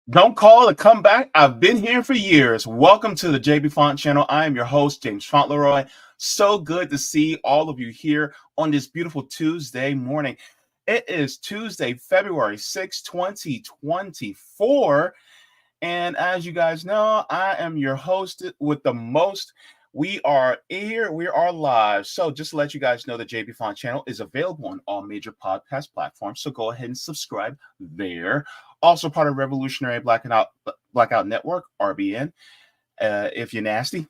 Don't call to come back. I've been here for years. Welcome to the Jaybefaunt channel. I am your host, James Fauntleroy. So good to see all of you here on this beautiful Tuesday morning. It is Tuesday, February 6, 2024. And as you guys know, I am your host with the most. We are here. We are live. So just to let you guys know, the Jaybefaunt channel is available on all major podcast platforms. So go ahead and subscribe there. Also part of Revolutionary Blackout Network, RBN, if you're nasty.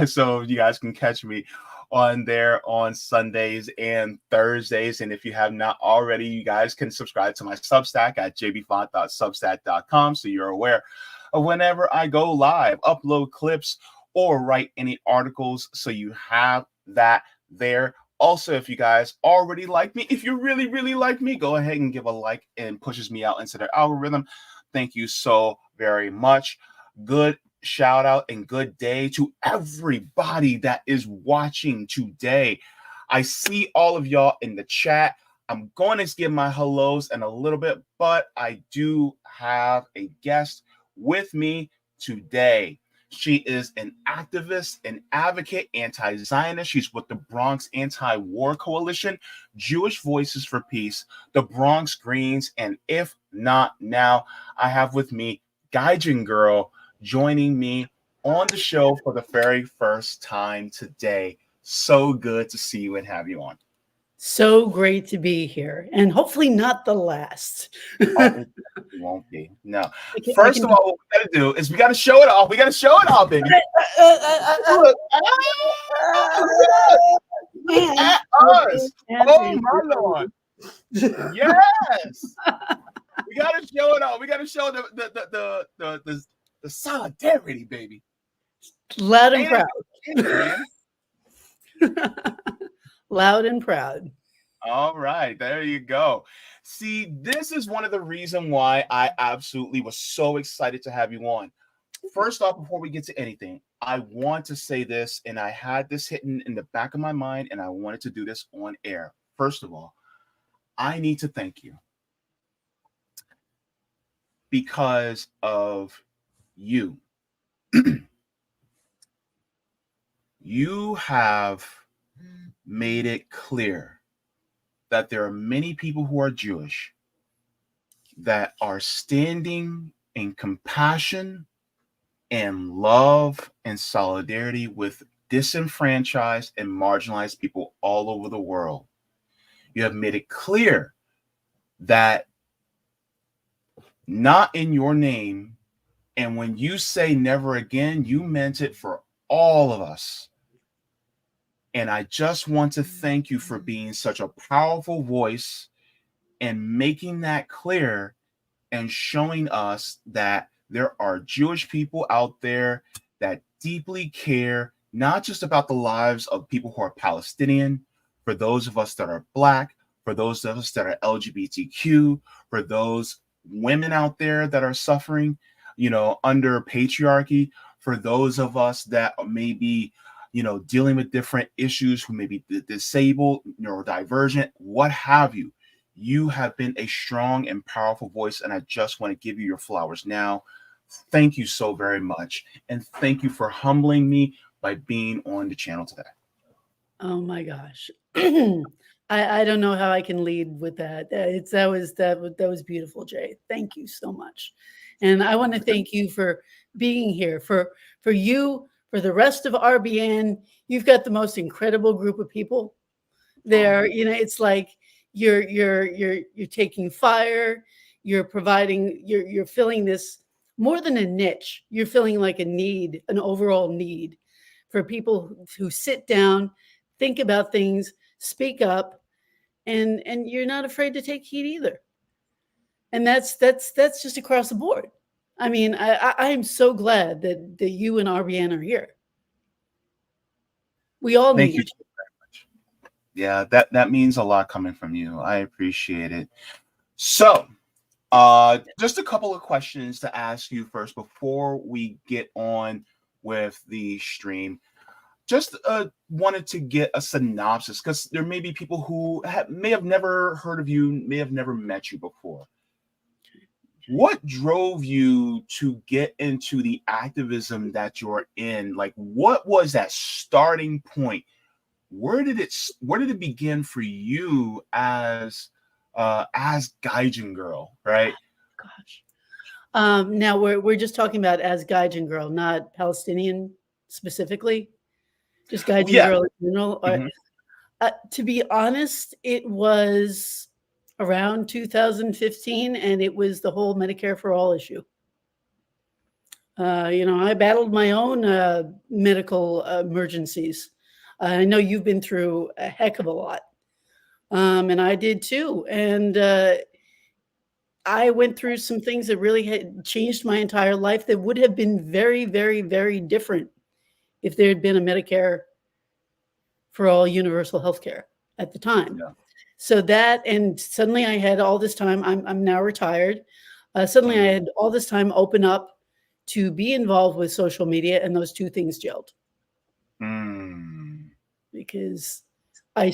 So you guys can catch me on there on Sundays and Thursdays. And if you have not already, you guys can subscribe to my Substack at jaybefaunt.substack.com so you're aware of whenever I go live, upload clips, or write any articles, so you have that there. Also, if you guys already like me, if you really, really like me, go ahead and give a like and pushes me out into their algorithm. Thank you so very much. Good shout out and good day to everybody that is watching today. I see all of y'all in the chat. I'm going to give my hellos in a little bit, but I do have a guest with me today. She is an activist, an advocate, anti-Zionist. She's with the Bronx Anti-War Coalition, Jewish Voices for Peace, the Bronx Greens, and If Not Now, I have with me Gaijin Girl joining me on the show for the very first time today. So good to see you and have you on. So great to be here, and hopefully not the last. It won't be. No. First of all, what we got to do is we got to show it off. We got to show it off, baby. Look at us. Oh, my Lord. Yes. We got to show it off. We got to show the solidarity, baby. Loud and proud. Loud and proud. All right, there you go. See, this is one of the reasons why I absolutely was so excited to have you on. First off, before we get to anything, I want to say this, and I had this hidden in the back of my mind, and I wanted to do this on air. First of all, I need to thank you because of you. You have made it clear that there are many people who are Jewish that are standing in compassion and love and solidarity with disenfranchised and marginalized people all over the world. You have made it clear that not in your name, and when you say never again, you meant it for all of us. And I just want to thank you for being such a powerful voice and making that clear and showing us that there are Jewish people out there that deeply care, not just about the lives of people who are Palestinian, for those of us that are Black, for those of us that are LGBTQ, for those women out there that are suffering, under patriarchy, for those of us that may be dealing with different issues, who may be disabled, neurodivergent, what have you. You have been a strong and powerful voice, and I just want to give you your flowers now. Thank you so very much, and thank you for humbling me by being on the channel today. Oh my gosh. I don't know how I can lead with that. That was beautiful, Jay. Thank you so much. And I want to thank you for being here, for you, for the rest of RBN. You've got the most incredible group of people there. It's like you're taking fire, you're providing, you're filling this more than a niche. You're filling like a need, an overall need for people who sit down, think about things, speak up, and you're not afraid to take heat either. And that's just across the board. I mean, I am so glad that you and RBN are here. We all need you very much. Yeah, that means a lot coming from you. I appreciate it. So, just a couple of questions to ask you first before we get on with the stream. Just wanted to get a synopsis, because there may be people who may have never heard of you, may have never met you before. what drove you to get into the activism that you're in? Like, what was that starting point? Where did it begin for you as Gaijin girl, right? Gosh. Now we're just talking about as Gaijin girl, not Palestinian specifically, just Well, Gaijin yeah. girl in general. Or, Mhm. to be honest, it was around 2015, and it was the whole Medicare for all issue. I battled my own medical emergencies. I know you've been through a heck of a lot, and I did too. And I went through some things that really had changed my entire life that would have been very, very, very different if there had been a Medicare for all universal health care at the time. Yeah. So that, and suddenly I had all this time. I'm now retired. Suddenly I Mm. had all this time open up to be involved with social media, and those two things gelled Mm. because I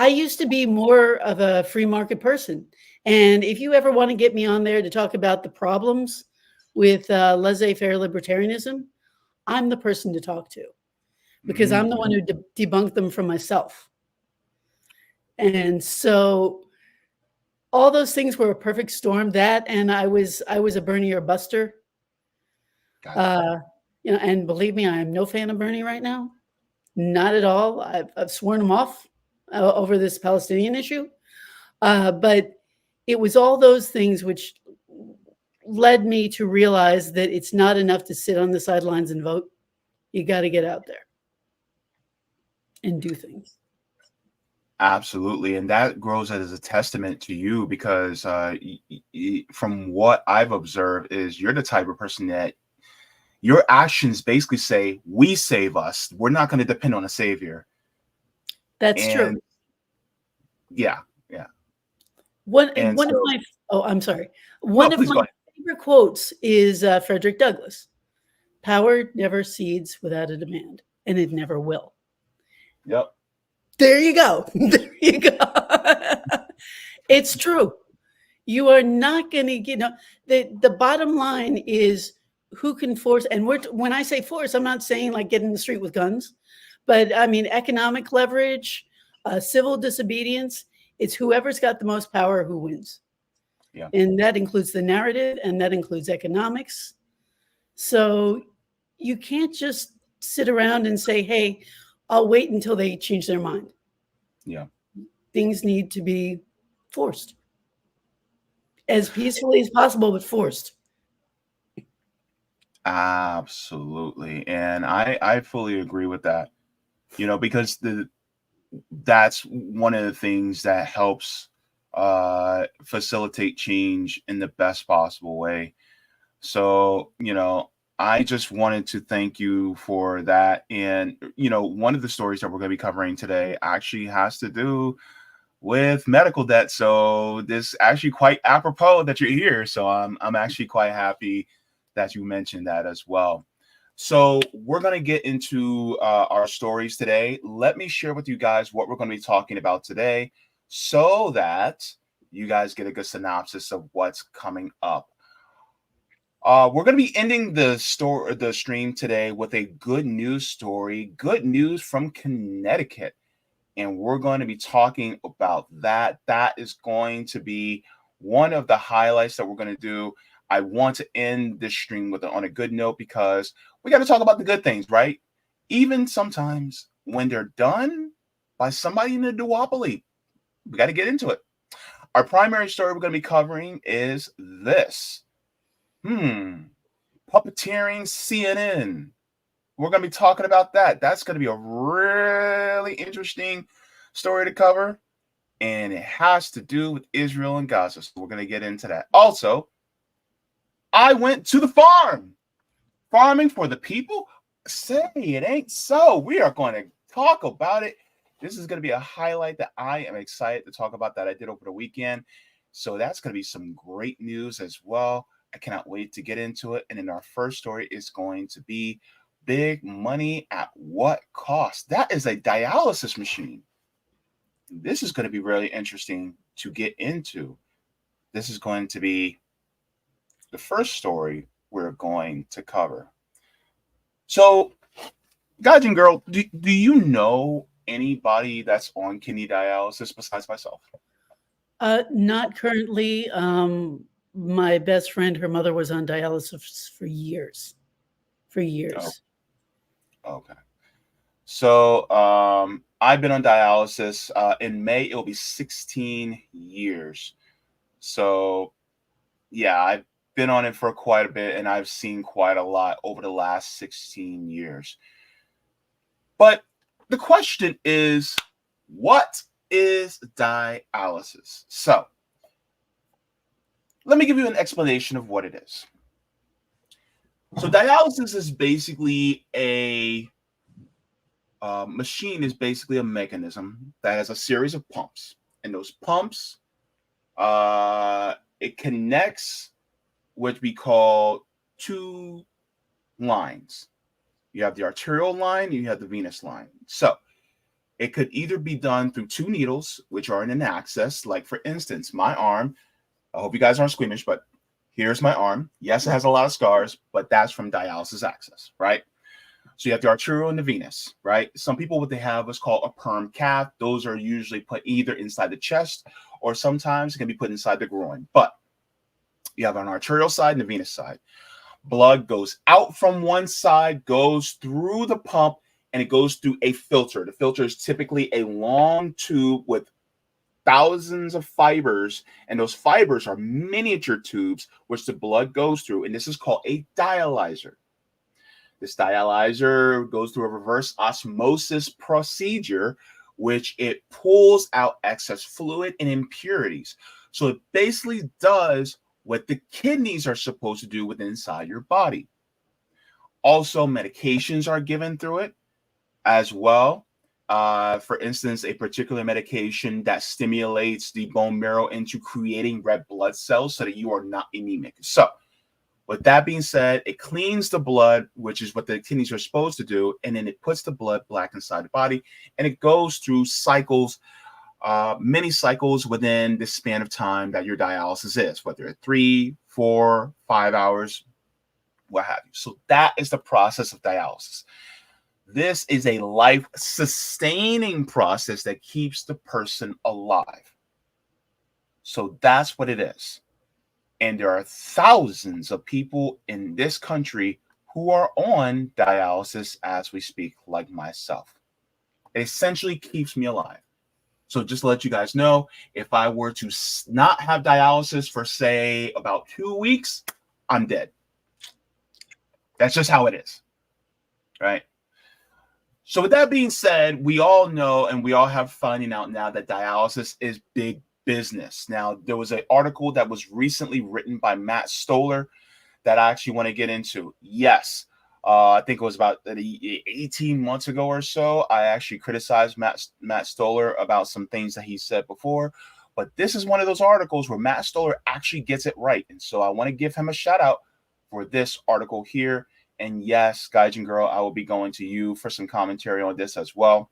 used to be more of a free market person. And if you ever want to get me on there to talk about the problems with laissez-faire libertarianism, I'm the person to talk to because I'm the one Mhm. who debunked them from myself. And so all those things were a perfect storm. That, and I was a Bernie or Buster. Gotcha. Uh, and believe me, I am no fan of Bernie right now. Not at all. I've sworn him off over this Palestinian issue. But it was all those things which led me to realize that it's not enough to sit on the sidelines and vote. You got to get out there and do things. Absolutely, and that grows as a testament to you because from what I've observed, is you're the type of person that your actions basically say, "We save us. We're not going to depend on a savior." That's true. And yeah, yeah. And One of so, my oh, I'm sorry. no, One of please my go ahead. favorite quotes is Frederick Douglass: "Power never cedes without a demand, and it never will." Yep. There you go. There you go. It's true. You are not going to, the bottom line is who can force. And when I say force, I'm not saying like get in the street with guns, but I mean economic leverage, civil disobedience. It's whoever's got the most power who wins. Yeah. And that includes the narrative, and that includes economics. So you can't just sit around and say, hey, I'll wait until they change their mind. Yeah. Things need to be forced as peacefully as possible, but forced. Absolutely. And I fully agree with that. Because that's one of the things that helps facilitate change in the best possible way. So, I just wanted to thank you for that. And, one of the stories that we're going to be covering today actually has to do with medical debt. So this actually quite apropos that you're here. So I'm actually quite happy that you mentioned that as well. So we're going to get into our stories today. Let me share with you guys what we're going to be talking about today so that you guys get a good synopsis of what's coming up. We're going to be ending the stream today with a good news story. Good news from Connecticut, and we're going to be talking about that. That is going to be one of the highlights that we're going to do. I want to end this stream on a good note because we got to talk about the good things, right? Even sometimes when they're done by somebody in the duopoly, we got to get into it. Our primary story we're going to be covering is this. Puppeteering CNN. We're going to be talking about that. That's going to be a really interesting story to cover, and it has to do with Israel and Gaza. So we're going to get into that. Also, I went to the farm. Farming for the people? Say it ain't so. We are going to talk about it. This is going to be a highlight that I am excited to talk about that I did over the weekend. So that's going to be some great news as well. I cannot wait to get into it. And then our first story is going to be big money at what cost? That is a dialysis machine. This is going to be really interesting to get into. This is going to be the first story we're going to cover. So, guys and girl, do you know anybody that's on kidney dialysis besides myself? Not currently. My best friend, her mother was on dialysis for years. For Oh, years. okay. So, I've been on dialysis. In May, it'll be 16 years. So, yeah, I've been on it for quite a bit, and I've seen quite a lot over the last 16 years. But the question is, what is dialysis? So, let me give you an explanation of what it is. So, dialysis is basically a machine, is basically a mechanism that has a series of pumps, and those pumps, it connects what we call two lines. You have the arterial line, and you have the venous line. So it could either be done through two needles, which are in an axis. Like, for instance, my arm. I hope you guys aren't squeamish, but here's my arm. Yes, it has a lot of scars, but that's from dialysis access, right? So you have the arterial and the venous, right? Some people, what they have is called a perm cath. Those are usually put either inside the chest or sometimes it can be put inside the groin. But you have an arterial side and a venous side. Blood goes out from one side, goes through the pump, and it goes through a filter. The filter is typically a long tube with thousands of fibers, and those fibers are miniature tubes which the blood goes through, and this is called a dialyzer. This dialyzer goes through a reverse osmosis procedure, which it pulls out excess fluid and impurities. So it basically does what the kidneys are supposed to do within inside your body. Also, medications are given through it as well. For instance, a particular medication that stimulates the bone marrow into creating red blood cells so that you are not anemic. So, with that being said, it cleans the blood, which is what the kidneys are supposed to do, and then it puts the blood back inside the body, and it goes through cycles, many cycles within the span of time that your dialysis is, whether it's 3, 4, 5 hours, what have you. So that is the process of dialysis. This is a life-sustaining process that keeps the person alive. So that's what it is. And there are thousands of people in this country who are on dialysis as we speak, like myself. It essentially keeps me alive. So just to let you guys know, if I were to not have dialysis for, say, about 2 weeks, I'm dead. That's just how it is, right? So with that being said, we all know and we all have finding out now that dialysis is big business. Now, there was an article that was recently written by Matt Stoller that I actually want to get into. Yes, I think it was about 18 months ago or so. I actually criticized Matt Stoller about some things that he said before. But this is one of those articles where Matt Stoller actually gets it right. And so I want to give him a shout out for this article here. And yes, Gaijin Girl, I will be going to you for some commentary on this as well.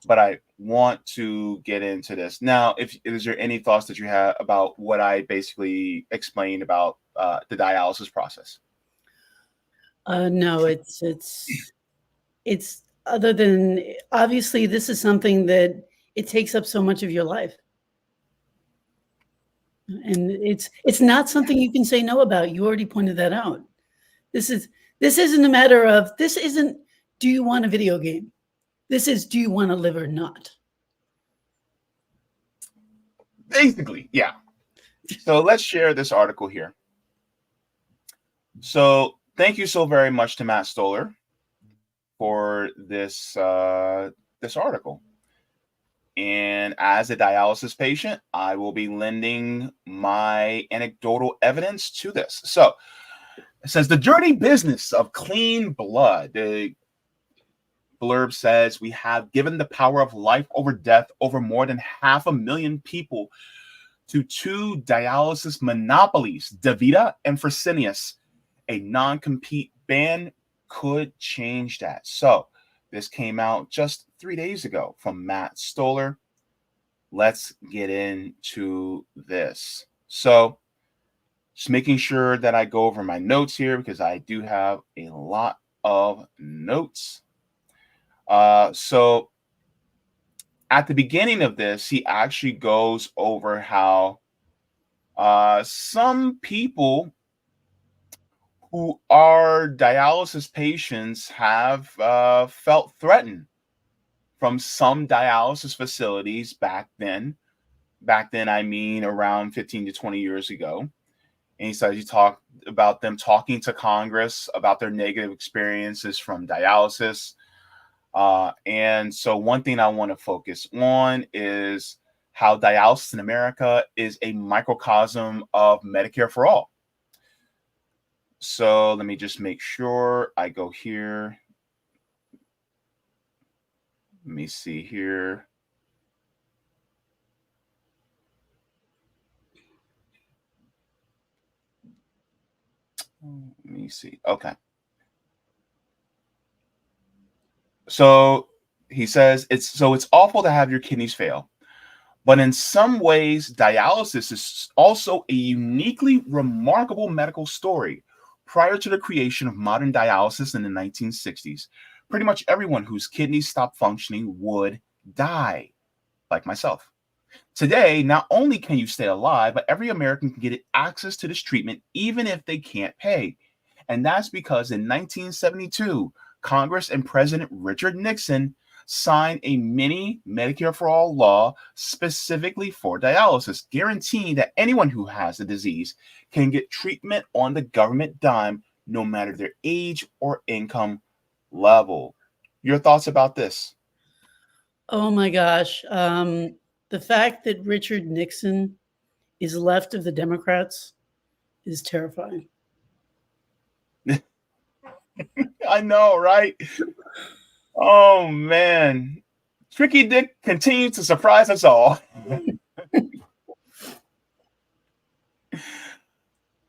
But I want to get into this. Now, is there any thoughts that you have about what I basically explained about the dialysis process? No, it's other than obviously this is something that it takes up so much of your life. And it's not something you can say no about. You already pointed that out. This isn't a matter of, this isn't, do you want a video game? This is, do you want to live or not? Basically, yeah. So let's share this article here. So thank you so very much to Matt Stoller for this this article. And as a dialysis patient, I will be lending my anecdotal evidence to this. So it says the dirty business of clean blood. The blurb says we have given the power of life over death over more than 500,000 people to two dialysis monopolies, DaVita and Fresenius. A non-compete ban could change that. So this came out just 3 days ago from Matt Stoller. Let's get into this. So Just making sure that I go over my notes here because I do have a lot of notes. So at the beginning of this, he actually goes over how some people who are dialysis patients have felt threatened from some dialysis facilities back then. Back then, I mean around 15 to 20 years ago. And he says he talked about them talking to Congress about their negative experiences from dialysis. And so one thing I want to focus on is how dialysis in America is a microcosm of Medicare for all. So let me just make sure I go here. Let me see here. Let me see. Okay. So he says it's awful to have your kidneys fail. But in some ways, dialysis is also a uniquely remarkable medical story. Prior to the creation of modern dialysis in the 1960s, pretty much everyone whose kidneys stopped functioning would die, like myself. Today, not only can you stay alive, but every American can get access to this treatment even if they can't pay. And that's because in 1972, Congress and President Richard Nixon signed a mini Medicare for All law specifically for dialysis, guaranteeing that anyone who has the disease can get treatment on the government dime, no matter their age or income level. Your thoughts about this? Oh my gosh. The fact that Richard Nixon is left of the Democrats is terrifying. I know, right? Oh man. Tricky Dick continues to surprise us all.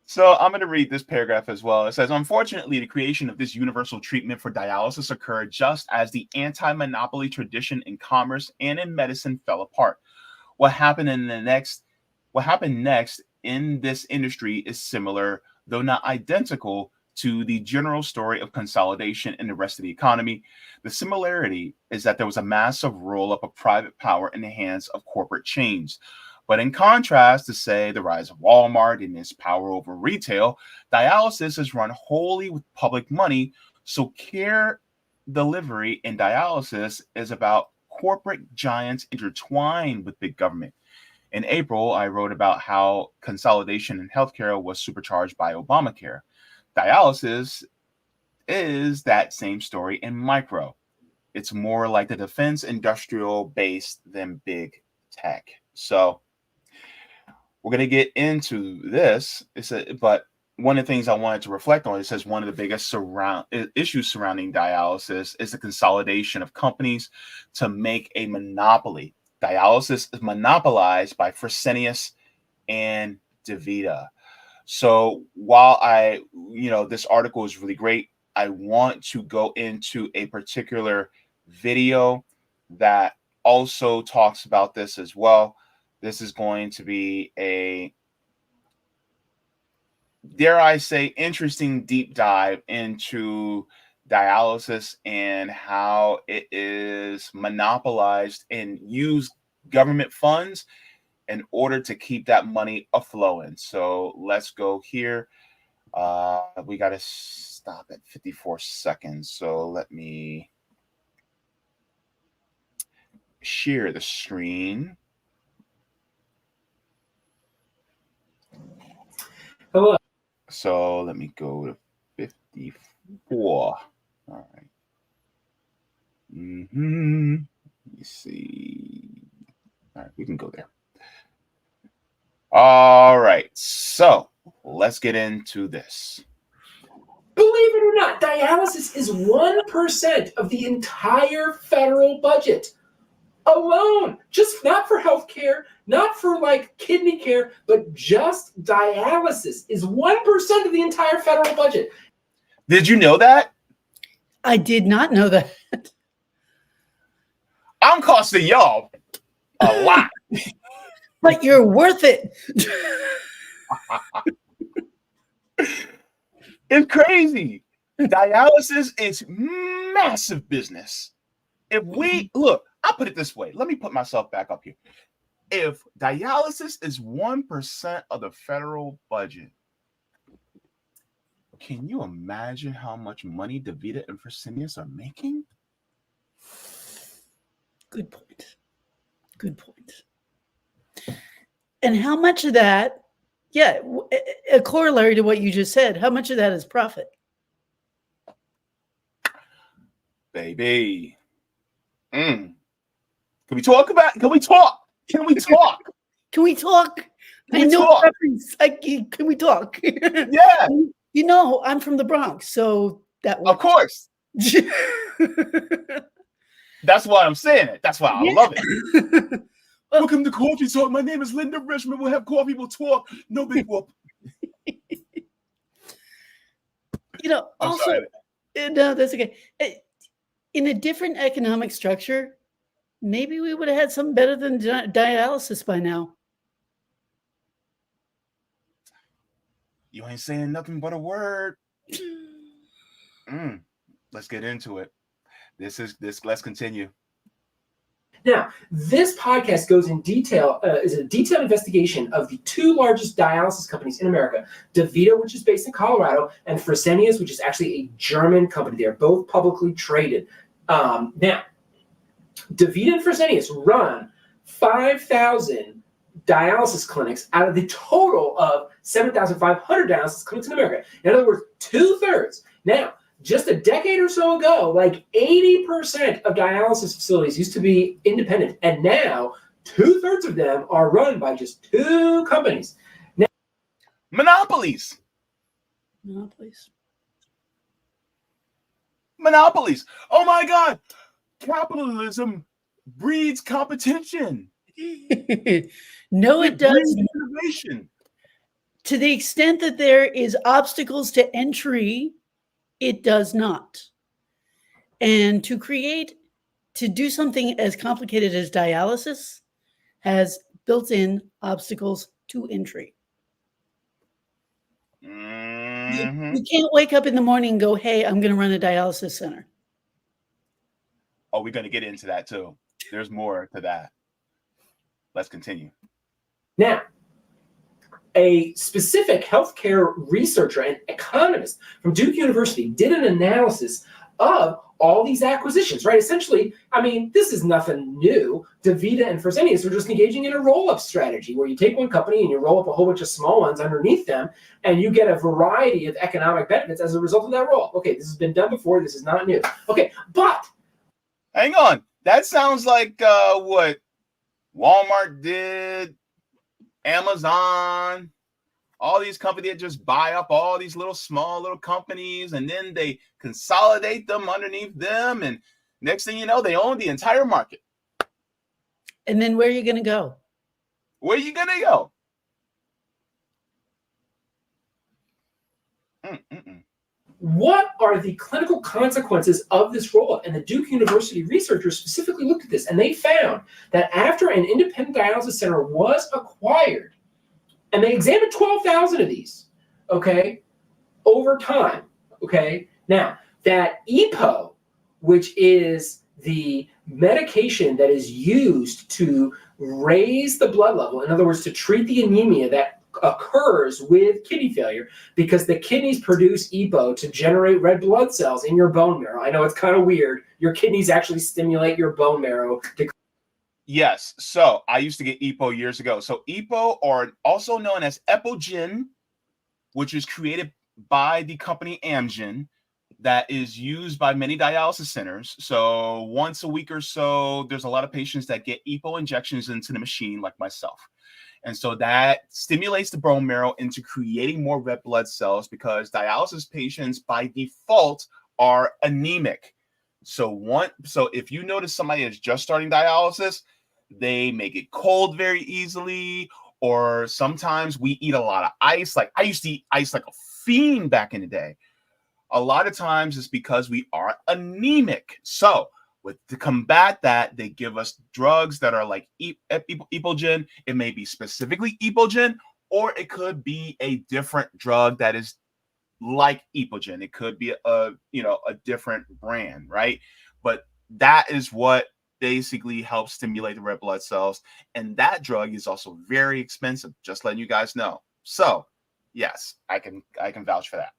So I'm going to read this paragraph as well. It says, unfortunately, the creation of this universal treatment for dialysis occurred just as the anti-monopoly tradition in commerce and in medicine fell apart. What happened next in this industry is similar, though not identical, to the general story of consolidation in the rest of the economy. The similarity is that there was a massive roll-up of private power in the hands of corporate chains. But in contrast to, say, the rise of Walmart and its power over retail, dialysis is run wholly with public money. So care delivery in dialysis is about corporate giants intertwined with big government. In April, I wrote about how consolidation in healthcare was supercharged by Obamacare. Dialysis is that same story in micro. It's more like the defense industrial base than big tech. So we're going to get into this. But one of the things I wanted to reflect on, it says one of the biggest issues surrounding dialysis is the consolidation of companies to make a monopoly. Dialysis is monopolized by Fresenius and DaVita. So while this article is really great, I want to go into a particular video that also talks about this as well. This is going to be a, dare I say, interesting deep dive into dialysis and how it is monopolized and use government funds in order to keep that money aflowing. So let's go here. We got to stop at 54 seconds. So let me share the screen. Hello. So let me go to 54. All right. Let me see. All right, we can go there. All right. So let's get into this. Believe it or not, dialysis is 1% of the entire federal budget alone. Just not for healthcare, not for like kidney care, but just dialysis is 1% of the entire federal budget. Did you know that? I did not know that. I'm costing y'all a lot. But you're worth it. It's crazy. Dialysis is massive business. If we look, I'll put it this way. Let me put myself back up here. If dialysis is 1% of the federal budget, can you imagine how much money DaVita and Fresenius are making? Good point. Good point. And how much of that, a corollary to what you just said, how much of that is profit? Baby. Can we talk? Can we talk? Can we talk? Can we talk? Can we talk? Yeah. You know, I'm from the Bronx, so that works. Of course. That's why I'm saying it. That's why I love it. Welcome to Coffee Talk. My name is Linda Richmond. We'll have coffee. We'll talk. No big whoop. Also, no, that's okay. In a different economic structure, maybe we would have had something better than dialysis by now. You ain't saying nothing but a word. Let's get into it. Let's continue. Now, this podcast goes in detail, is a detailed investigation of the two largest dialysis companies in America, DaVita, which is based in Colorado, and Fresenius, which is actually a German company. They are both publicly traded. Now, DaVita and Fresenius run 5,000 dialysis clinics out of the total of 7,500 dialysis clinics in America. In other words, 2/3. Now, just a decade or so ago, like 80% of dialysis facilities used to be independent, and now 2/3 of them are run by just two companies. Now, Monopolies. Oh my God. Capitalism breeds competition. No, it does. Innovation. To the extent that there is obstacles to entry, it does not. And to do something as complicated as dialysis has built-in obstacles to entry. Mm-hmm. You can't wake up in the morning and go, hey, I'm going to run a dialysis center. Oh, we're going to get into that too. There's more to that. Let's continue. Now, a specific healthcare researcher and economist from Duke University did an analysis of all these acquisitions, right? Essentially, I mean, this is nothing new. DaVita and Fresenius are just engaging in a roll-up strategy where you take one company and you roll up a whole bunch of small ones underneath them, and you get a variety of economic benefits as a result of that roll. Okay, this has been done before. This is not new. Okay, but hang on. That sounds like what Walmart did, Amazon, all these companies that just buy up all these small little companies, and then they consolidate them underneath them, and next thing you know, they own the entire market. And then where are you going to go? Where are you going to go? What are the clinical consequences of this roll-up? And the Duke University researchers specifically looked at this, and they found that after an independent dialysis center was acquired, and they examined 12,000 of these, okay, over time, okay? Now, that EPO, which is the medication that is used to raise the blood level, in other words, to treat the anemia that occurs with kidney failure, because the kidneys produce EPO to generate red blood cells in your bone marrow. I know it's kind of weird. Your kidneys actually stimulate your bone marrow to... Yes. So I used to get EPO years ago. So EPO, or also known as Epogen, which is created by the company Amgen, that is used by many dialysis centers. So once a week or so, there's a lot of patients that get EPO injections into the machine, like myself. And so that stimulates the bone marrow into creating more red blood cells, because dialysis patients by default are anemic. So if you notice somebody is just starting dialysis, they may get cold very easily, or sometimes we eat a lot of ice. Like I used to eat ice like a fiend back in the day. A lot of times it's because we are anemic. So to combat that, they give us drugs that are like Epogen. It may be specifically Epogen, or it could be a different drug that is like Epogen. It could be a different brand, right? But that is what basically helps stimulate the red blood cells, and that drug is also very expensive. Just letting you guys know. So, yes, I can vouch for that.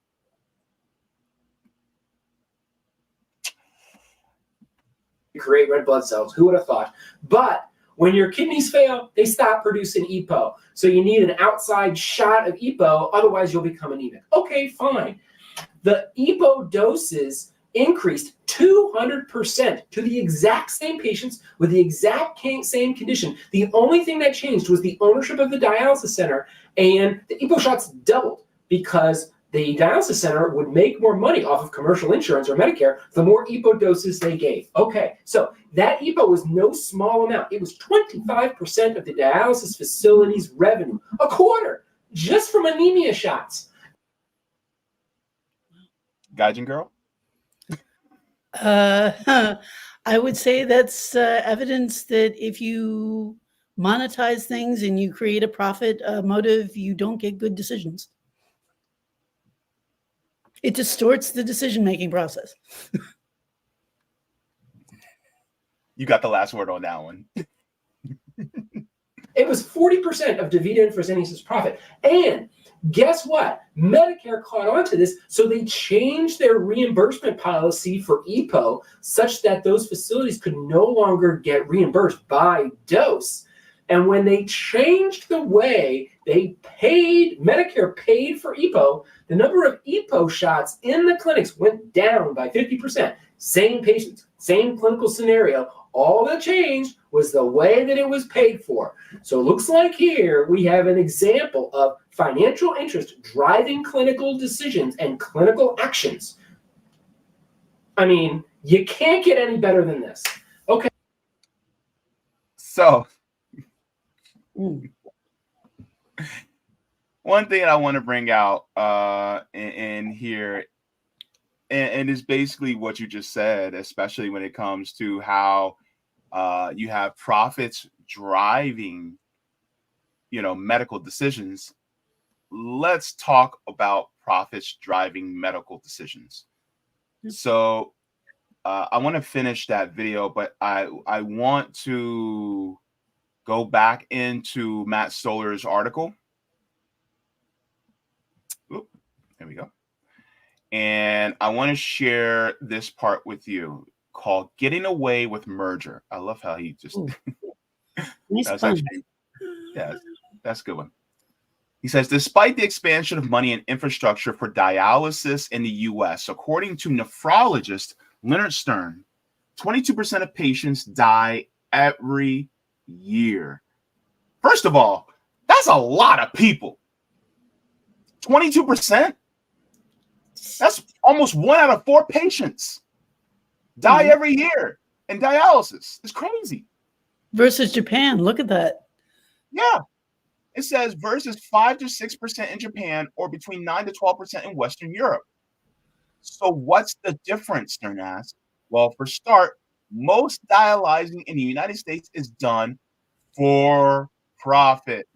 Create red blood cells. Who would have thought? But when your kidneys fail, they stop producing EPO. So you need an outside shot of EPO, otherwise you'll become anemic. Okay, fine. The EPO doses increased 200% to the exact same patients with the exact same condition. The only thing that changed was the ownership of the dialysis center, and the EPO shots doubled because the dialysis center would make more money off of commercial insurance or Medicare the more EPO doses they gave. Okay, so that EPO was no small amount. It was 25% of the dialysis facility's revenue, a quarter, just from anemia shots. Gaijin girl? I would say that's evidence that if you monetize things and you create a profit motive, you don't get good decisions. It distorts the decision-making process. You got the last word on that one. It was 40% of DaVita and Fresenius' profit. And guess what? Medicare caught on to this, so they changed their reimbursement policy for EPO such that those facilities could no longer get reimbursed by dose. And when they changed the way Medicare paid for EPO, the number of EPO shots in the clinics went down by 50%. Same patients, same clinical scenario. All that changed was the way that it was paid for. So it looks like here we have an example of financial interest driving clinical decisions and clinical actions. I mean, you can't get any better than this. Okay. So, one thing I want to bring out in here, and is basically what you just said, especially when it comes to how you have profits driving, medical decisions. Let's talk about profits driving medical decisions. So I want to finish that video, but I want to go back into Matt Stoller's article. Oop, there we go. And I want to share this part with you called Getting Away with Merger. I love how he just Nice fun. That's a good one. He says, despite the expansion of money and infrastructure for dialysis in the U.S., according to nephrologist Leonard Stern, 22% of patients die every year. First of all, that's a lot of people. 22%? That's almost 1 out of 4 patients die every year in dialysis. It's crazy. Versus Japan, look at that. Yeah. It says versus 5 to 6% in Japan or between 9 to 12% in Western Europe. So what's the difference, Stern asked? Well, for start, most dialyzing in the United States is done for profit.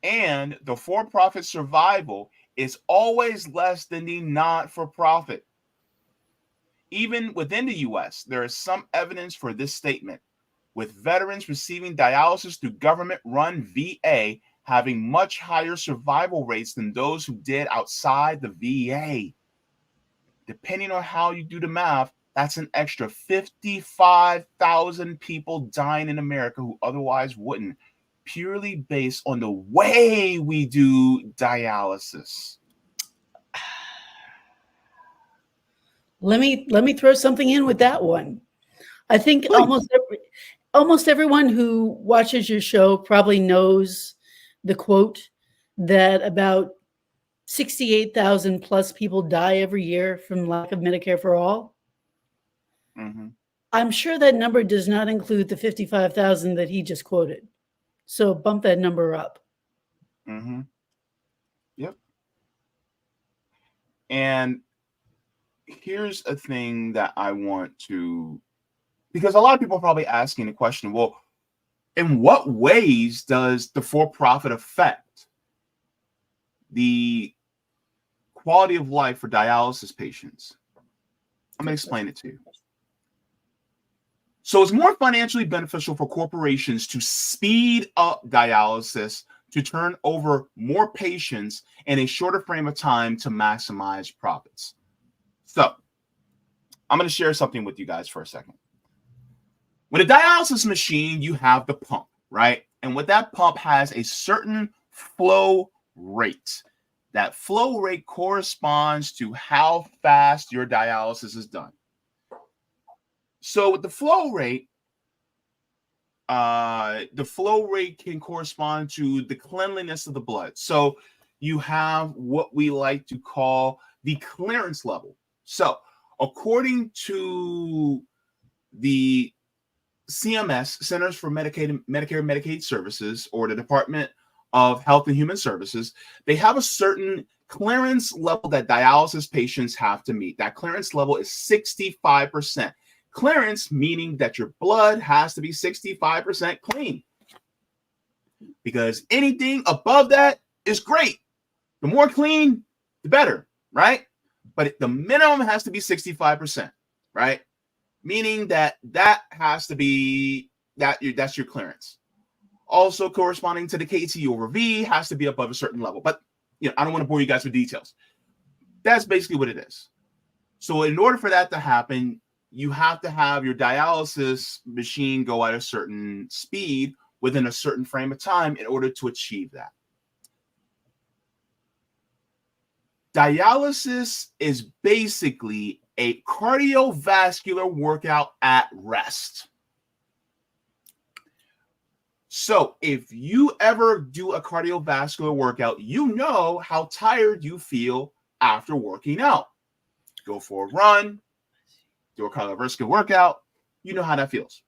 And the for-profit survival is always less than the not-for-profit. Even within the U.S., there is some evidence for this statement, with veterans receiving dialysis through government-run VA having much higher survival rates than those who did outside the VA. Depending on how you do the math, that's an extra 55,000 people dying in America who otherwise wouldn't, purely based on the way we do dialysis. Let me throw something in with that one. I think Please. almost everyone who watches your show probably knows the quote that about 68,000 plus people die every year from lack of Medicare for all. Mm-hmm. I'm sure that number does not include the 55,000 that he just quoted. So bump that number up. Mm-hmm. Yep. And here's a thing that I want to, because a lot of people are probably asking the question, well, in what ways does the for-profit affect the quality of life for dialysis patients. I'm going to explain it to you. So it's more financially beneficial for corporations to speed up dialysis to turn over more patients in a shorter frame of time to maximize profits. So I'm going to share something with you guys for a second. With a dialysis machine, you have the pump, right? And with that pump has a certain flow rate. That flow rate corresponds to how fast your dialysis is done. So with the flow rate can correspond to the cleanliness of the blood. So you have what we like to call the clearance level. So according to the CMS, Centers for Medicare and Medicaid Services, or the Department of Health and Human Services, they have a certain clearance level that dialysis patients have to meet. That clearance level is 65%. Clearance meaning that your blood has to be 65% clean, because anything above that is great. The more clean, the better, right? But the minimum has to be 65%, right? Meaning that has to be that's your clearance. Also corresponding to the KT over V has to be above a certain level. But I don't want to bore you guys with details. That's basically what it is. So in order for that to happen, you have to have your dialysis machine go at a certain speed within a certain frame of time in order to achieve that. Dialysis is basically a cardiovascular workout at rest. So if you ever do a cardiovascular workout, you know how tired you feel after working out. Go for a run, do a cardiovascular workout, you know how that feels.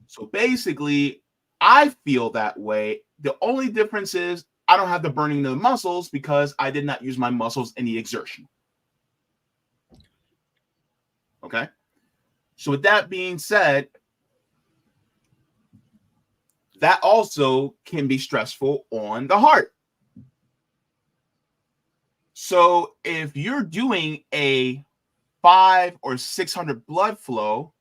So basically, I feel that way. The only difference is I don't have the burning of the muscles because I did not use my muscles in the exertion. Okay. So with that being said, that also can be stressful on the heart. So if you're doing a 500 or 600 blood flow,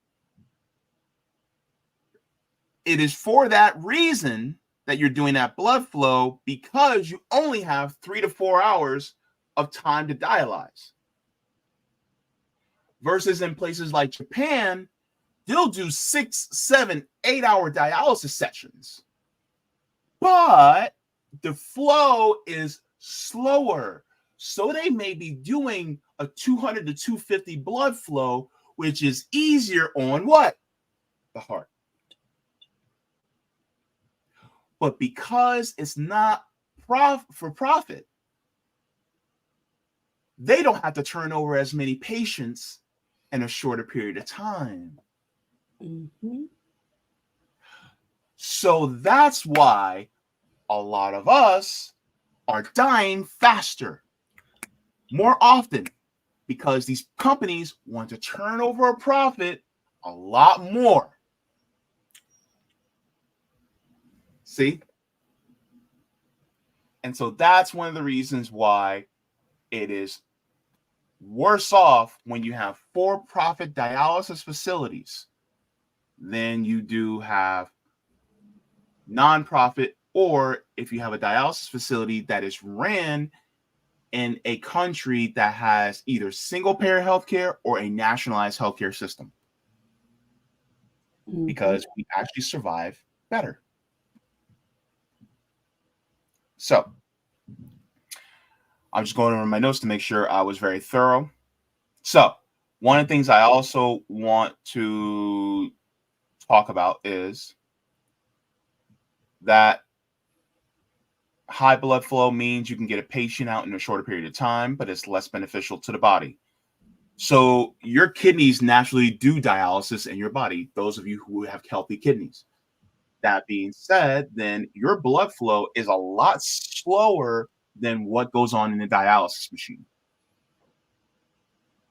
it is for that reason that you're doing that blood flow, because you only have 3 to 4 hours of time to dialyze. Versus in places like Japan, they'll do 6, 7, 8-hour dialysis sessions. But the flow is slower. So they may be doing a 200 to 250 blood flow, which is easier on what? The heart. But because it's not for profit, they don't have to turn over as many patients in a shorter period of time. Mm-hmm. So that's why a lot of us are dying faster, more often, because these companies want to turn over a profit a lot more. See? And so that's one of the reasons why it is worse off when you have for-profit dialysis facilities than you do have non-profit, or if you have a dialysis facility that is ran in a country that has either single-payer healthcare or a nationalized healthcare system. Mm-hmm. Because we actually survive better. So I'm just going over my notes to make sure I was very thorough. So one of the things I also want to talk about is that high blood flow means you can get a patient out in a shorter period of time, but it's less beneficial to the body. So your kidneys naturally do dialysis in your body, those of you who have healthy kidneys. That being said, then your blood flow is a lot slower than what goes on in the dialysis machine.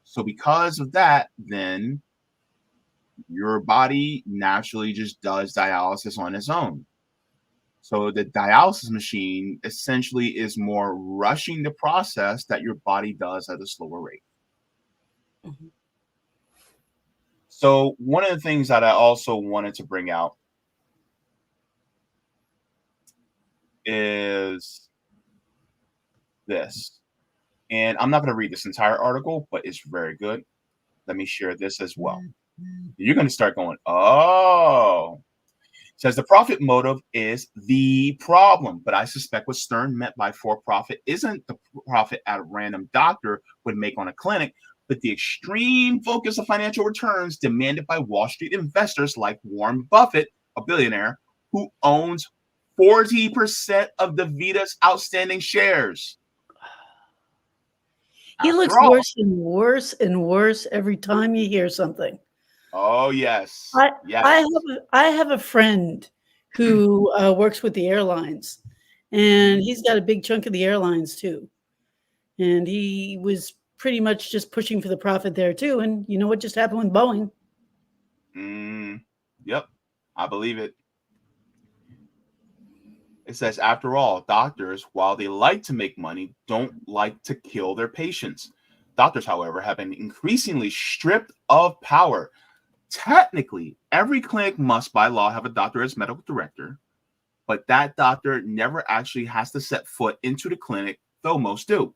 So because of that, then your body naturally just does dialysis on its own. So the dialysis machine essentially is more rushing the process that your body does at a slower rate. Mhm. So one of the things that I also wanted to bring out is this. And I'm not going to read this entire article, but it's very good. Let me share this as well. You're going to start going, oh. Says the profit motive is the problem, but I suspect what Stern meant by for-profit isn't the profit a random doctor would make on a clinic, but the extreme focus of financial returns demanded by Wall Street investors like Warren Buffett, a billionaire, who owns 40% of DaVita's outstanding shares. He looks After all, worse and worse and worse every time you hear something. oh yes, I yes. I have a friend who works with the airlines, and he's got a big chunk of the airlines too. And he was pretty much just pushing for the profit there too. And you know what just happened with Boeing? Yep, I believe it. It says, after all, doctors, while they like to make money, don't like to kill their patients. Doctors, however, have been increasingly stripped of power. Technically, every clinic must by law have a doctor as medical director, but that doctor never actually has to set foot into the clinic, though most do.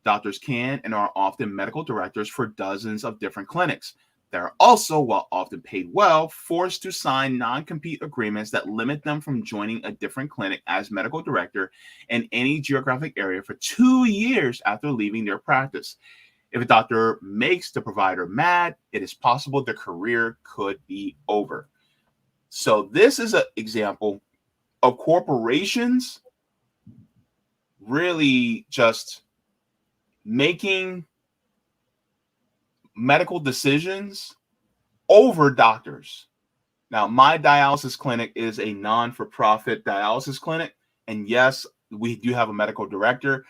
Doctors can and are often medical directors for dozens of different clinics. They are also, while often paid well, forced to sign non-compete agreements that limit them from joining a different clinic as medical director in any geographic area for 2 years after leaving their practice. If a doctor makes the provider mad, it is possible their career could be over. So this is an example of corporations really just making medical decisions over doctors. Now, my dialysis clinic is a non-for-profit dialysis clinic. And yes, we do have a medical director.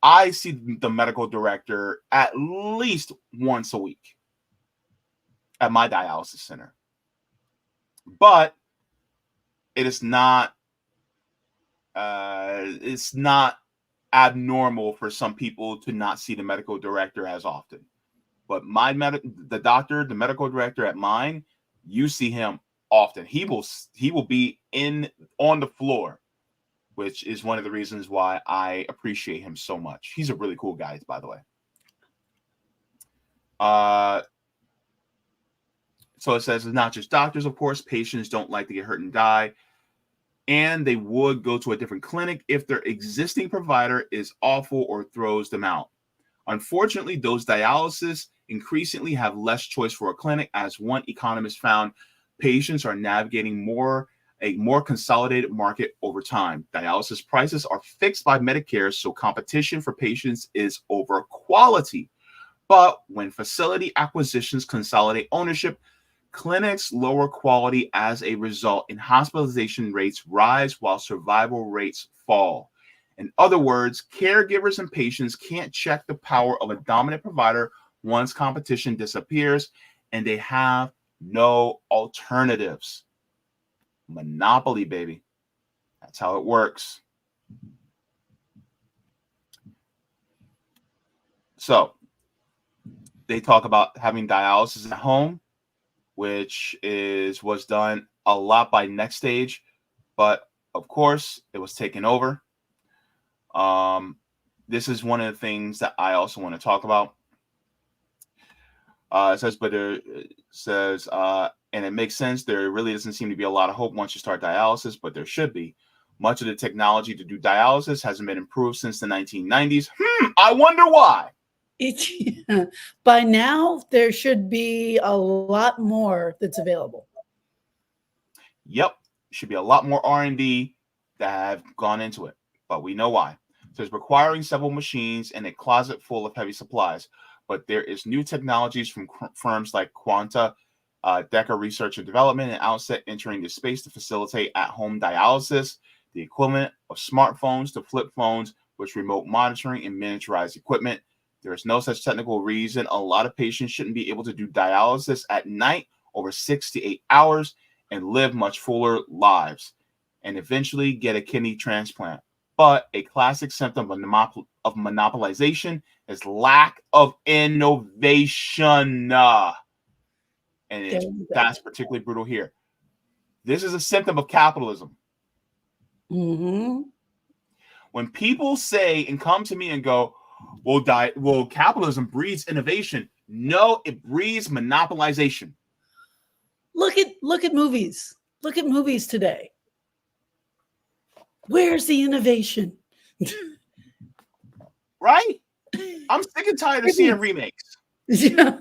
I see the medical director at least once a week at my dialysis center. But it's not abnormal for some people to not see the medical director as often. But the medical director at mine, you see him often. He will be on the floor, which is one of the reasons why I appreciate him so much. He's a really cool guy, by the way. So it says it's not just doctors, of course. Patients don't like to get hurt and die, and they would go to a different clinic if their existing provider is awful or throws them out. Unfortunately, those dialysis increasingly have less choice for a clinic. As one economist found, patients are navigating a more consolidated market over time. Dialysis prices are fixed by Medicare, so competition for patients is over quality. But when facility acquisitions consolidate ownership, clinics lower quality as a result, and hospitalization rates rise while survival rates fall. In other words, caregivers and patients can't check the power of a dominant provider once competition disappears, and they have no alternatives. Monopoly, baby. That's how it works. So they talk about having dialysis at home, which was done a lot by Next Stage, but of course it was taken over. This is one of the things that I also want to talk about. It says, and it makes sense. There really doesn't seem to be a lot of hope once you start dialysis, but there should be. Much of the technology to do dialysis hasn't been improved since the 1990s. I wonder why. By now, there should be a lot more that's available. Yep, should be a lot more R&D that have gone into it, but we know why. So it's requiring several machines and a closet full of heavy supplies. But there is new technologies from firms like Quanta, Deca Research and Development, and Outset entering the space to facilitate at-home dialysis, the equivalent of smartphones to flip phones, with remote monitoring and miniaturized equipment. There is no such technical reason a lot of patients shouldn't be able to do dialysis at night over 6 to 8 hours and live much fuller lives. and eventually get a kidney transplant. But a classic symptom of monopolization is lack of innovation. And that's particularly brutal here. This is a symptom of capitalism. Mm-hmm. When people say and come to me and go, well, capitalism breeds innovation. No, it breeds monopolization. Look at movies. Look at movies today. Where's the innovation? Right? I'm sick and tired of seeing remakes. Yeah.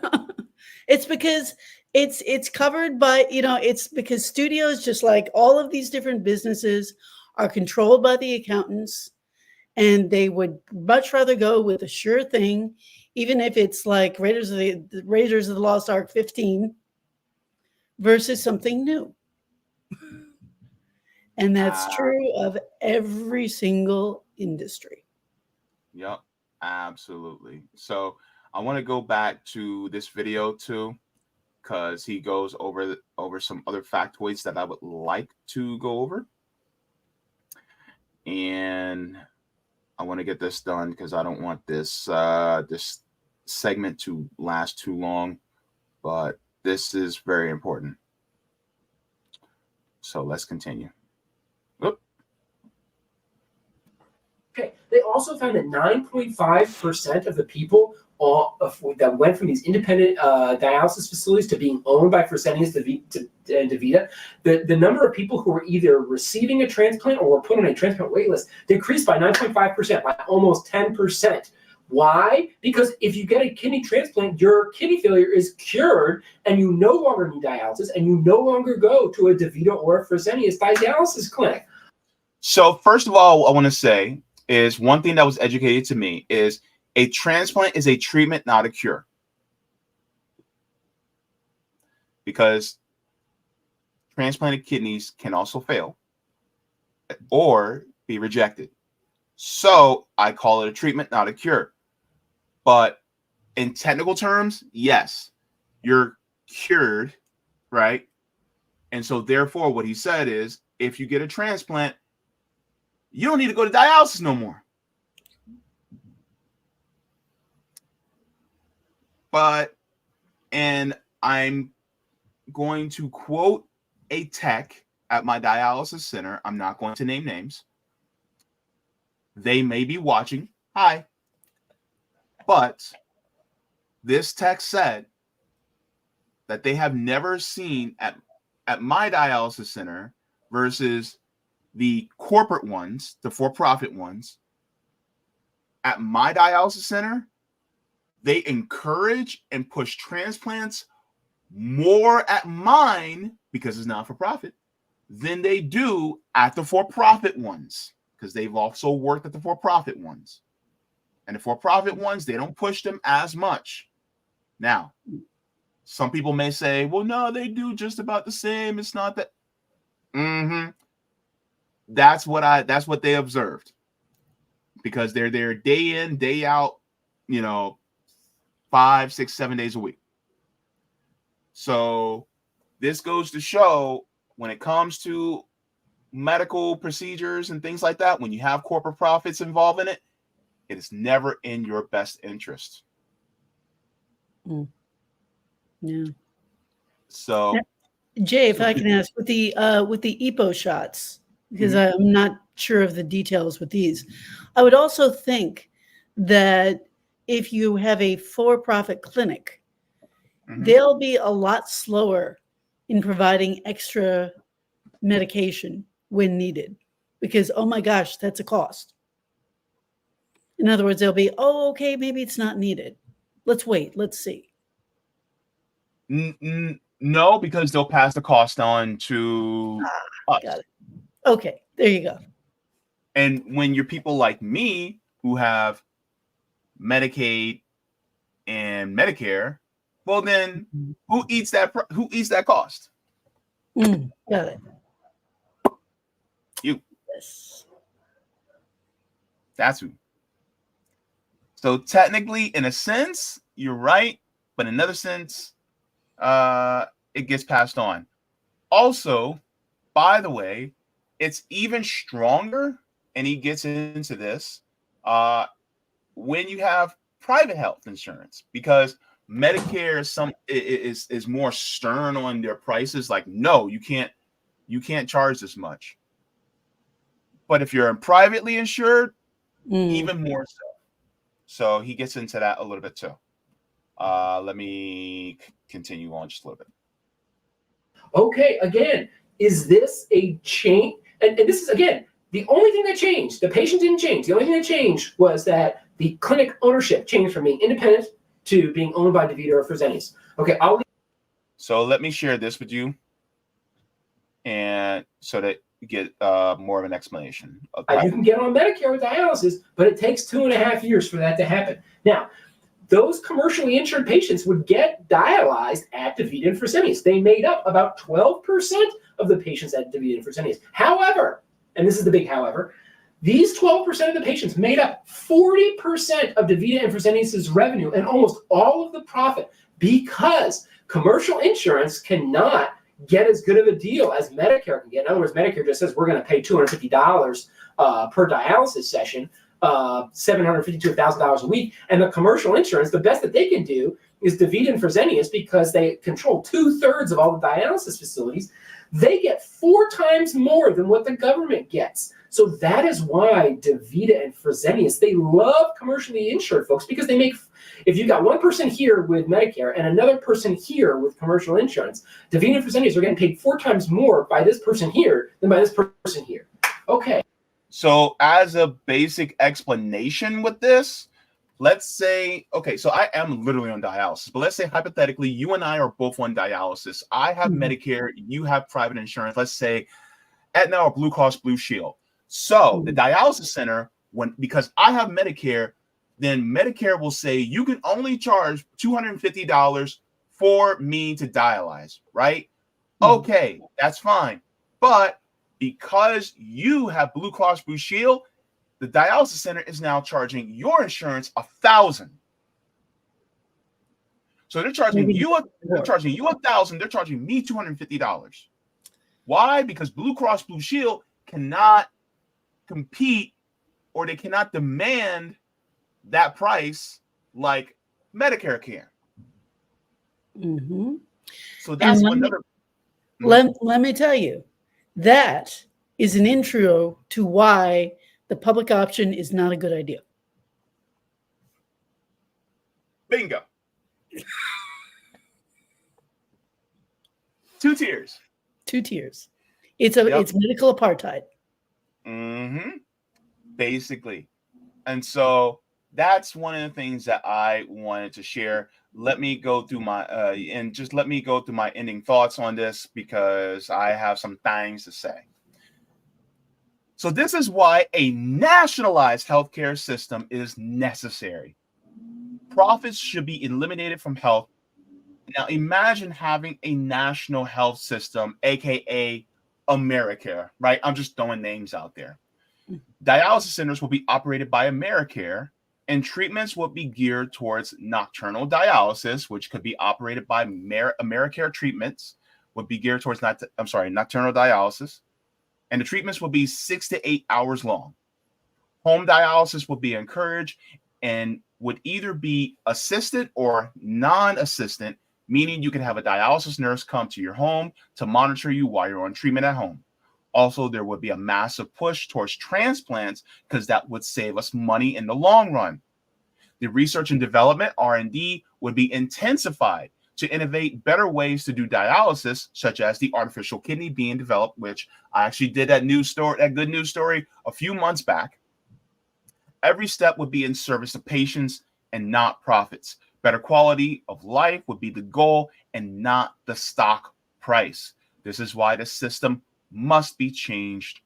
It's because it's covered by, it's because studios, just like all of these different businesses, are controlled by the accountants, and they would much rather go with a sure thing, even if it's like Raiders of the Lost Ark 15 versus something new. And that's true of every single industry. Yep, absolutely. So I want to go back to this video too, because he goes over some other factoids that I would like to go over. And I want to get this done because I don't want this this segment to last too long, but this is very important. So let's continue. Oop. Okay. They also found that 9.5% of the people that went from these independent dialysis facilities to being owned by Fresenius and DaVita, the number of people who were either receiving a transplant or were put on a transplant wait list decreased by 9.5%, by almost 10%. Why? Because if you get a kidney transplant, your kidney failure is cured and you no longer need dialysis and you no longer go to a DaVita or a Fresenius dialysis clinic. So first of all, I want to say is one thing that was educated to me is a transplant is a treatment, not a cure. Because transplanted kidneys can also fail or be rejected. So I call it a treatment, not a cure. But in technical terms, yes, you're cured, right? And so therefore, what he said is, if you get a transplant, you don't need to go to dialysis no more. But, and I'm going to quote a tech at my dialysis center. I'm not going to name names. They may be watching. Hi. But this tech said that they have never seen at my dialysis center versus the corporate ones, the for-profit ones. At my dialysis center, they encourage and push transplants more at mine, because it's not for profit, than they do at the for-profit ones, because they've also worked at the for-profit ones. And the for-profit ones, they don't push them as much. Now, some people may say, well, no, they do just about the same. It's not that. That's what they observed, because they're there day in, day out, 5, 6, 7 days a week. So this goes to show, when it comes to medical procedures and things like that, when you have corporate profits involved in it, it is never in your best interest. Yeah. So, Jay, if I can ask, with the EPO shots, because I'm not sure of the details with these, I would also think that if you have a for-profit clinic, they'll be a lot slower in providing extra medication when needed, because, oh my gosh, that's a cost. In other words, they'll be, oh, okay, maybe it's not needed. Let's wait. Let's see. No, because they'll pass the cost on to us. Got it. Okay, there you go. And when you're people like me who have Medicaid and Medicare, well, then who eats that cost? Got it. You. Yes. That's who. So technically, in a sense, you're right, but in another sense, it gets passed on. Also, by the way, it's even stronger, and he gets into this when you have private health insurance, because Medicare is more stern on their prices. Like, no, you can't charge this much. But if you're privately insured, even more so. So he gets into that a little bit too. Let me continue on just a little bit. Okay, again, is this a change? And this is, again, the only thing that changed. The patient didn't change. The only thing that changed was that the clinic ownership changed from being independent to being owned by DaVita or Fresenius. Okay, so let me share this with you, and so that you get more of an explanation. You can get on Medicare with dialysis, but it takes 2.5 years for that to happen. Now, those commercially insured patients would get dialyzed at DaVita and Fresenius. They made up about 12% of the patients at DaVita and Fresenius. However, and this is the big however, these 12% of the patients made up 40% of DaVita and Fresenius' revenue and almost all of the profit, because commercial insurance cannot get as good of a deal as Medicare can get. In other words, Medicare just says we're going to pay $250 per dialysis session, $750 to $1,000 a week. And the commercial insurance, the best that they can do is DaVita and Fresenius, because they control 2/3 of all the dialysis facilities. They get 4 times more than what the government gets. So that is why DaVita and Fresenius, they love commercially insured folks, because they make, if you got one person here with Medicare and another person here with commercial insurance, DaVita and Fresenius are getting paid 4 times more by this person here than by this person here. Okay. So as a basic explanation with this, let's say, okay, so I am literally on dialysis, but let's say hypothetically, you and I are both on dialysis. I have Medicare, you have private insurance. Let's say Aetna or Blue Cross Blue Shield. So the dialysis center, because I have Medicare, then Medicare will say you can only charge $250 for me to dialyze, right? Okay, that's fine. But because you have Blue Cross Blue Shield, the dialysis center is now charging your insurance $1,000. So they're charging you $1,000. They're charging me $250. Why? Because Blue Cross Blue Shield cannot compete, or they cannot demand that price like Medicare can. So that's another. Let me tell you, that is an intro to why the public option is not a good idea. Bingo. 2 tiers. 2 tiers. It's medical apartheid. Basically. And so that's one of the things that I wanted to share. Let me go through my ending thoughts on this, because I have some things to say. So this is why a nationalized healthcare system is necessary. Profits should be eliminated from health. Now imagine having a national health system, aka Americare, right? I'm just throwing names out there. Dialysis centers will be operated by Americare, and treatments will be geared towards nocturnal dialysis, which could be operated by Americare. Treatments would be geared towards nocturnal dialysis, and the treatments will be 6 to 8 hours long. Home dialysis will be encouraged and would either be assisted or non-assistant, meaning you can have a dialysis nurse come to your home to monitor you while you're on treatment at home. Also, there would be a massive push towards transplants, because that would save us money in the long run. The research and development, R&D, would be intensified to innovate better ways to do dialysis, such as the artificial kidney being developed, which I actually did that good news story a few months back. Every step would be in service of patients and not profits. Better quality of life would be the goal and not the stock price. This is why the system must be changed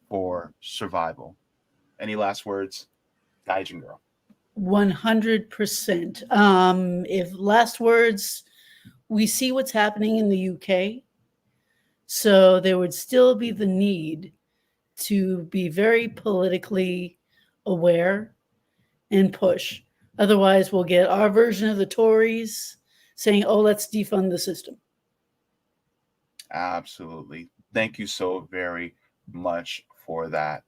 for survival. Any last words, Gaijin girl? 100%. If last words, we see what's happening in the UK. So there would still be the need to be very politically aware and push. Otherwise, we'll get our version of the Tories saying, oh, let's defund the system. Absolutely. Thank you so very much for that.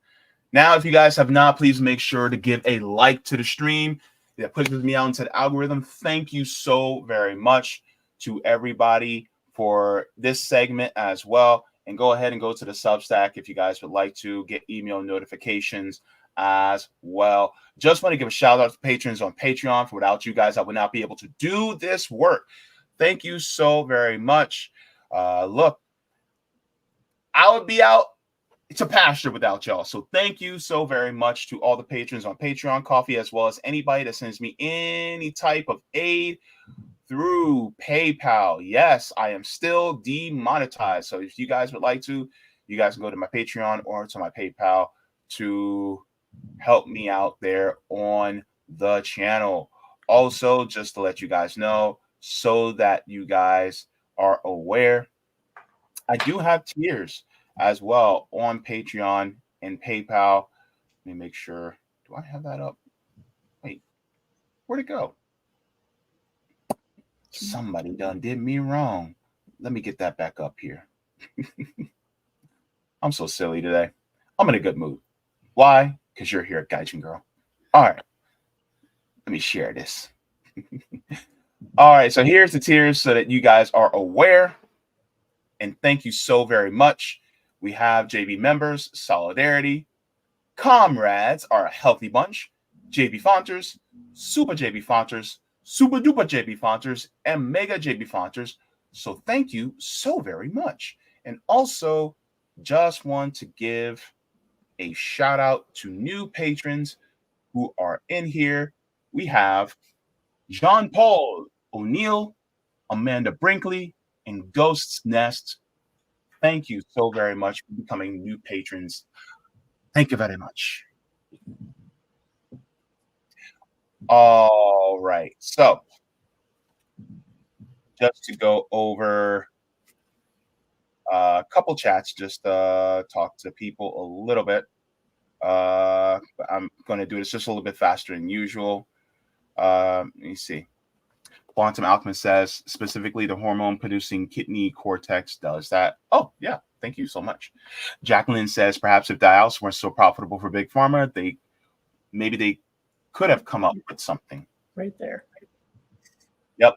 Now, if you guys have not, please make sure to give a like to the stream. That pushes me out into the algorithm. Thank you so very much to everybody for this segment as well. And go ahead and go to the Substack if you guys would like to get email notifications as well. Just want to give a shout out to patrons on Patreon. For without you guys, I would not be able to do this work. Thank you so very much. Look, I would be out to pasture without y'all. So thank you so very much to all the patrons on Patreon Coffee, as well as anybody that sends me any type of aid through PayPal. Yes, I am still demonetized. So if you guys would like to, you guys can go to my Patreon or to my PayPal to help me out there on the channel. Also, just to let you guys know, so that you guys are aware, I do have tiers as well on Patreon and PayPal. Let me make sure. Do I have that up? Wait, where'd it go? Somebody done did me wrong. Let me get that back up here. I'm so silly today. I'm in a good mood. Why? Because you're here at Gaijin Girl. All right. Let me share this. All right. So here's the tiers so that you guys are aware. And thank you so very much. We have JB members, Solidarity, Comrades are a healthy bunch, Jaybefaunters, Super Jaybefaunters, Super Duper Jaybefaunters, and Mega Jaybefaunters. So thank you so very much. And also, just want to give a shout out to new patrons who are in here. We have Jean Paul O'Neill, Amanda Brinkley, and Ghost's Nest. Thank you so very much for becoming new patrons. Thank you very much. All right. So just to go over a couple chats, just talk to people a little bit. I'm going to do this just a little bit faster than usual. Let me see. Quantum Alchemist says, specifically the hormone-producing kidney cortex does that. Oh, yeah. Thank you so much. Jacqueline says, perhaps if dialysis weren't so profitable for Big Pharma, maybe they could have come up with something. Right there. Yep.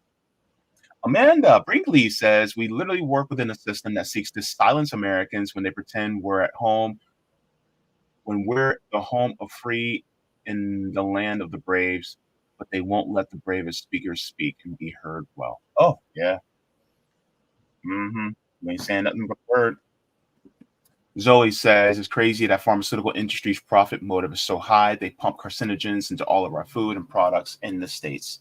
Amanda Brinkley says, we literally work within a system that seeks to silence Americans when they pretend we're at home, when we're the home of free in the land of the braves, but they won't let the bravest speakers speak and be heard well. Oh, yeah. We ain't saying nothing but word. Zoe says, it's crazy that pharmaceutical industry's profit motive is so high. They pump carcinogens into all of our food and products in the States.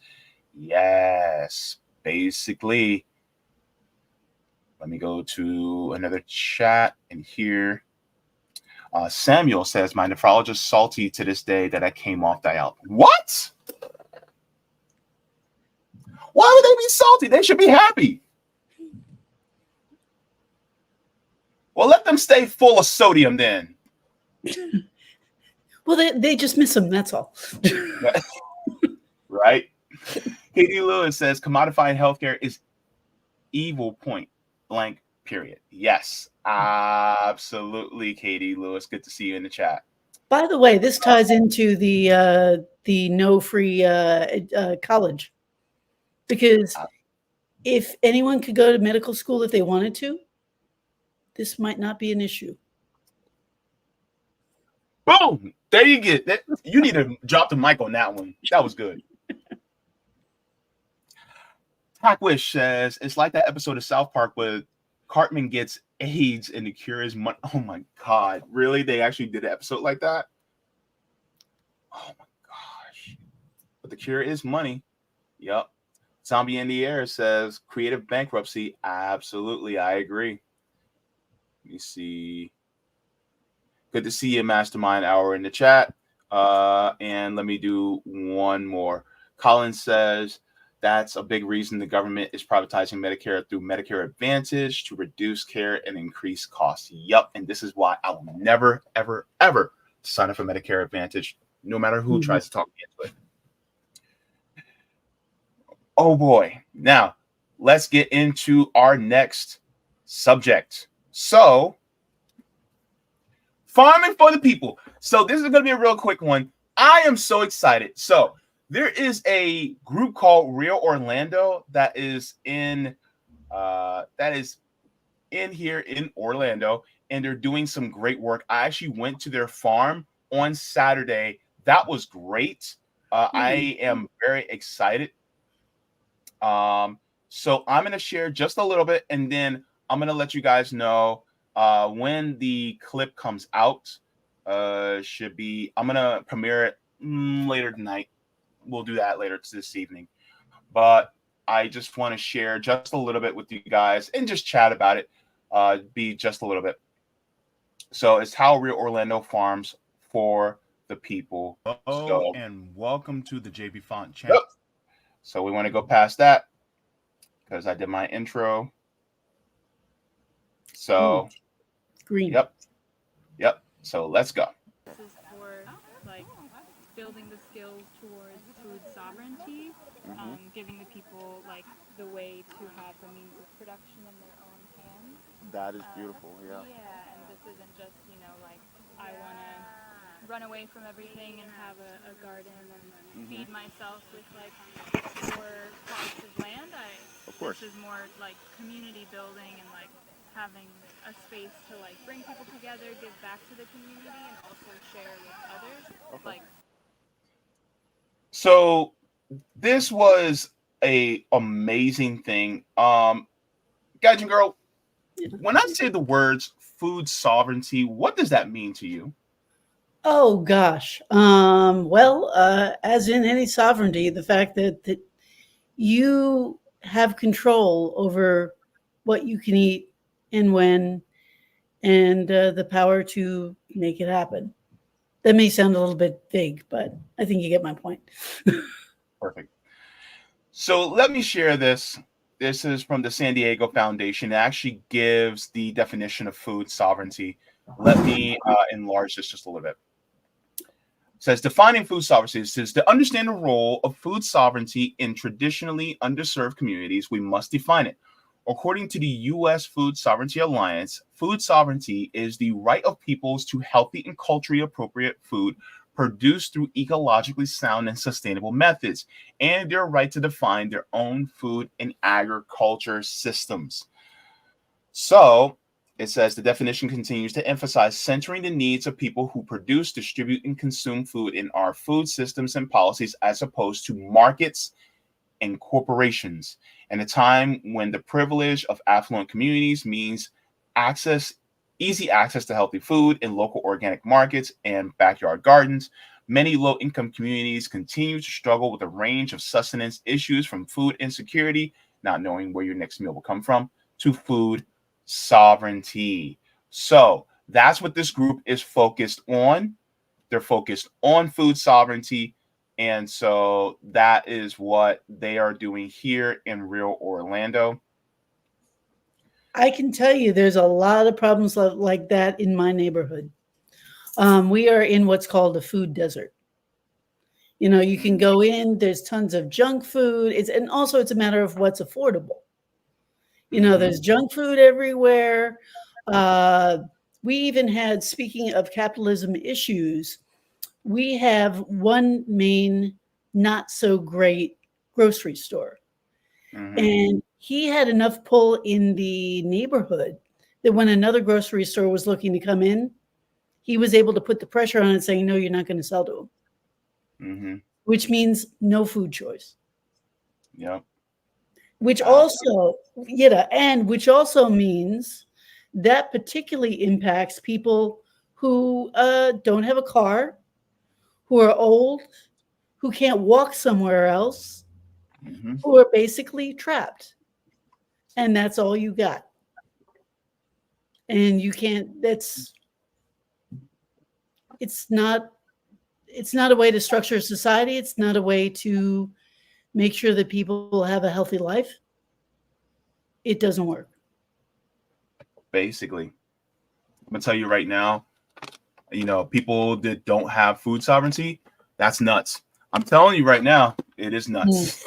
Yes, basically. Let me go to another chat in here. Samuel says, my nephrologist salty to this day that I came off dialysis. What? Why would they be salty? They should be happy. Well, let them stay full of sodium then. Well, they just miss them. That's all. Right? Katie Lewis says, commodifying healthcare is evil, point blank, period. Yes, absolutely, Katie Lewis. Good to see you in the chat. By the way, this ties into the no free college, because if anyone could go to medical school if they wanted to, this might not be an issue. Boom! There you get that. You need to drop the mic on that one. That was good. Wish says, it's like that episode of South Park where Cartman gets AIDS and the cure is money. Oh my God. Really? They actually did an episode like that? Oh my gosh. But the cure is money. Yep. Zombie in the Air says, creative bankruptcy. Absolutely. I agree. Let me see. Good to see you, Mastermind Hour, in the chat. And let me do one more. Colin says, that's a big reason the government is privatizing Medicare through Medicare Advantage to reduce care and increase costs. Yep. And this is why I will never, ever, ever sign up for Medicare Advantage, no matter who tries to talk me into it. Oh boy. Now, let's get into our next subject. So, Farming for the people. So this is going to be a real quick one. I am so excited. So there is a group called R.E.A.L Orlando that is in here in Orlando, and they're doing some great work. I actually went to their farm on Saturday. That was great. I am very excited. So I'm going to share just a little bit, and then I'm going to let you guys know when the clip comes out. I'm going to premiere it later tonight. We'll do that later this evening. But I just want to share just a little bit with you guys and just chat about it. Be just a little bit. So it's how R.E.A.L Orlando farms for the people. Hello, and welcome to the Jaybefaunt channel. Yep. So we want to go past that because I did my intro. So green. Yep. So let's go. This is for like building the skills towards food sovereignty, giving the people like the way to have the means of production in their own hands. That is beautiful. Yeah. Yeah, and this isn't just, like I want to run away from everything and have a garden and feed myself with like 4 plots of land. Of course. This is more like community building and like having a space to like bring people together, give back to the community, and also share with others. Okay. So this was a amazing thing. Guys and girl, when I say the words food sovereignty, what does that mean to you? Oh gosh. As in any sovereignty, the fact that you have control over what you can eat and when, and the power to make it happen. That may sound a little bit vague, but I think you get my point. Perfect. So let me share this. This is from the San Diego Foundation. It actually gives the definition of food sovereignty. Let me enlarge this just a little bit. It says, defining food sovereignty says to understand the role of food sovereignty in traditionally underserved communities, we must define it. According to the U.S. Food Sovereignty Alliance, food sovereignty is the right of peoples to healthy and culturally appropriate food produced through ecologically sound and sustainable methods, and their right to define their own food and agriculture systems. So it says the definition continues to emphasize centering the needs of people who produce, distribute, and consume food in our food systems and policies as opposed to markets and corporations. In a time when the privilege of affluent communities means easy access to healthy food in local organic markets and backyard gardens, many low-income communities continue to struggle with a range of sustenance issues, from food insecurity, not knowing where your next meal will come from, to food sovereignty. So that's what this group is focused on. They're focused on food sovereignty. And so that is what they are doing here in R.E.A.L Orlando. I can tell you there's a lot of problems like that in my neighborhood. We are in what's called a food desert. You can go in, there's tons of junk food. And also it's a matter of what's affordable. There's junk food everywhere. We even had, speaking of capitalism issues, we have one main not so great grocery store. And he had enough pull in the neighborhood that when another grocery store was looking to come in, he was able to put the pressure on it, saying, no, you're not going to sell to him. Which means no food choice. Yep. Which also means that particularly impacts people who don't have a car, who are old, who can't walk somewhere else, who are basically trapped. And that's all you got. And you can't, it's not a way to structure society. It's not a way to make sure that people have a healthy life. It doesn't work. Basically, I'm gonna tell you right now, people that don't have food sovereignty, that's nuts. I'm telling you right now, it is nuts.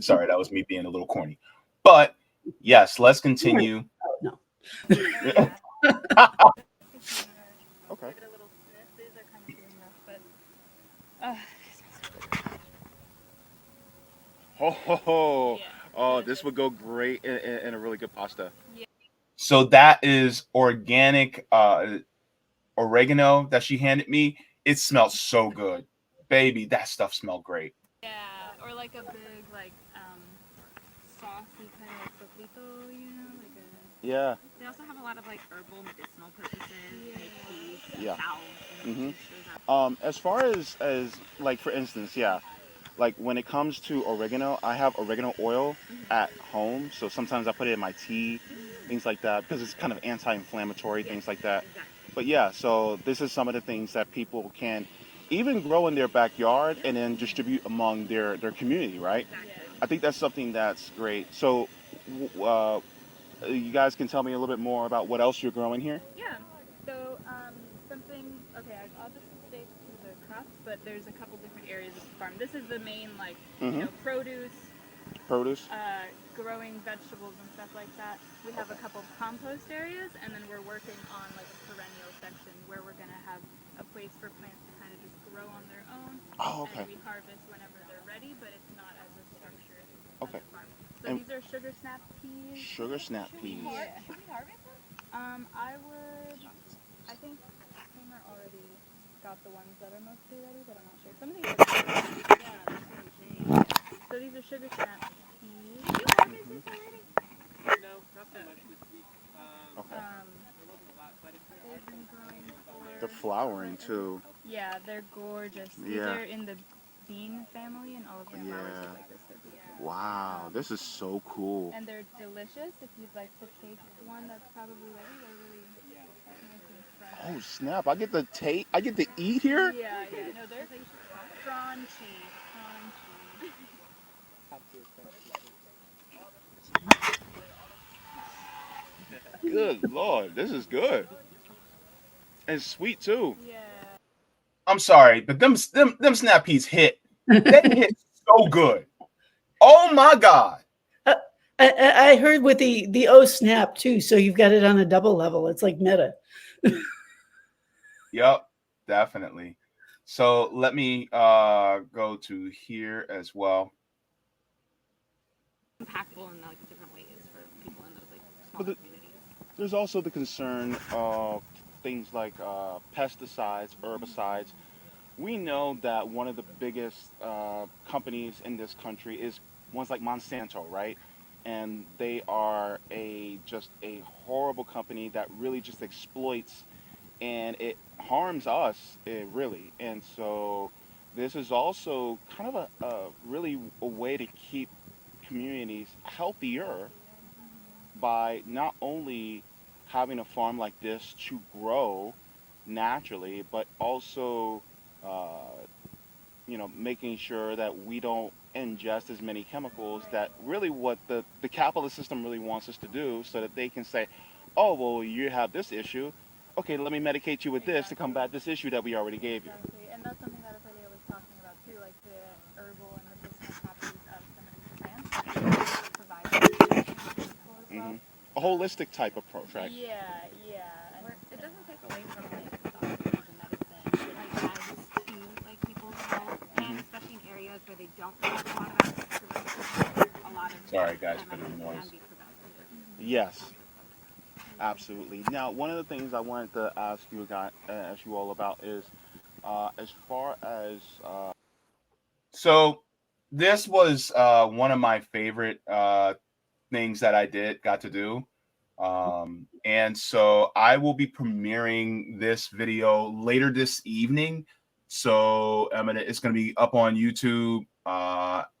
Sorry, that was me being a little corny. But yes, let's continue. No. Oh, Yeah. oh, this would go great in a really good pasta. Yeah. So that is organic oregano that she handed me. It smells so good. Baby, that stuff smelled great. Yeah, or like a big saucy kind of sofrito, like a. Yeah. They also have a lot of like herbal medicinal purposes, make peace, Yeah. salves, Mhm. those As far as like for instance, yeah, like when it comes to oregano, I have oregano oil at home, so sometimes I put it in my tea, things like that, because it's kind of anti-inflammatory, things like that. But yeah, so this is some of the things that people can even grow in their backyard and then distribute among their community, right? I think that's something that's great. So, you guys can tell me a little bit more about what else you're growing here? Yeah. So something. Okay, I'll just stick to the crops, but there's a couple different areas of the farm. This is the main produce, Produce. growing vegetables and stuff like that. We have a couple compost areas, and then we're working on like a perennial section where we're gonna have a place for plants to kind of just grow on their own. Oh, okay. And we harvest whenever they're ready, but it's not as a structure Okay. as a farm. So And these are sugar snap peas. sugar snap peas. Yeah. Should we harvest them? I would. I think Tamer already got the ones that are mostly ready, but I'm not sure. Some of these are. Yeah, that's what I'm saying. So these are sugar snap peas. Did you harvest this already? No, not so much this week. Okay. They've been growing for. They're flowering too. Yeah, they're gorgeous. These Yeah. are in the bean family, and all of the flowers Yeah. are like this. They're beautiful. Wow, this is so cool. And they're delicious. If you'd like to take one that's probably ready, they're really nice and fresh. Oh snap! I get to eat here. Yeah. No, they're crunchy. Good Lord, this is good. And sweet too. Yeah. I'm sorry, but them snap peas hit. They hit so good. Oh my God. I heard with the O snap too, so you've got it on a double level. It's like meta. Yep, definitely. So let me go to here as well. Impactful in like different ways for people in those like But smaller communities. there's also the concern of things like pesticides, herbicides. We know that one of the biggest companies in this country is ones like Monsanto, right? And they are just a horrible company that really just exploits, and it harms us, really. And so this is also kind of a really a way to keep communities healthier by not only having a farm like this to grow naturally, but also, uh, making sure that we don't ingest as many chemicals that really what the capitalist system really wants us to do so that they can say, oh, well, you have this issue. Okay, let me medicate you with this to combat this issue that we already gave you. Exactly. And that's something that Ophelia was talking about too, like the herbal and medicinal properties of some of these plants provide as well. A holistic type approach, right? Yeah. And it doesn't take away from like doctors and medicine. It like adds to like people's health, and especially in areas where they don't have a lot of access to resources, a lot of Sorry, guys, that for the medicine noise. can be preventative. Yes, absolutely. Now, one of the things I wanted to ask you all about is, as far as so this was one of my favorite things that I got to do. And so I will be premiering this video later this evening. So it's gonna be up on YouTube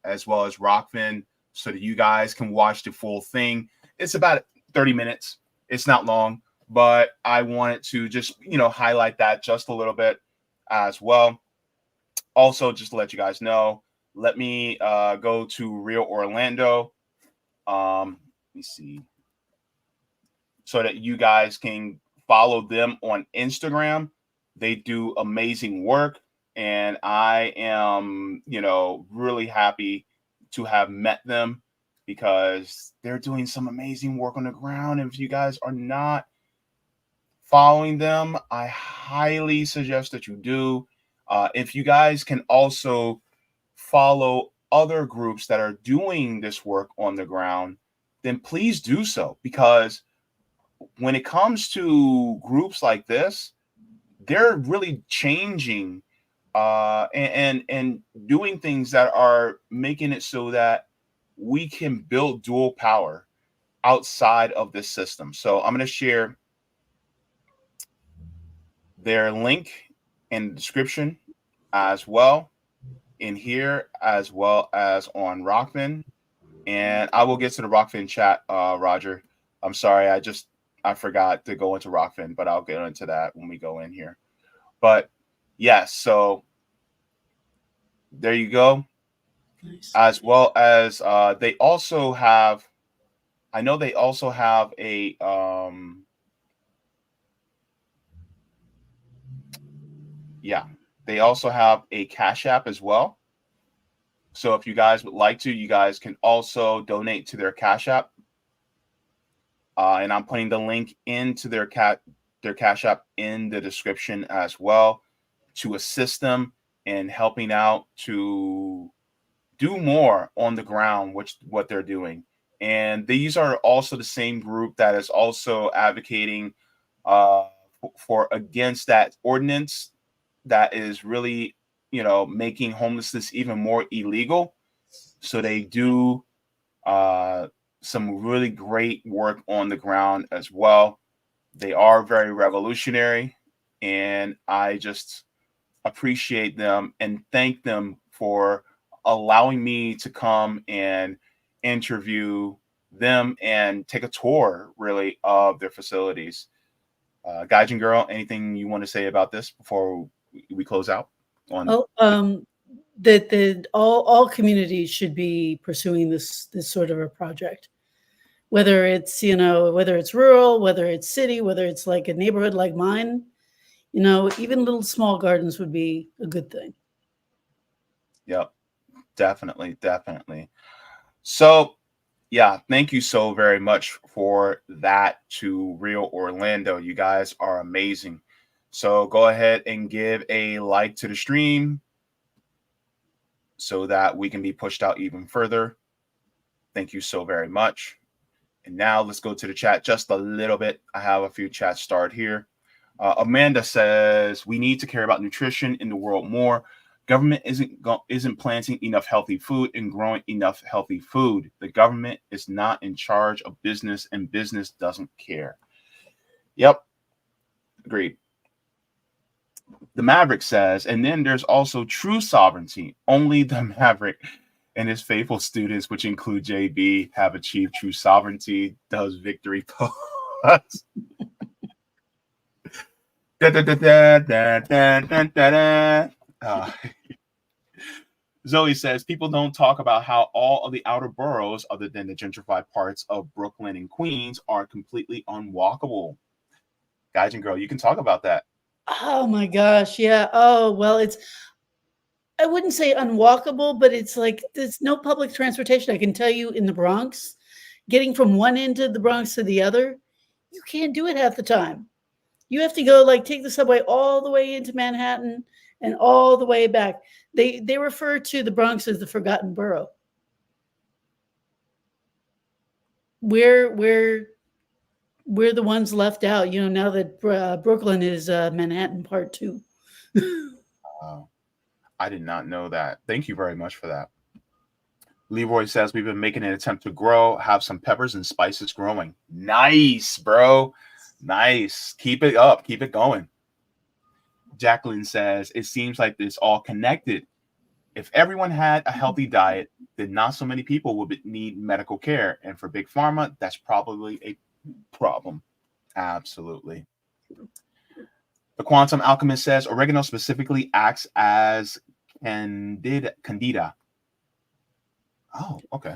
as well as Rockfin, so that you guys can watch the full thing. It's about 30 minutes. It's not long, but I wanted to just highlight that just a little bit as well. Also, just to let you guys know, let me go to Real Orlando. Let me see, so that you guys can follow them on Instagram. They do amazing work, and I am, really happy to have met them because they're doing some amazing work on the ground. And if you guys are not following them, I highly suggest that you do. If you guys can also follow other groups that are doing this work on the ground, then please do so, because when it comes to groups like this, they're really changing and doing things that are making it so that we can build dual power outside of this system. So I'm going to share their link in the description as well in here, as well as on Rockfin. And I will get to the Rockfin chat, Roger. I'm sorry, I forgot to go into Rockfin, but I'll get into that when we go in here. But yes, so there you go. Nice. As well as they also have, I know they also have a they also have a Cash App as well. So if you guys would like to, you guys can also donate to their Cash App. And I'm putting the link into their Cash App in the description as well, to assist them in helping out to do more on the ground, what they're doing. And these are also the same group that is also advocating for against that ordinance that is really, making homelessness even more illegal. So they do some really great work on the ground as well. They are very revolutionary, and I just appreciate them and thank them for allowing me to come and interview them and take a tour, really, of their facilities. Gaijin Girl, anything you want to say about this before we close out? That all communities should be pursuing this sort of a project, whether it's whether it's rural, whether it's city, whether it's like a neighborhood like mine. Even little small gardens would be a good thing. Yep, definitely. So yeah, thank you so very much for that to Real Orlando. You guys are amazing. So go ahead and give a like to the stream so that we can be pushed out even further. Thank you so very much. And now let's go to the chat just a little bit. I have a few chats started here. Amanda says, we need to care about nutrition in the world more. Government isn't planting enough healthy food and growing enough healthy food. The government is not in charge of business, and business doesn't care. Yep. Agreed. The Maverick says, and then there's also true sovereignty. Only the Maverick and his faithful students, which include JB, have achieved true sovereignty. Does victory pause? Zoe says, people don't talk about how all of the outer boroughs, other than the gentrified parts of Brooklyn and Queens, are completely unwalkable. Gaijin Girl, you can talk about that. Oh my gosh, yeah. Oh, well, I wouldn't say unwalkable, but it's like there's no public transportation. I can tell you in the Bronx, getting from one end of the Bronx to the other, you can't do it half the time. You have to go take the subway all the way into Manhattan and all the way back. They refer to the Bronx as the forgotten borough. We're the ones left out, now that Brooklyn is Manhattan Part 2. I did not know that. Thank you very much for that. Leroy says, we've been making an attempt to grow, have some peppers and spices growing. Nice, bro. Nice. Keep it up. Keep it going. Jacqueline says, it seems like it's all connected. If everyone had a healthy diet, then not so many people would need medical care. And for Big Pharma, that's probably a problem. Absolutely. The Quantum Alchemist says, oregano specifically acts as candida. Oh, okay.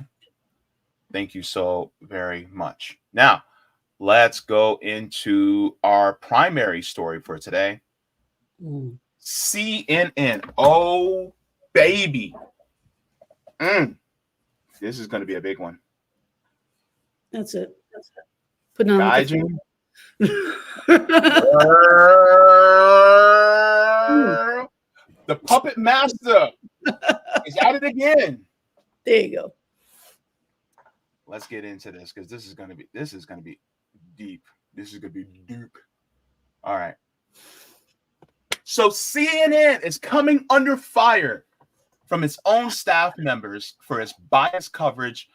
Thank you so very much. Now, let's go into our primary story for today. CNN. Oh, baby. This is going to be a big one. That's it. Put on Gaijin. The puppet master is at it again. There you go. Let's get into this because this is gonna be deep. This is gonna be deep. All right. So CNN is coming under fire from its own staff members for its biased coverage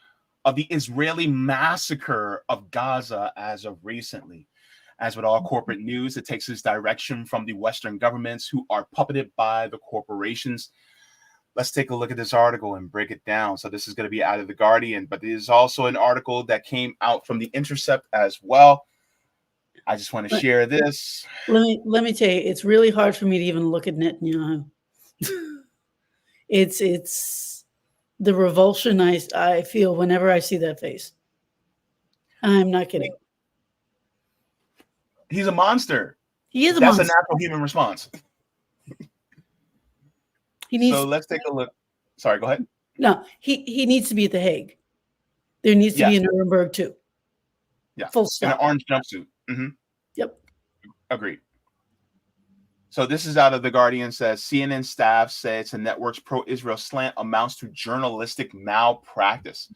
of the Israeli massacre of Gaza as of recently. As with all corporate news, it takes its direction from the Western governments who are puppeted by the corporations. Let's take a look at this article and break it down. So this is going to be out of The Guardian, but it is also an article that came out from The Intercept as well. I just want to share this. Let me tell you, it's really hard for me to even look at Netanyahu. It's the revulsion I feel whenever I see that face. I'm not kidding. He's a monster. He is a That's monster. a natural human response. He needs. So let's take a look. Sorry, go ahead. No, he needs to be at The Hague. There needs to be a Nuremberg too. Yeah, full stop. In an orange jumpsuit. Mm-hmm. Yep. Agreed. So this is out of The Guardian. Says CNN staff says the network's pro-Israel slant amounts to journalistic malpractice.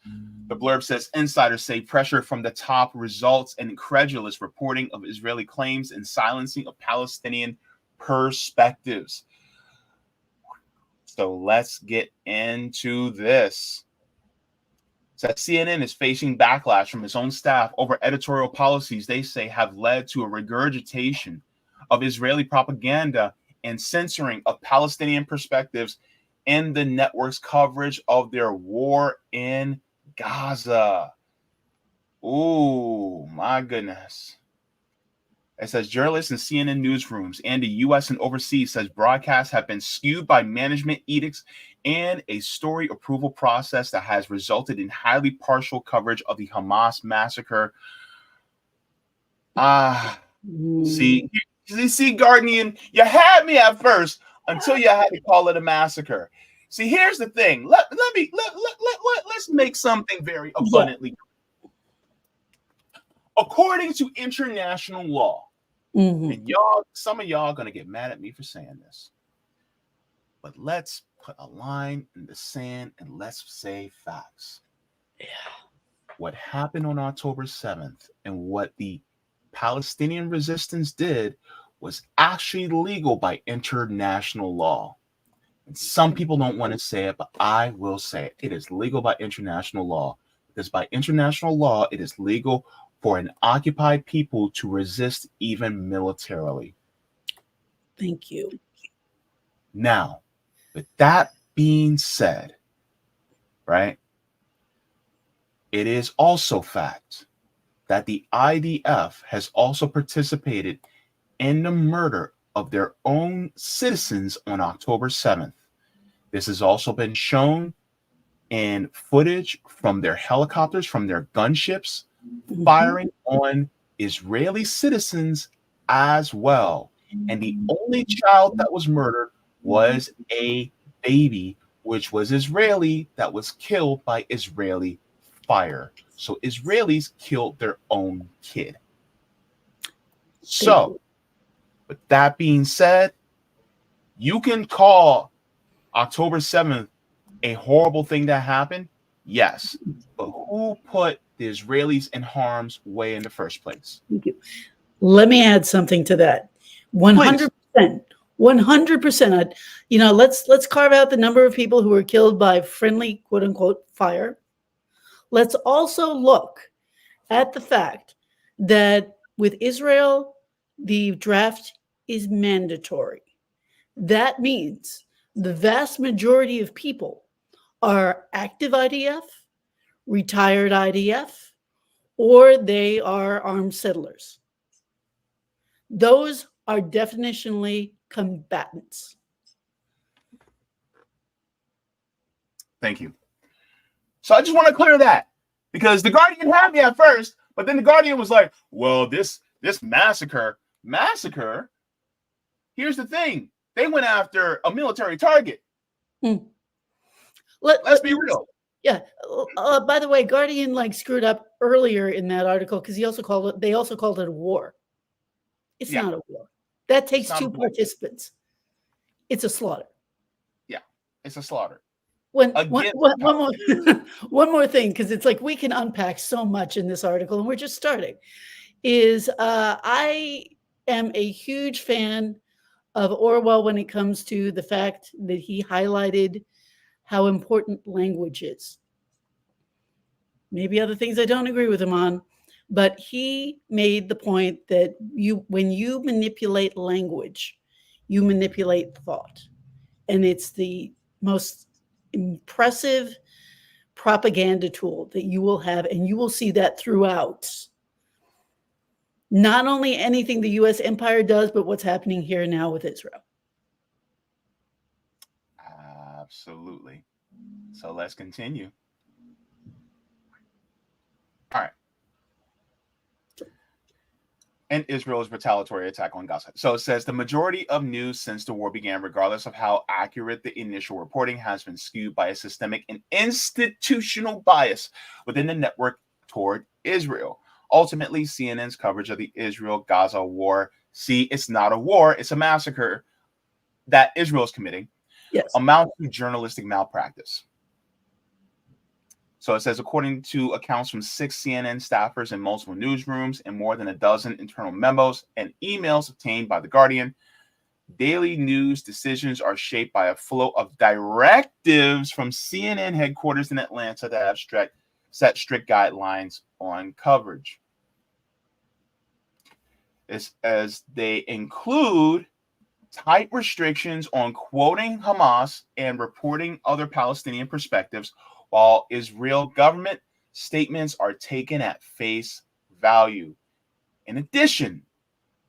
The blurb says insiders say pressure from the top results in incredulous reporting of Israeli claims and silencing of Palestinian perspectives. So let's get into this. So CNN is facing backlash from its own staff over editorial policies they say have led to a regurgitation of Israeli propaganda and censoring of Palestinian perspectives in the network's coverage of their war in Gaza. Oh, my goodness. It says journalists in CNN newsrooms and the U.S. and overseas says broadcasts have been skewed by management edicts and a story approval process that has resulted in highly partial coverage of the Hamas massacre. See, Guardian, you had me at first until you had to call it a massacre. See, here's the thing. Let's make something very abundantly clear. According to international law, and some of y'all gonna get mad at me for saying this, but let's put a line in the sand and let's say facts. Yeah. What happened on October 7th and what the Palestinian resistance did was actually legal by international law. And some people don't want to say it, but I will say it. It is legal by international law. Because by international law, it is legal for an occupied people to resist even militarily. Thank you. Now, with that being said, right, it is also fact that the IDF has also participated in the murder of their own citizens on October 7th. This has also been shown in footage from their helicopters, from their gunships, firing on Israeli citizens as well. And the only child that was murdered was a baby, which was Israeli, that was killed by Israeli fire. So Israelis killed their own kid. So, with that being said, you can call October 7th a horrible thing that happened. Yes. But who put the Israelis in harm's way in the first place? Thank you. Let me add something to that. 100%. 100%. Let's carve out the number of people who were killed by friendly, quote unquote, fire. Let's also look at the fact that with Israel, the draft is mandatory. That means the vast majority of people are active IDF, retired IDF, or they are armed settlers. Those are definitionally combatants. Thank you. So I just want to clear that, because the Guardian had me at first, but then the Guardian was like, well, this massacre, here's the thing. They went after a military target. Let's be real. Yeah. By the way, Guardian screwed up earlier in that article because they also called it a war. It's not a war. That takes two participants. It's a slaughter. It's a slaughter. One Again, more one more thing, because it's like we can unpack so much in this article, and we're just starting. Is I am a huge fan of Orwell when it comes to the fact that he highlighted how important language is. Maybe other things I don't agree with him on, but he made the point that when you manipulate language, you manipulate thought. And it's the most impressive propaganda tool that you will have, and you will see that throughout not only anything the U.S. empire does, but what's happening here now with Israel. Absolutely. So let's continue. All right. And Israel's retaliatory attack on Gaza. So it says the majority of news since the war began, regardless of how accurate the initial reporting, has been skewed by a systemic and institutional bias within the network toward Israel. Ultimately, CNN's coverage of the Israel-Gaza war, see, it's not a war, it's a massacre that Israel is committing, yes, amounts to journalistic malpractice. So it says, according to accounts from 6 CNN staffers in multiple newsrooms and more than a dozen internal memos and emails obtained by The Guardian, daily news decisions are shaped by a flow of directives from CNN headquarters in Atlanta that have set strict guidelines on coverage. As they include tight restrictions on quoting Hamas and reporting other Palestinian perspectives, while Israel government statements are taken at face value. In addition,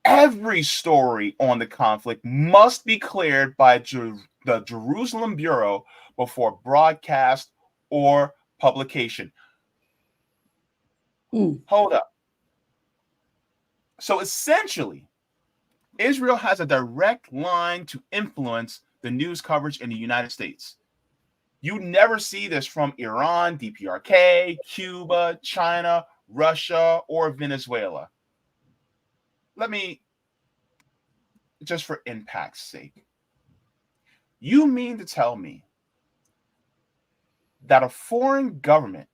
every story on the conflict must be cleared by the Jerusalem Bureau before broadcast or publication. Hold up. So essentially, Israel has a direct line to influence the news coverage in the United States. You never see this from Iran, DPRK, Cuba, China, Russia, or Venezuela. Let me, just for impact's sake, you mean to tell me that a foreign government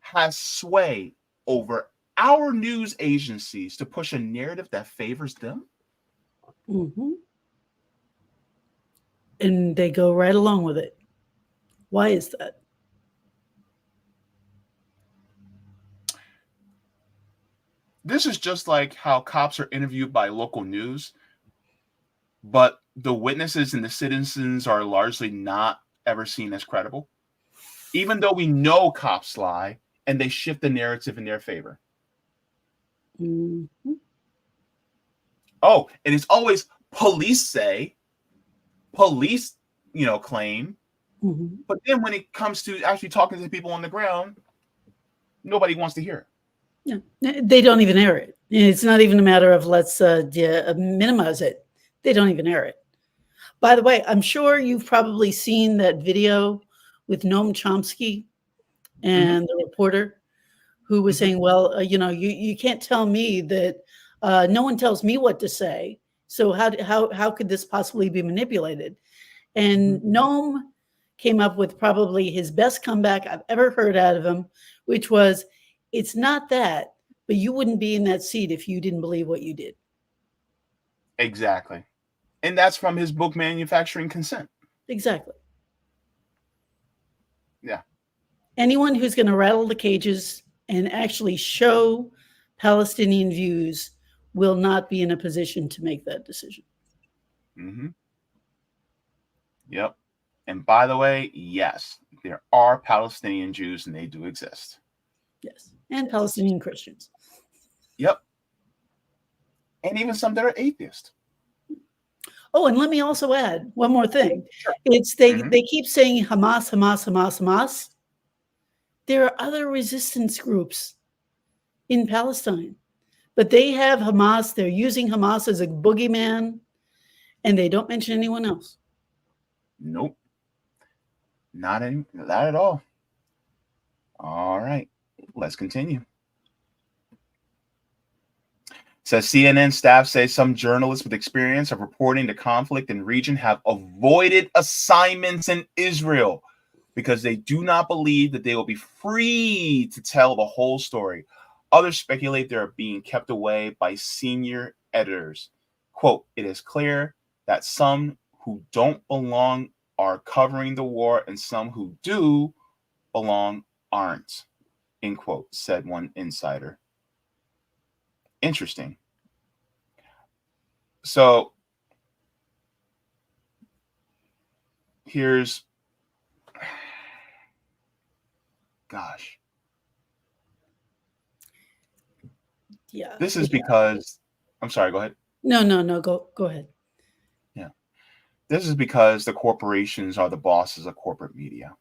has sway over our news agencies to push a narrative that favors them? Mm-hmm. And they go right along with it. Why is that? This is just like how cops are interviewed by local news, but the witnesses and the citizens are largely not ever seen as credible, even though we know cops lie and they shift the narrative in their favor. Mm-hmm. Oh, and it's always police say, police, claim. Mm-hmm. But then when it comes to actually talking to people on the ground, nobody wants to hear it. Yeah, they don't even air it. It's not even a matter of let's minimize it. They don't even air it. By the way, I'm sure you've probably seen that video with Noam Chomsky and the reporter who was saying, well, you can't tell me that no one tells me what to say. So how could this possibly be manipulated? And Noam came up with probably his best comeback I've ever heard out of him, which was, it's not that, but you wouldn't be in that seat if you didn't believe what you did. Exactly. And that's from his book, Manufacturing Consent. Exactly. Yeah. Anyone who's going to rattle the cages and actually show Palestinian views will not be in a position to make that decision. Mm-hmm. Yep. And by the way, yes, there are Palestinian Jews and they do exist. Yes. And Palestinian Christians. Yep. And even some that are atheist. Oh, and let me also add one more thing. Sure. It's they keep saying Hamas, Hamas, Hamas, Hamas. There are other resistance groups in Palestine, but they have Hamas. They're using Hamas as a boogeyman, and they don't mention anyone else. Nope. Not at all. All right. Let's continue. Says CNN staff say some journalists with experience of reporting the conflict in region have avoided assignments in Israel because they do not believe that they will be free to tell the whole story. Others speculate they are being kept away by senior editors. Quote, it is clear that some who don't belong are covering the war and some who do belong aren't, end quote, said one insider. Interesting. So here's, gosh. Yeah. This is because, I'm sorry, go ahead. No, go ahead. Yeah. This is because the corporations are the bosses of corporate media.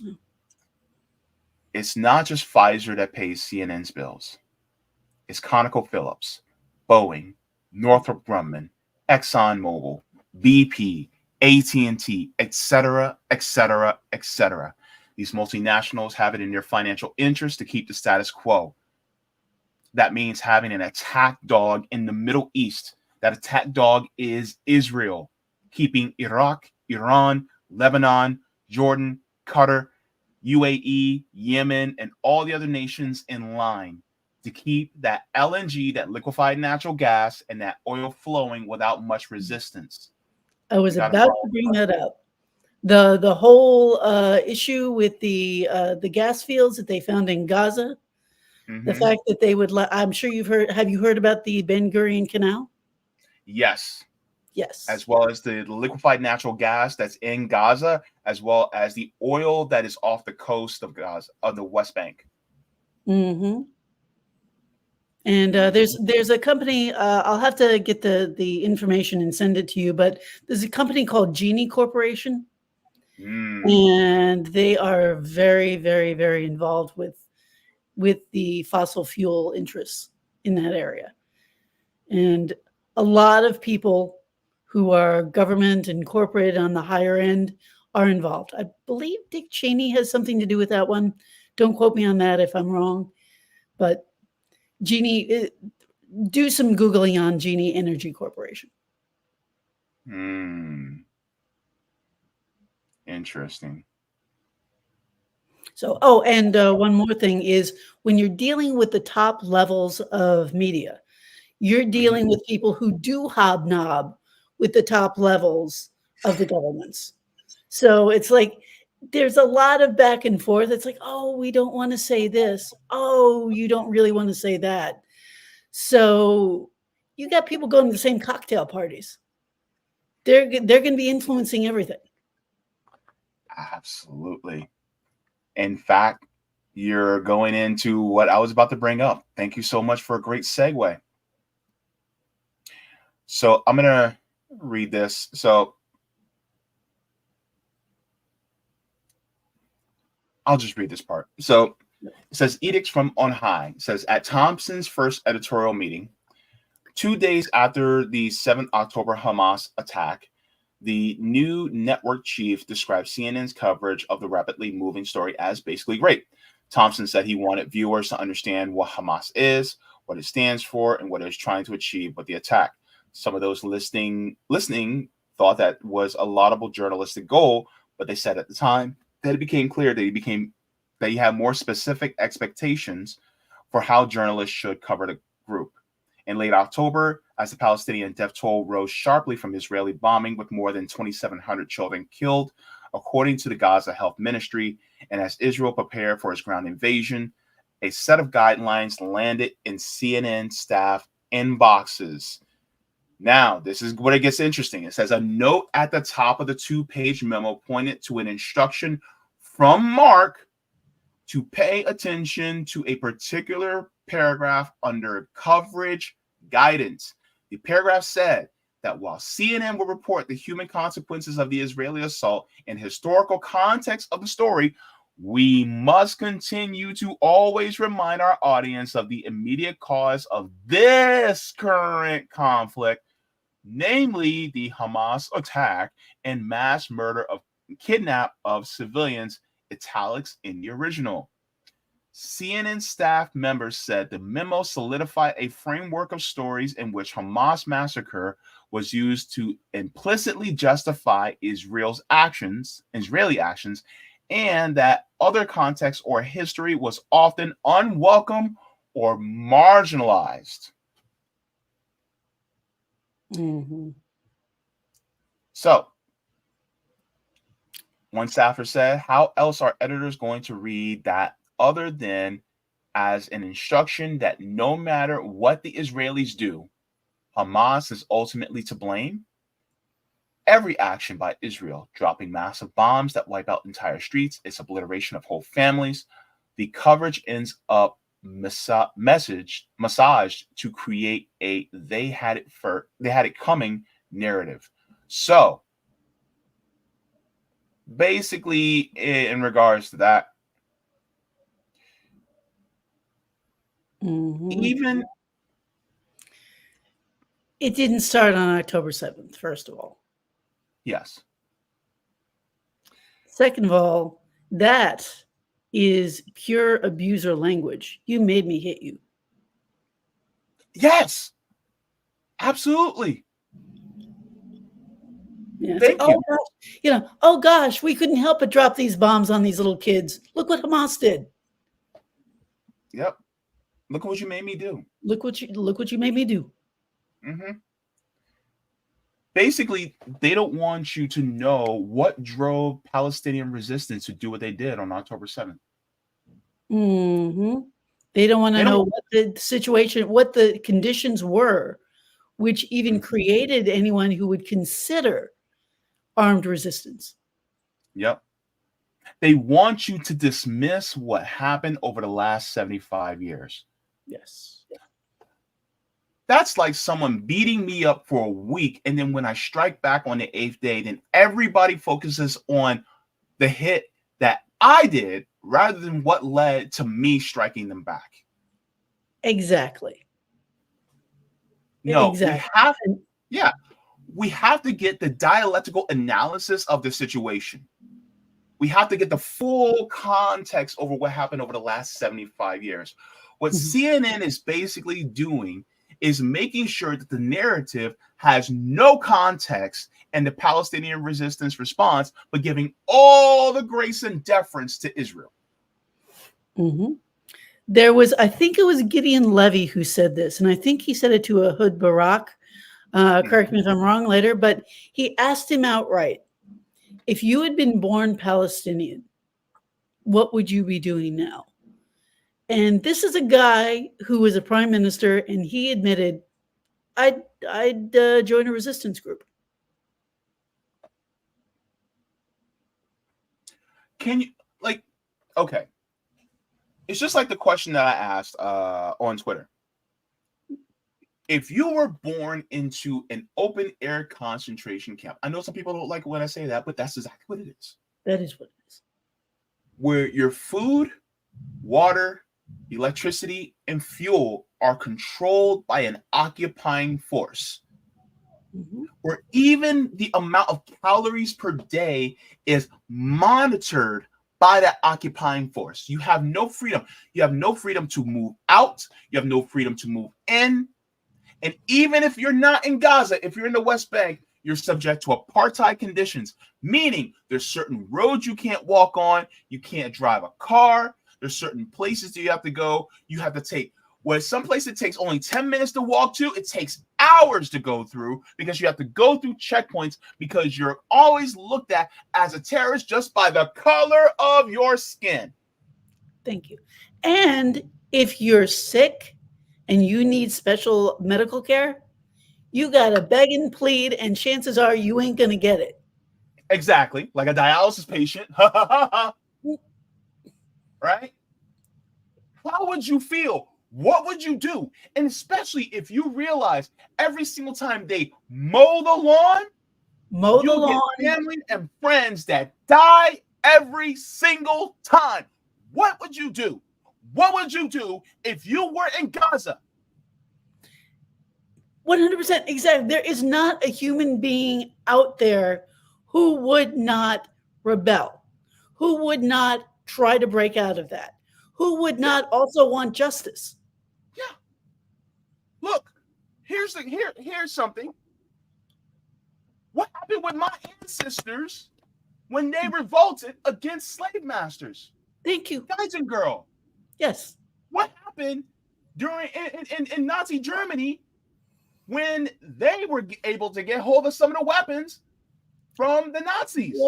Oh. It's not just Pfizer that pays CNN's bills. It's ConocoPhillips, Boeing, Northrop Grumman, ExxonMobil, BP, AT&T, etc., etc., etc. These multinationals have it in their financial interest to keep the status quo. That means having an attack dog in the Middle East. That attack dog is Israel, keeping Iraq, Iran, Lebanon, Jordan, Qatar, UAE, Yemen, and all the other nations in line to keep that LNG, that liquefied natural gas, and that oil flowing without much resistance. I was about to bring that up. The whole issue with the gas fields that they found in Gaza. Mm-hmm. The fact that they would I'm sure you've heard. Have you heard about the Ben Gurion Canal? Yes. Yes. As well as the liquefied natural gas that's in Gaza, as well as the oil that is off the coast of Gaza, of the West Bank. Mm-hmm. And there's a company. I'll have to get the information and send it to you. But there's a company called Genie Corporation, and they are very, very, very involved with the fossil fuel interests in that area. And a lot of people who are government and corporate on the higher end are involved. I believe Dick Cheney has something to do with that one. Don't quote me on that if I'm wrong. But Genie, do some Googling on Genie Energy Corporation. Interesting. So, and one more thing is when you're dealing with the top levels of media, you're dealing with people who do hobnob with the top levels of the governments. So it's like there's a lot of back and forth. It's like, oh, we don't want to say this. Oh, you don't really want to say that. So you got people going to the same cocktail parties. They're going to be influencing everything. Absolutely. In fact, you're going into what I was about to bring up. Thank you so much for a great segue. So I'm going to read this. So I'll just read this part. So it says, edicts from on high. It says, at Thompson's first editorial meeting, 2 days after the 7th October Hamas attack, the new network chief described CNN's coverage of the rapidly moving story as basically great. Thompson said he wanted viewers to understand what Hamas is, what it stands for, and what it is trying to achieve with the attack. Some of those listening thought that was a laudable journalistic goal, but they said at the time that it became clear that he had more specific expectations for how journalists should cover the group. In late October, as the Palestinian death toll rose sharply from Israeli bombing with more than 2,700 children killed, according to the Gaza Health Ministry, and as Israel prepared for its ground invasion, a set of guidelines landed in CNN staff inboxes. Now, this is what it gets interesting. It says a note at the top of the 2-page memo pointed to an instruction from Mark to pay attention to a particular paragraph under coverage guidance. The paragraph said that while CNN will report the human consequences of the Israeli assault and historical context of the story, we must continue to always remind our audience of the immediate cause of this current conflict, namely the Hamas attack and mass murder of kidnap of civilians, italics in the original. CNN staff members said the memo solidified a framework of stories in which Hamas massacre was used to implicitly justify Israeli actions, and that other context or history was often unwelcome or marginalized. Mm-hmm. So, one staffer said, how else are editors going to read that other than as an instruction that no matter what the Israelis do, Hamas is ultimately to blame? Every action by Israel, dropping massive bombs that wipe out entire streets, its obliteration of whole families, the coverage ends up massaged to create a they had it coming narrative. So basically, in regards to that, even it didn't start on October 7th, first of all. Yes. Second of all, that is pure abuser language. You made me hit you. Yes. Absolutely. Yeah, Thank you. Gosh, oh gosh, we couldn't help but drop these bombs on these little kids. Look what Hamas did. Yep. Look what you made me do. Look what you made me do. Mm-hmm. Basically, they don't want you to know what drove Palestinian resistance to do what they did on October 7th. Mm-hmm. They don't want to know what the situation, what the conditions were, which even created anyone who would consider armed resistance. Yep. They want you to dismiss what happened over the last 75 years. Yes. That's like someone beating me up for a week, and then when I strike back on the 8th day, then everybody focuses on the hit that I did rather than what led to me striking them back. Exactly. No, exactly. we have to get the dialectical analysis of the situation. We have to get the full context over what happened over the last 75 years. What CNN is basically doing is making sure that the narrative has no context and the Palestinian resistance response, but giving all the grace and deference to Israel. Mm-hmm. There was, I think it was Gideon Levy who said this, and I think he said it to Ehud Barak. Correct me if I'm wrong later, but he asked him outright, if you had been born Palestinian, what would you be doing now? And this is a guy who was a prime minister, and he admitted, I'd join a resistance group. Can you, okay. It's just like the question that I asked on Twitter. If you were born into an open air concentration camp, I know some people don't like when I say that, but that's exactly what it is. That is what it is. Where your food, water, electricity, and fuel are controlled by an occupying force. Where even the amount of calories per day is monitored by that occupying force. You have no freedom. You have no freedom to move out. You have no freedom to move in. And even if you're not in Gaza, if you're in the West Bank, you're subject to apartheid conditions, meaning there's certain roads you can't walk on. You can't drive a car. There's certain places that you have to go. You have to take, where some place it takes only 10 minutes to walk to, it takes hours to go through because you have to go through checkpoints because you're always looked at as a terrorist just by the color of your skin. Thank you. And if you're sick and you need special medical care, you got to beg and plead, and chances are you ain't going to get it. Exactly. Like a dialysis patient. Right? How would you feel? What would you do? And especially if you realize every single time they mow the lawn, get family and friends that die every single time. What would you do? What would you do if you were in Gaza? 100% exactly. There is not a human being out there who would not rebel, who would not try to break out of that, who would not also want justice? Yeah. Look, here's something. What happened with my ancestors when they revolted against slave masters? Thank you. Guys and girl. Yes. What happened during in Nazi Germany when they were able to get hold of some of the weapons from the Nazis?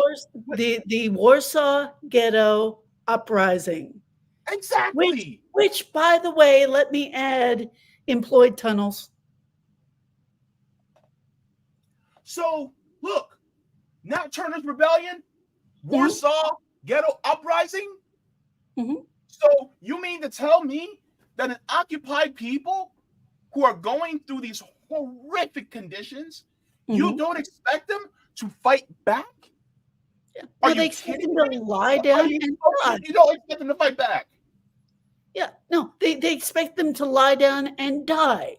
The Warsaw Ghetto Uprising. Exactly. Which, by the way, let me add, employed tunnels. So, look, Nat Turner's Rebellion, Warsaw Ghetto Uprising. Mm-hmm. So, you mean to tell me that an occupied people who are going through these horrific conditions, you don't expect them to fight back? Yeah. Are No, you they expect kidding them me? to lie down and die. You don't expect them to fight back. Yeah, no, they expect them to lie down and die.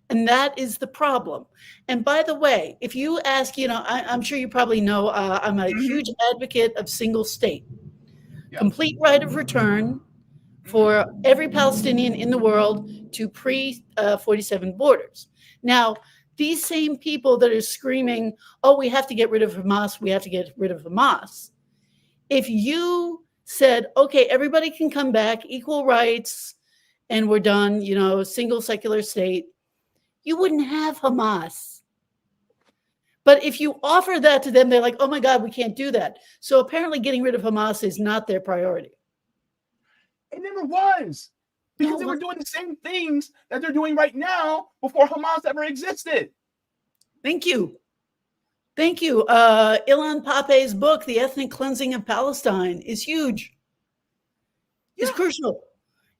And that is the problem. And by the way, if you ask, I'm sure you probably know, I'm a huge advocate of single state. Yeah. Complete right of return for every Palestinian in the world to pre-47 borders. Now, these same people that are screaming, oh, we have to get rid of Hamas, we have to get rid of Hamas. If you said, okay, everybody can come back, equal rights, and we're done, single secular state, you wouldn't have Hamas. But if you offer that to them, they're like, oh my God, we can't do that. So apparently getting rid of Hamas is not their priority. It never was. Because they were doing the same things that they're doing right now before Hamas ever existed. Thank you. Thank you. Ilan Pape's book, The Ethnic Cleansing of Palestine, is huge. It's crucial.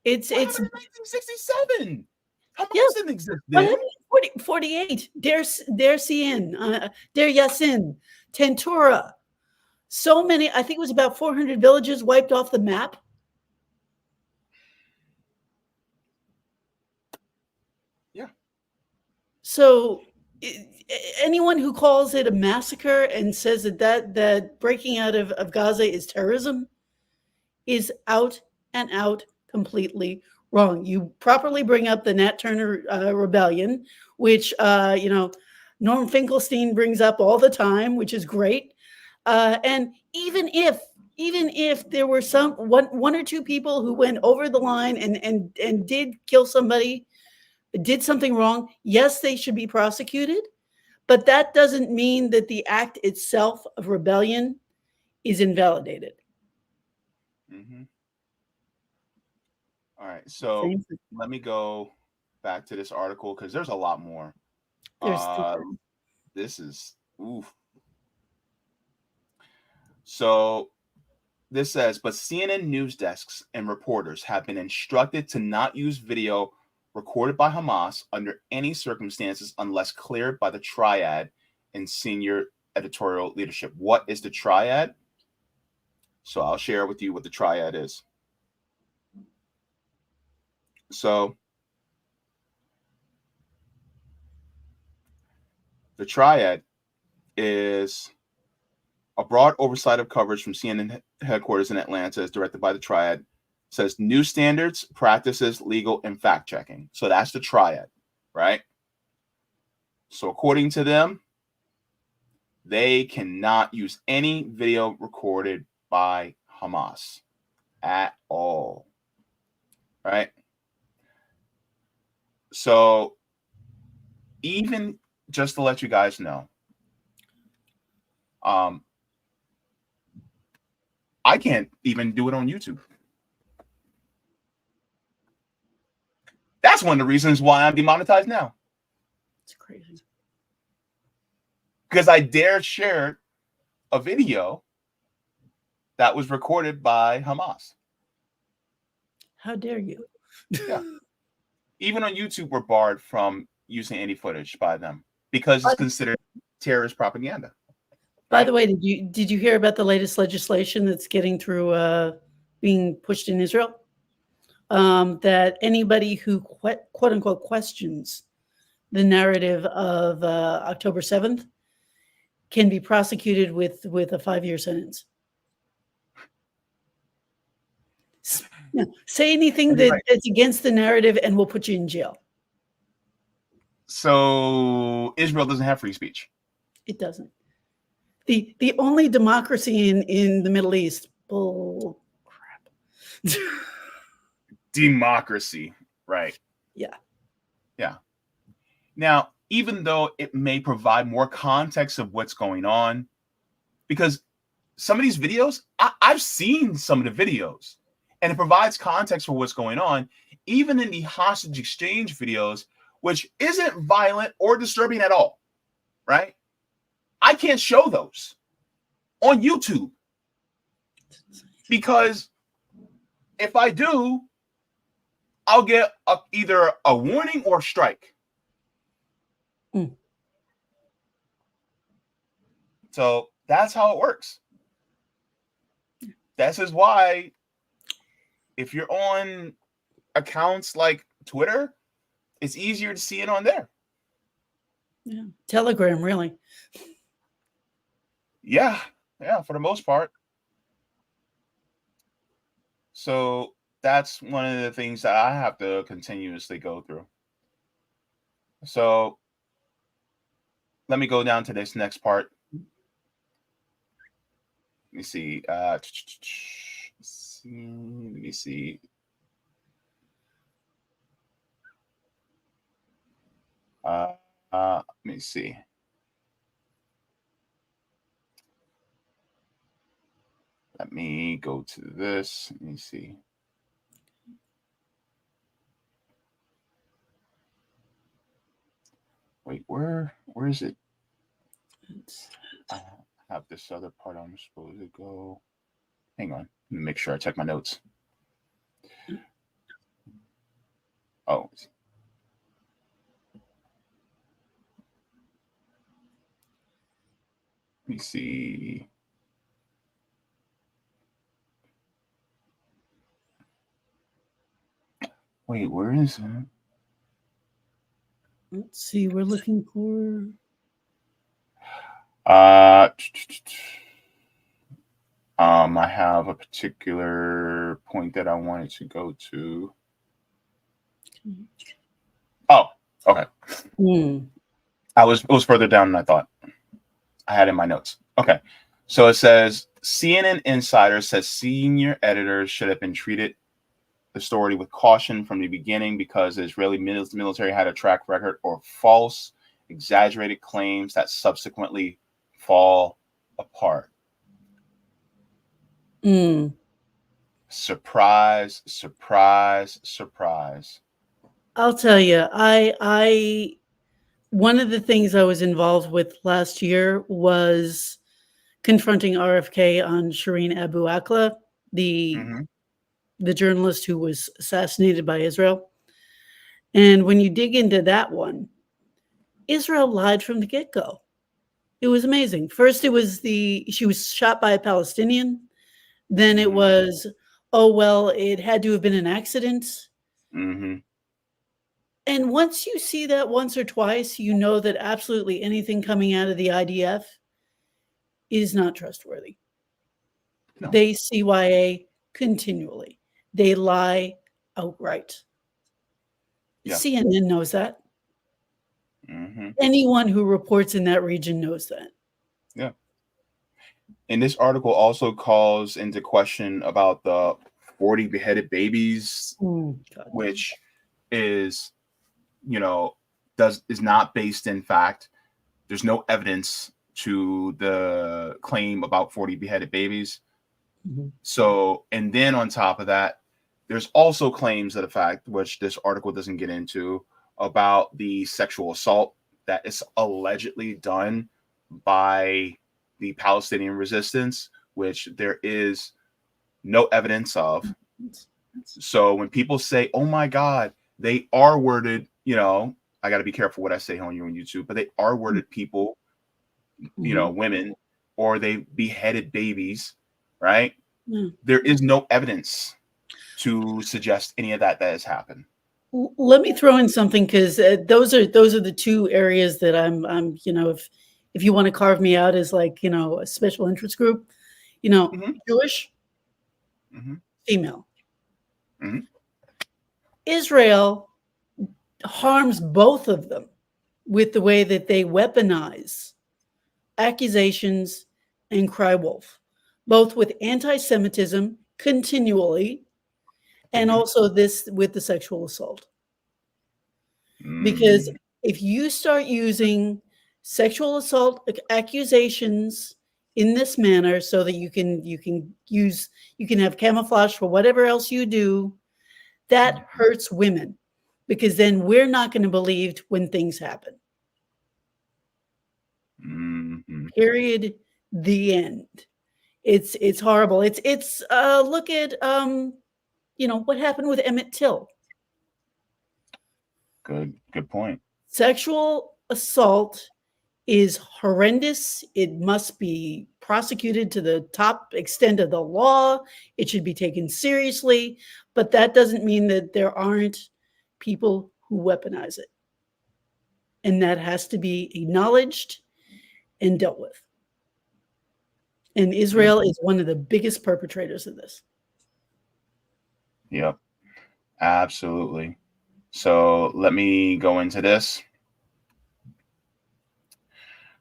It's 1967. Hamas didn't exist then. 48. Der Yassin, Tentura. So many, I think it was about 400 villages wiped off the map. Yeah. So anyone who calls it a massacre and says that breaking out of Gaza is terrorism is out and out completely wrong. You properly bring up the Nat Turner Rebellion, which Norm Finkelstein brings up all the time, which is great. And even if there were one or two people who went over the line and did kill somebody, did something wrong, yes, they should be prosecuted. But that doesn't mean that the act itself of rebellion is invalidated. Mm-hmm. All right, so let me go back to this article because there's a lot more. This is oof. So this says, but CNN news desks and reporters have been instructed to not use video recorded by Hamas under any circumstances unless cleared by the triad in senior editorial leadership. What is the triad? So I'll share with you what the triad is. So the triad is a broad oversight of coverage from CNN headquarters in Atlanta, is directed by the triad. It says new standards, practices, legal, and fact checking. So that's the triad, right? So according to them, they cannot use any video recorded by Hamas at all, right? So even just to let you guys know, I can't even do it on YouTube. That's one of the reasons why I'm demonetized now. It's crazy. Because I dared share a video that was recorded by Hamas. How dare you? Yeah. Even on YouTube, we're barred from using any footage by them because it's considered terrorist propaganda. By the way, did you hear about the latest legislation that's getting through, being pushed in Israel? That anybody who quote unquote questions the narrative of October 7th can be prosecuted with a 5-year sentence. Yeah. Say anything And you're like, that's against the narrative, and we'll put you in jail. so Israel doesn't have free speech. It doesn't. The only democracy in the Middle East. Bull crap. Democracy, right? Yeah. Yeah. Now, even though it may provide more context of what's going on, because some of these videos, I've seen some of the videos, and it provides context for what's going on, even in the hostage exchange videos, which isn't violent or disturbing at all, right? I can't show those on YouTube because if I do, I'll get either a warning or a strike. Mm. So that's how it works. This is why if you're on accounts like Twitter, it's easier to see it on there. Yeah. Telegram, really. Yeah, for the most part. So that's one of the things that I have to continuously go through. So let me go down to this next part. Let me see. Let me see. Let me see. Let me go to this. Let me see. Wait, where is it? I have this other part I'm supposed to go. Hang on. Let me make sure I check my notes. Oh. Let me see. Wait, where is it? Let's see. We're looking for. I have a particular point that I wanted to go to. Oh, okay. Mm. It was further down than I thought. I had in my notes. Okay. So it says CNN Insider says senior editors should have been treated the story with caution from the beginning because the Israeli military had a track record of false, exaggerated claims that subsequently fall apart. Mm. Surprise, surprise, surprise. I'll tell you, I one of the things I was involved with last year was confronting RFK on Shireen Abu Akleh, the journalist who was assassinated by Israel. And when you dig into that one, Israel lied from the get-go. It was amazing. First, it was she was shot by a Palestinian. Then it was, oh, well, it had to have been an accident. Mm-hmm. And once you see that once or twice, you know that absolutely anything coming out of the IDF is not trustworthy. No. They CYA continually. They lie outright. Yeah. CNN knows that. Mm-hmm. Anyone who reports in that region knows that. Yeah. And this article also calls into question about the 40 beheaded babies, which is, is not based in fact. There's no evidence to the claim about 40 beheaded babies. Mm-hmm. So, and then on top of that, there's also claims of the fact, which this article doesn't get into, about the sexual assault that is allegedly done by the Palestinian resistance, which there is no evidence of. So when people say, oh my God, they R-worded, I got to be careful what I say on YouTube, but they R-worded people, women, or they beheaded babies, right? Mm. There is no evidence to suggest any of that has happened. Let me throw in something, because those are the two areas that I'm if you want to carve me out as like, a special interest group, Jewish, female. Mhm. Israel harms both of them with the way that they weaponize accusations and cry wolf, both with anti-Semitism continually and Mhm. also this with the sexual assault. Because Mm. if you start using sexual assault accusations in this manner so that you can have camouflage for whatever else you do, that hurts women, because then we're not going to believe when things happen. Mhm. Period. The end. It's horrible. It's look at what happened with Emmett Till. Good point. Sexual assault is horrendous. It must be prosecuted to the top extent of the law. It should be taken seriously, but that doesn't mean that there aren't people who weaponize it. And that has to be acknowledged and dealt with. And Israel is one of the biggest perpetrators of this. Yep. Absolutely. So let me go into this.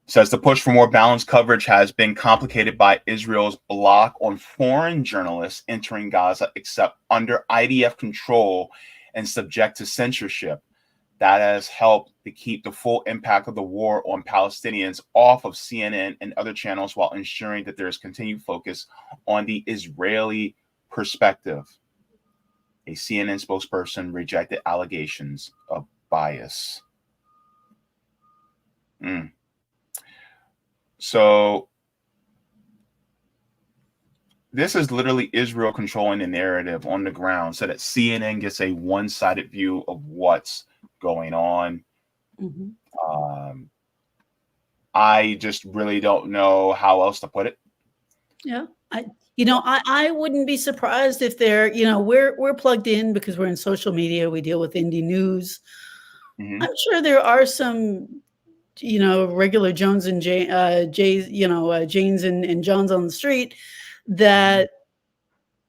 Says the push for more balanced coverage has been complicated by Israel's block on foreign journalists entering Gaza except under IDF control and subject to censorship. That has helped to keep the full impact of the war on Palestinians off of CNN and other channels while ensuring that there is continued focus on the Israeli perspective. A CNN spokesperson rejected allegations of bias. So this is literally Israel controlling the narrative on the ground so that CNN gets a one-sided view of what's going on. I just really don't know how else to put it. Yeah. I wouldn't be surprised if they're, we're plugged in because we're in social media. We deal with indie news. Mhm. I'm sure there are some, regular Jones and Janes and Johns on the street that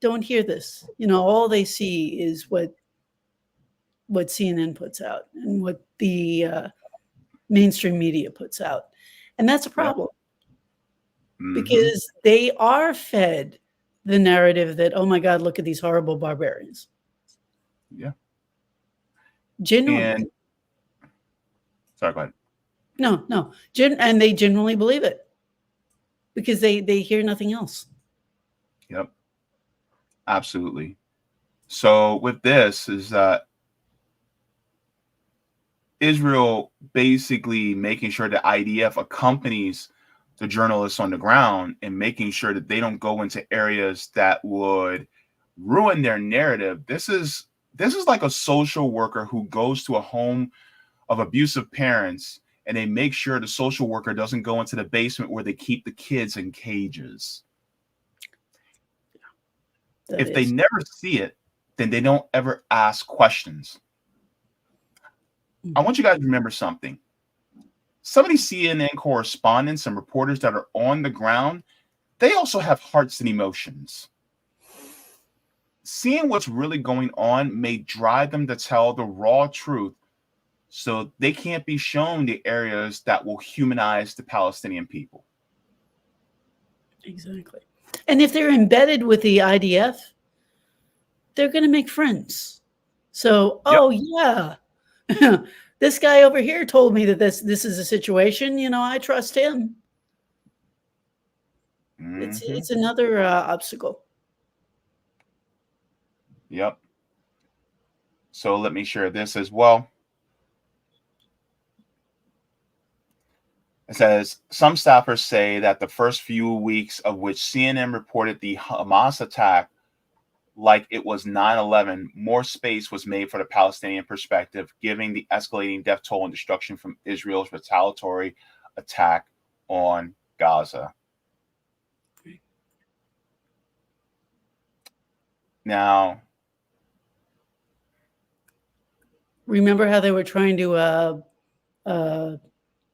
don't hear this. All they see is what CNN puts out and what the mainstream media puts out. And that's a problem. Because they are fed the narrative that, oh my God, look at these horrible barbarians. Yeah. Genuinely. And sorry, go ahead. No. And they genuinely believe it because they hear nothing else. Yep. Absolutely. So with this is that Israel basically making sure that IDF accompanies the journalists on the ground and making sure that they don't go into areas that would ruin their narrative. This is like a social worker who goes to a home of abusive parents and they make sure the social worker doesn't go into the basement where they keep the kids in cages. If they never see it, then they don't ever ask questions. I want you guys to remember something. Some of these CNN correspondents and reporters that are on the ground, they also have hearts and emotions. Seeing what's really going on may drive them to tell the raw truth, so they can't be shown the areas that will humanize the Palestinian people. Exactly. And if they're embedded with the IDF, they're going to make friends. So, yeah, this guy over here told me that this is a situation, I trust him. It's another obstacle. Yep. So let me share this as well. It says some staffers say that the first few weeks of which CNN reported the Hamas attack like it was 9/11, more space was made for the Palestinian perspective, giving the escalating death toll and destruction from Israel's retaliatory attack on Gaza. Now, remember how they were trying to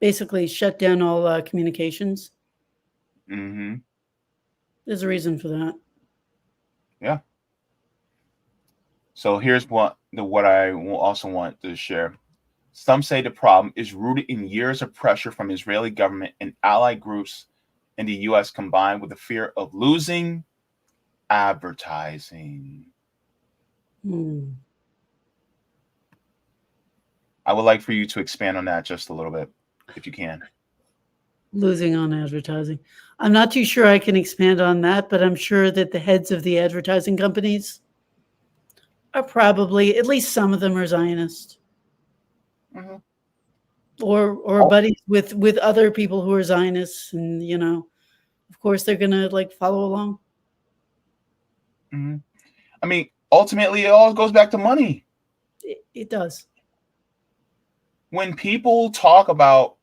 basically shut down all communications? There's a reason for that. Yeah. So here's what I will also want to share. Some say the problem is rooted in years of pressure from Israeli government and allied groups in the U.S. combined with the fear of losing advertising. I would like for you to expand on that just a little bit, if you can. Losing on advertising. I'm not too sure I can expand on that, but I'm sure that the heads of the advertising companies are probably, at least some of them are Zionist. Mm-hmm. Or buddies with other people who are Zionists, and of course they're gonna like follow along. Mm-hmm. I mean, ultimately, it all goes back to money. It does. When people talk about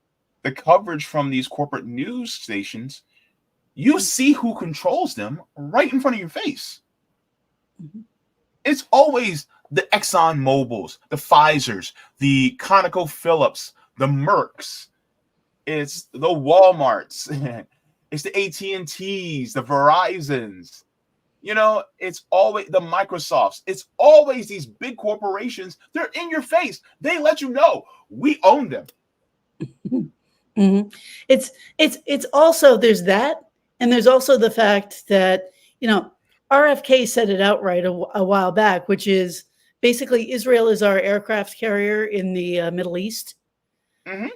the coverage from these corporate news stations, you see who controls them right in front of your face. Mm-hmm. It's always the Exxon Mobils, the Pfizers, the ConocoPhillips, the Mercks. It's the Walmarts. It's the AT&Ts, the Verizons. It's always the Microsofts. It's always these big corporations. They're in your face. They let you know we own them. Mm-hmm. It's also, there's that, and there's also the fact that RFK said it outright a while back, which is basically Israel is our aircraft carrier in the Middle East. Mm-hmm.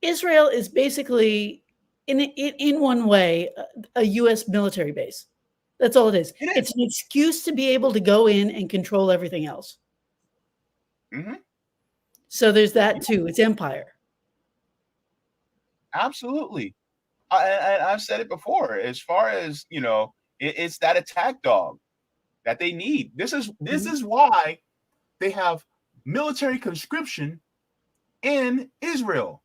Israel is basically, in one way, a U.S. military base. That's all it is. It's an excuse to be able to go in and control everything else. Mm-hmm. So there's that too. It's empire. Absolutely. I've said it before. As far as it's that attack dog that they need. This is why they have military conscription in Israel.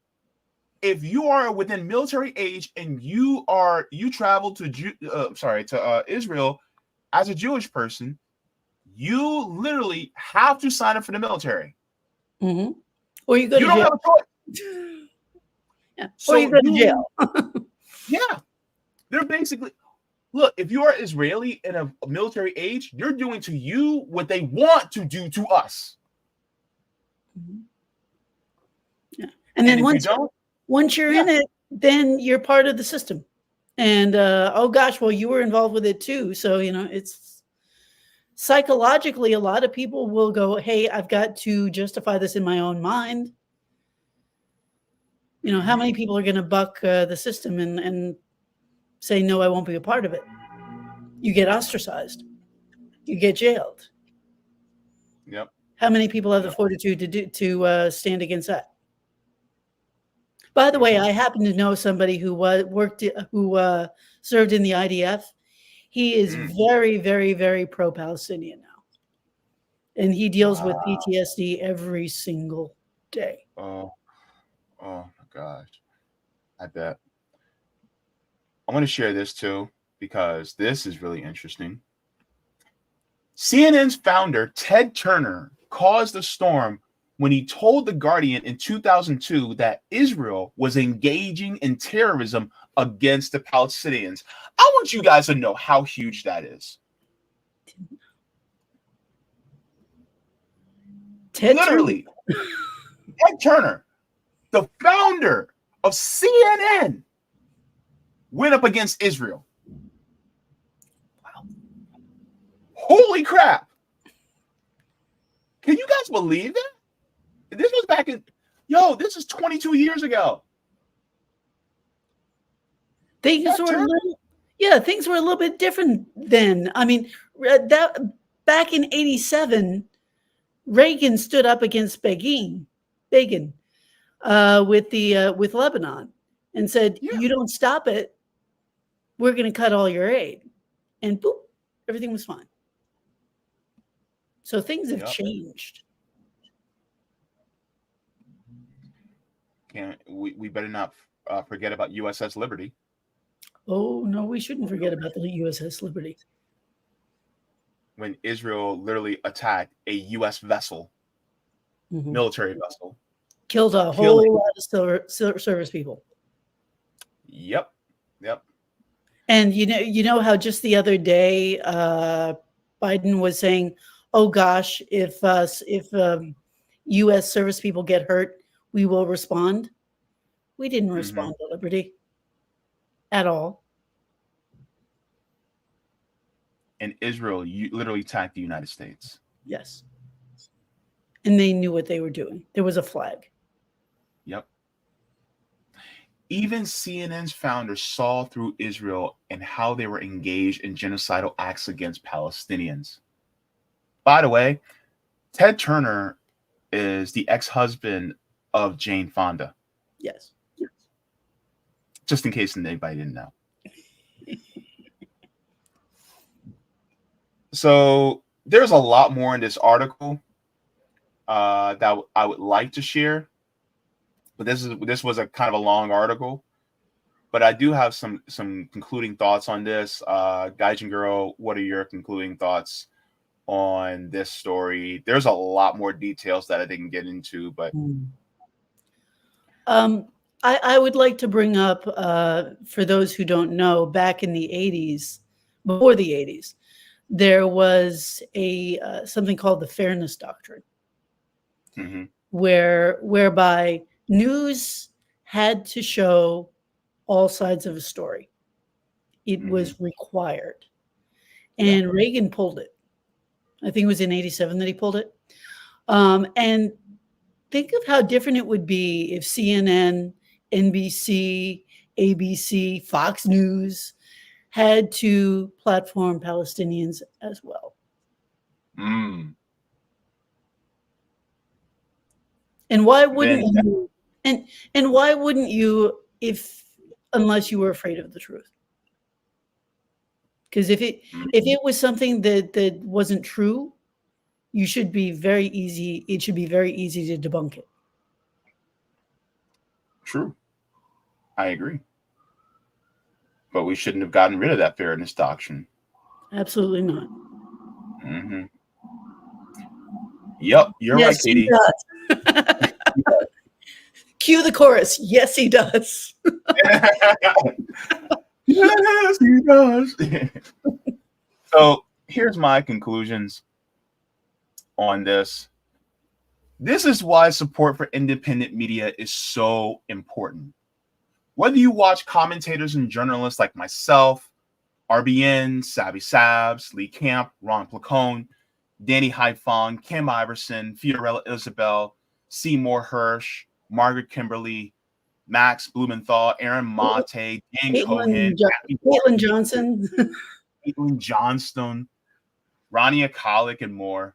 If you are within military age and you travel to Israel as a Jewish person, you literally have to sign up for the military. Mm-hmm. Or you go to jail. Don't have a choice. Yeah. So or you go to jail. Yeah. They're basically, look, if you are Israeli in a military age, you're doing to you what they want to do to us. Mm-hmm. Yeah. And then once you're in it, then you're part of the system. And oh gosh, well, you were involved with it too. So, it's psychologically, a lot of people will go, hey, I've got to justify this in my own mind. How many people are going to buck the system and say, no, I won't be a part of it? You get ostracized. You get jailed. Yep. How many people have the fortitude to stand against that? By the way, I happen to know somebody who served in the IDF. He is very, very, very pro-Palestinian now, and he deals with PTSD every single day. Oh my gosh! I bet. I want to share this too because this is really interesting. CNN's founder Ted Turner caused a storm when he told The Guardian in 2002 that Israel was engaging in terrorism against the Palestinians. I want you guys to know how huge that is. Literally, Ted Turner, the founder of CNN, went up against Israel. Wow. Holy crap. Can you guys believe it? This was back in, this is 22 years ago. Things were a little bit different then. I mean, that back in 87, Reagan stood up against Begin with Lebanon and said, you don't stop it, we're going to cut all your aid. And boop, everything was fine. So things have changed. We better not forget about USS Liberty. Oh, no, we shouldn't forget about the USS Liberty. When Israel literally attacked a U.S. vessel, military vessel. Killed a whole lot of service people. Yep. And you know how just the other day, Biden was saying, oh gosh, if U.S. service people get hurt, we will respond. We didn't respond to Liberty at all. And Israel, you literally attacked the United States. Yes. And they knew what they were doing. There was a flag. Yep. Even CNN's founder saw through Israel and how they were engaged in genocidal acts against Palestinians. By the way, Ted Turner is the ex-husband of Jane Fonda. Yes. Just in case anybody didn't know. So there's a lot more in this article that I would like to share, but this was a kind of a long article. But I do have some concluding thoughts on this. Gaijin Girl, what are your concluding thoughts on this story? There's a lot more details that I didn't get into, but I would like to bring up, for those who don't know, back in the 80s, before the 80s, there was something called the Fairness Doctrine, whereby news had to show all sides of a story. It was required. And Reagan pulled it. I think it was in 87 that he pulled it. And think of how different it would be if CNN, NBC, ABC, Fox News had to platform Palestinians as well. And why wouldn't you? And why wouldn't you unless you were afraid of the truth? Because if it was something that wasn't true, it should be very easy to debunk it. True. I agree. But we shouldn't have gotten rid of that fairness doctrine. Absolutely not. Yep, you're right, Katie. Cue the chorus. Yes, he does. Yes, he does. So here's my conclusions on this. This is why support for independent media is so important. Whether you watch commentators and journalists like myself, RBN, Savvy Sabs, Lee Camp, Ron Placone, Danny Haifong, Kim Iverson, Fiorella Isabel, Seymour Hirsch, Margaret Kimberly, Max Blumenthal, Aaron Mate, Dan Cohen, Caitlin Johnson, Caitlin Johnstone, Rania Kalik, and more.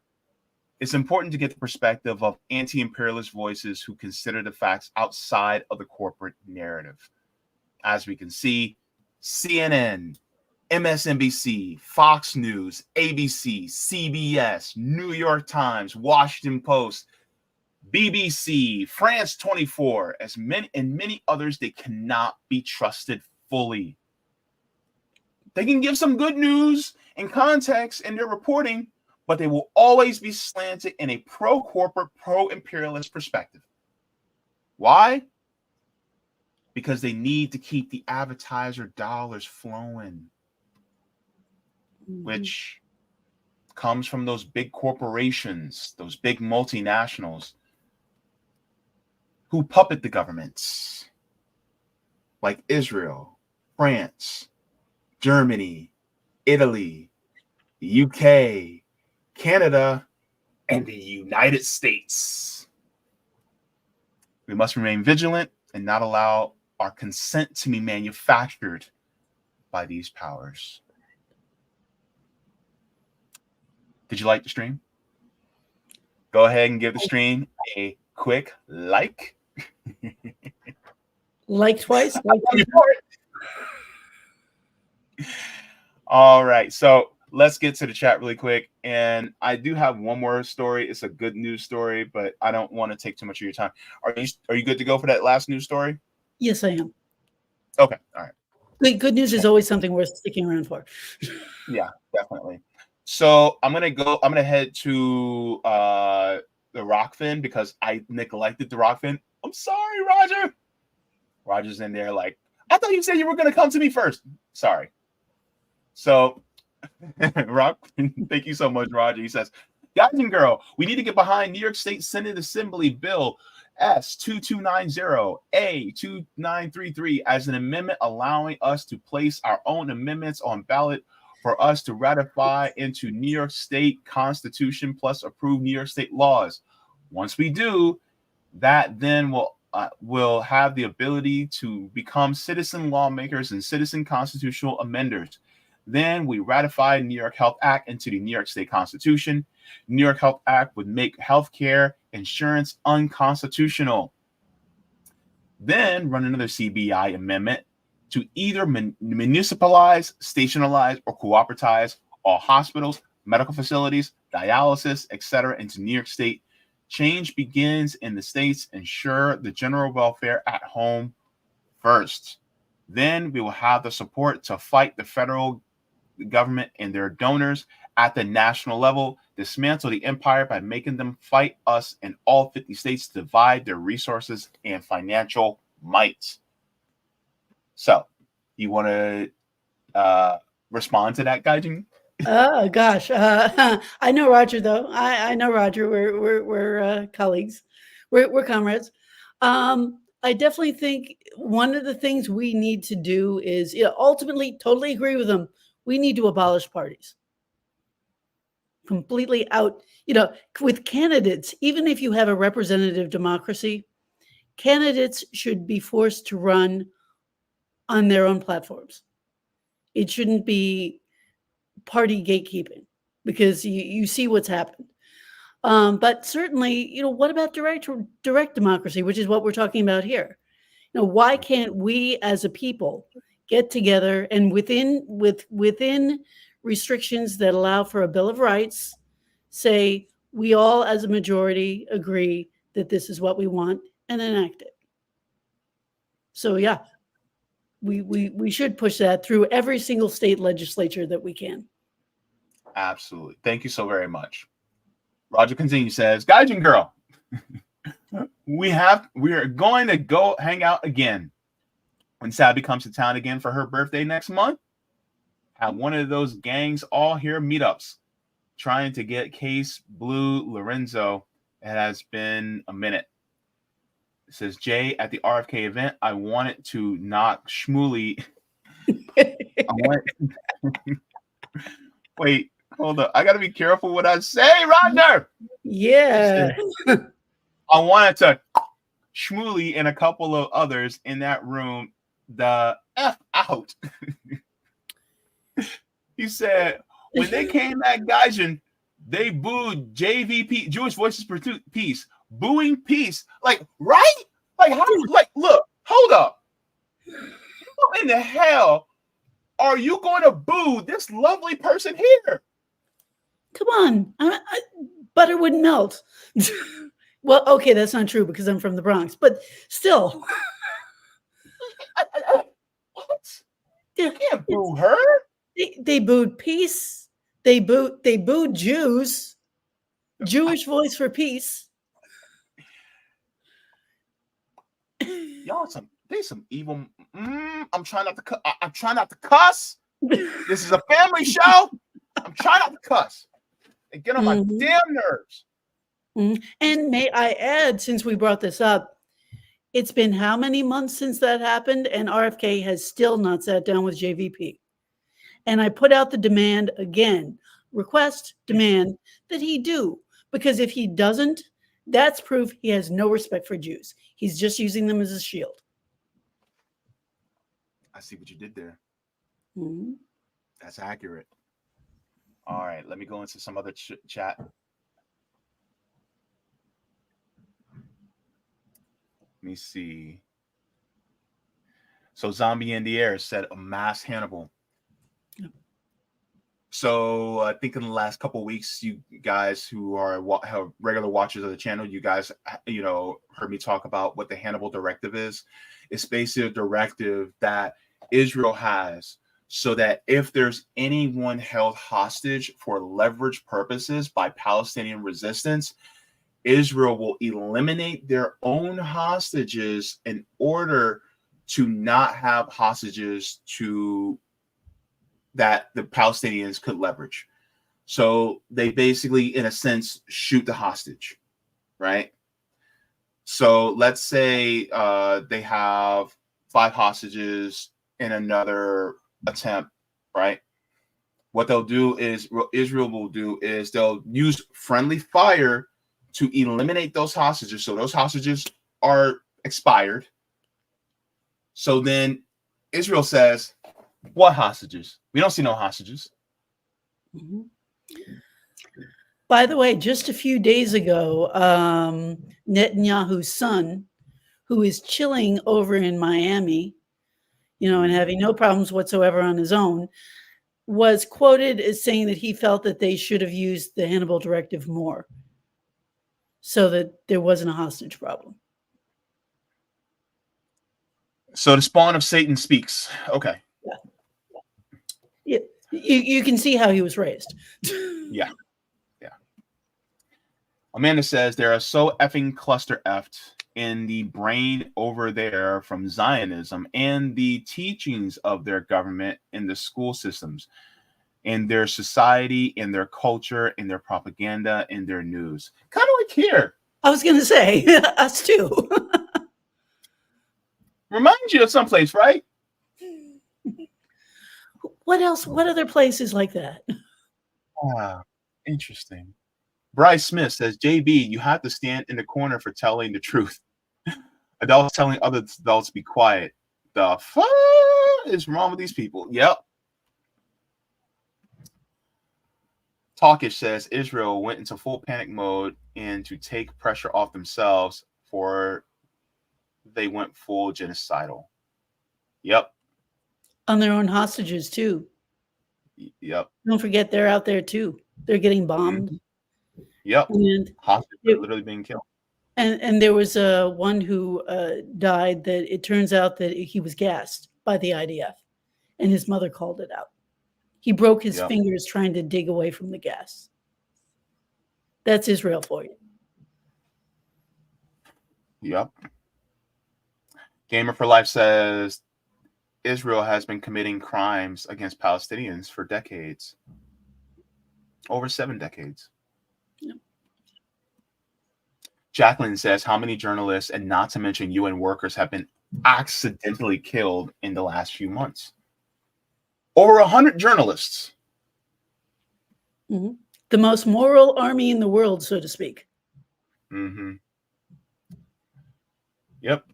It's important to get the perspective of anti-imperialist voices who consider the facts outside of the corporate narrative. As we can see, CNN, MSNBC, Fox News, ABC, CBS, New York Times, Washington Post, BBC, France 24, and many others, they cannot be trusted fully. They can give some good news and context in their reporting, but they will always be slanted in a pro-corporate, pro-imperialist perspective. Why? Because they need to keep the advertiser dollars flowing, which comes from those big corporations, those big multinationals who puppet the governments like Israel, France, Germany, Italy, the UK, Canada, and the United States. We must remain vigilant and not allow our consent to be manufactured by these powers. Did you like the stream? Go ahead and give the stream a quick like. Like twice. Like All right, so let's get to the chat really quick. And I do have one more story. It's a good news story, but I don't want to take too much of your time. Are you good to go for that last news story? Yes, I am. Okay, all right. Good news is always something worth sticking around for. Yeah, definitely. So I'm gonna head to the Rockfin because I neglected the Rockfin. I'm sorry, Roger. Roger's in there like, I thought you said you were gonna come to me first. Sorry. So Rock, thank you so much, Roger. He says, Guys and girl, we need to get behind New York State Senate Assembly Bill S2290A2933 as an amendment allowing us to place our own amendments on ballot for us to ratify into New York State Constitution plus approve New York State laws. Once we do, that then will have the ability to become citizen lawmakers and citizen constitutional amenders. Then we ratify New York Health Act into the New York State Constitution. New York Health Act would make healthcare insurance unconstitutional. Then run another CBI amendment to either municipalize, stationalize, or cooperatize all hospitals, medical facilities, dialysis, etc. into New York State. Change begins in the states. Ensure the general welfare at home first. Then we will have the support to fight the federal government and their donors at the national level, dismantle the empire by making them fight us in all 50 states to divide their resources and financial might. So, you want to respond to that, Gaijin? Oh gosh, I know Roger though. I know Roger. We're colleagues. We're comrades. I definitely think one of the things we need to do is, ultimately, totally agree with them. We need to abolish parties. Completely out, with candidates, even if you have a representative democracy, candidates should be forced to run on their own platforms. It shouldn't be party gatekeeping, because you see what's happened. But certainly, what about direct democracy, which is what we're talking about here? Why can't we as a people get together and within restrictions that allow for a Bill of Rights, say we all as a majority agree that this is what we want and enact it? So yeah, we should push that through every single state legislature that we can. Absolutely. Thank you so very much. Roger continues, says, Gaijin girl, we are going to go hang out again when Sabby comes to town again for her birthday next month. Have one of those gangs all here meetups, trying to get Case Blue Lorenzo. It has been a minute. It says, Jay, at the RFK event, I wanted to knock Shmuley. Wait, hold up. I got to be careful what I say, Roger. Yeah. I wanted to Shmuley and a couple of others in that room the F out. He said, when they came at Gaijin, they booed JVP, Jewish Voices for Peace, booing peace. Like, right? Like, how? Like, look, hold up. How in the hell are you going to boo this lovely person here? Come on. Butter wouldn't melt. Well, okay, that's not true because I'm from the Bronx, but still. What? You can't boo her. They booed peace. They booed Jews. Jewish Voice for Peace. Y'all some evil. I'm trying not to. I'm trying not to cuss. This is a family show. I'm trying not to cuss. And get on my damn nerves. And may I add, since we brought this up, it's been how many months since that happened, and RFK has still not sat down with JVP. And I put out the demand again, demand that he do, because if he doesn't, that's proof he has no respect for Jews. He's just using them as a shield. I see what you did there. Mm-hmm. That's accurate. All right, let me go into some other chat. Let me see. So Zombie in the Air said a mass Hannibal. Yeah. So I think in the last couple of weeks, you guys who are regular watchers of the channel, you guys, heard me talk about what the Hannibal Directive is. It's basically a directive that Israel has so that if there's anyone held hostage for leverage purposes by Palestinian resistance, Israel will eliminate their own hostages in order to not have hostages that the Palestinians could leverage. So they basically, in a sense, shoot the hostage, right? So let's say they have 5 hostages in another attempt, right? What they'll do is, what Israel will do is they'll use friendly fire to eliminate those hostages. So those hostages are expired. So then Israel says, what hostages? We don't see no hostages. Mhm. By the way, just a few days ago, Netanyahu's son, who is chilling over in Miami, and having no problems whatsoever on his own, was quoted as saying that he felt that they should have used the Hannibal Directive more so that there wasn't a hostage problem. So the spawn of Satan speaks. Okay. Yeah. You can see how he was raised. Yeah. Amanda says there are so effing cluster effed in the brain over there from Zionism and the teachings of their government in the school systems, in their society, in their culture, in their propaganda, in their news. Kind of like here. I was going to say, us too. Reminds you of someplace, right? What else? What other places like that? Ah, interesting. Bryce Smith says, JB, you have to stand in the corner for telling the truth. Adults telling other adults to be quiet. The fuck is wrong with these people? Yep. Talkish says Israel went into full panic mode and to take pressure off themselves for they went full genocidal. Yep. On their own hostages too. Yep. Don't forget they're out there too. They're getting bombed. Mm-hmm. Yep. And hostages are literally being killed. And there was one who died that it turns out that he was gassed by the IDF, and his mother called it out. He broke his fingers trying to dig away from the gas. That's Israel for you. Yep. Gamer for Life says Israel has been committing crimes against Palestinians for decades. Over 7 decades. Yep. Jacqueline says, how many journalists, and not to mention UN workers, have been accidentally killed in the last few months? Over 100 journalists. Mm-hmm. The most moral army in the world, so to speak. Mm-hmm. Yep.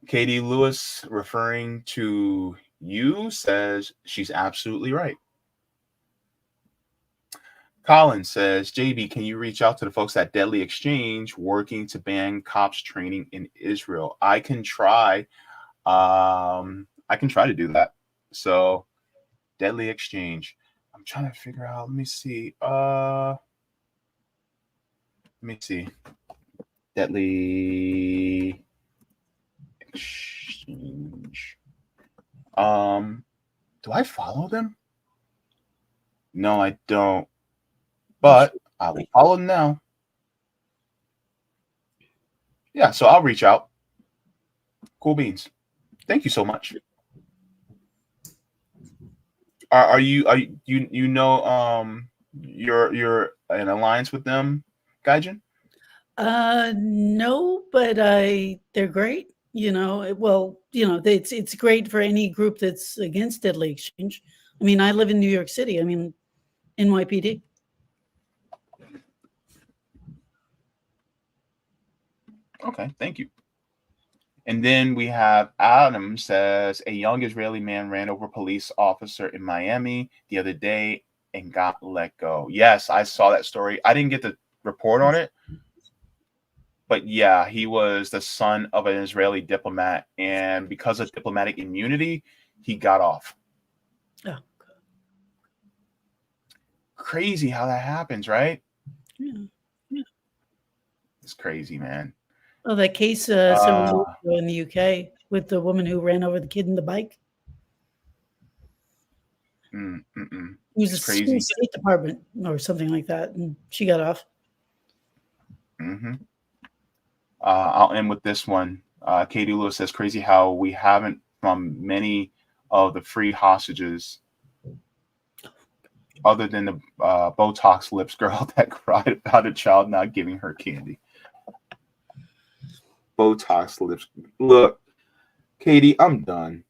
Katie Lewis, referring to you, says she's absolutely right. Colin says, JB, can you reach out to the folks at Deadly Exchange working to ban cops training in Israel? I can try. To do that. So Deadly Exchange. I'm trying to figure out. Let me see. Deadly Exchange. Do I follow them? No, I don't. But I will follow them now. Yeah, so I'll reach out. Cool beans. Thank you so much. Are you you're in alliance with them, Gaijin? No, but they're great. It's great for any group that's against Deadly Exchange. I mean, I live in New York City. I mean, NYPD. Okay, thank you. And then we have Adam says, a young Israeli man ran over a police officer in Miami the other day and got let go. Yes, I saw that story. I didn't get the report on it. But yeah, he was the son of an Israeli diplomat. And because of diplomatic immunity, he got off. Oh. Crazy how that happens, right? Yeah. It's crazy, man. Oh, that case several years ago in the UK with the woman who ran over the kid in the bike. It was a State Department or something like that, and she got off. I'll end with this one. Katie Lewis says, crazy how we haven't from many of the free hostages. other than the Botox lips girl that cried about a child not giving her candy. Botox lips. Look, Katie, I'm done.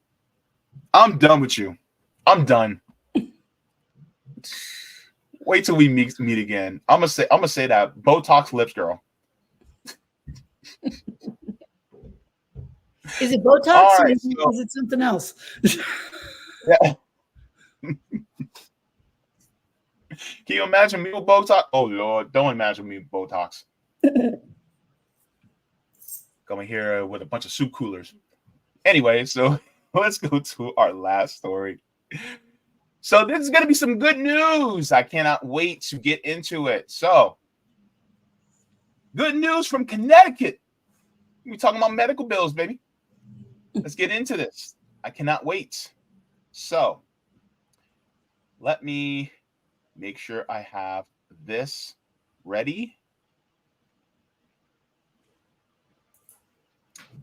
I'm done with you. I'm done. Wait till we meet again. I'm gonna say that Botox lips girl. Is it Botox or Right, is it something else? Yeah. Can you imagine me with Botox? Oh Lord, don't imagine me with Botox. Coming here with a bunch of soup coolers. Anyway, so let's go to our last story. So this is going to be some good news. I cannot wait to get into it. So, good news from Connecticut. We're talking about medical bills, baby. Let's get into this. I cannot wait. So, let me make sure I have this ready.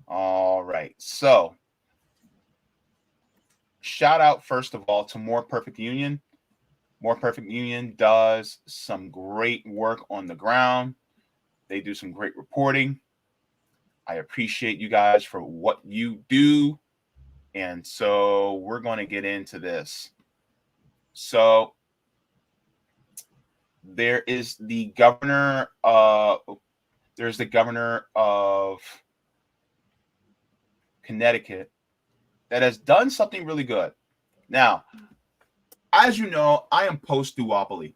All right. So, shout out, first of all, to More Perfect Union. More Perfect Union does some great work on the ground. They do some great reporting. I appreciate you guys for what you do. And so we're going to get into this. So there is the governor of Connecticut that has done something really good. Now, as you know, I am post-duopoly.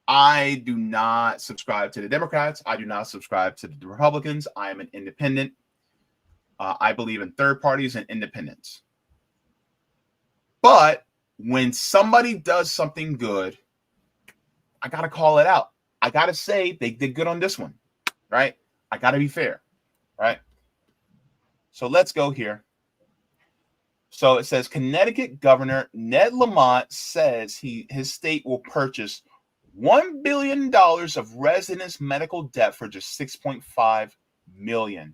I do not subscribe to the Democrats. I do not subscribe to the Republicans. I am an independent. I believe in third parties and independence. But when somebody does something good, I got to call it out. I got to say they did good on this one, right? I got to be fair, right? So let's go here. So it says Connecticut Governor Ned Lamont says his state will purchase $1 billion of residents' medical debt for just $6.5 million.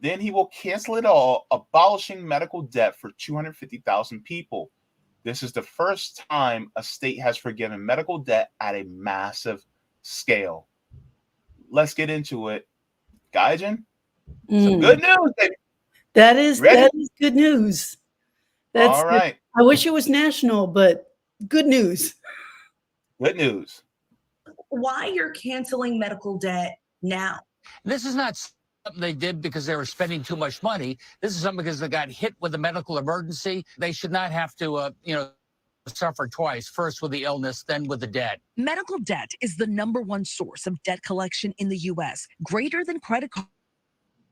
Then he will cancel it all, abolishing medical debt for 250,000 people. This is the first time a state has forgiven medical debt at a massive scale. Let's get into it. Gaijin, some good news, baby. That is good news. That's all right. I wish it was national, but good news. Good news. Why you're canceling medical debt now? This is not something they did because they were spending too much money. This is something because they got hit with a medical emergency. They should not have to, suffer twice, first with the illness, then with the debt. Medical debt is the #1 source of debt collection in the U.S., greater than credit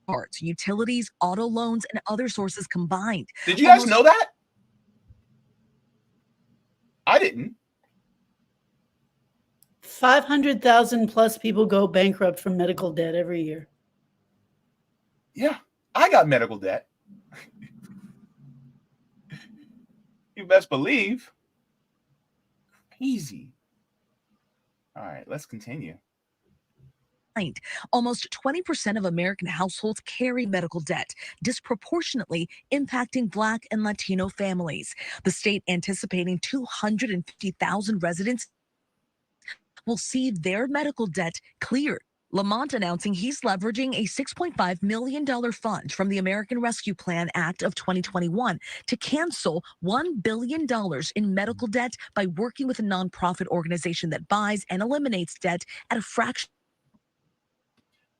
cards, utilities, auto loans, and other sources combined. Did you guys know that? I didn't. 500,000 plus people go bankrupt from medical debt every year. Yeah, I got medical debt. You best believe. Crazy. All right, let's continue. Almost 20% of American households carry medical debt, disproportionately impacting Black and Latino families. The state anticipating 250,000 residents will see their medical debt cleared. Lamont announcing he's leveraging a $6.5 million fund from the American Rescue Plan Act of 2021 to cancel $1 billion in medical debt by working with a nonprofit organization that buys and eliminates debt at a fraction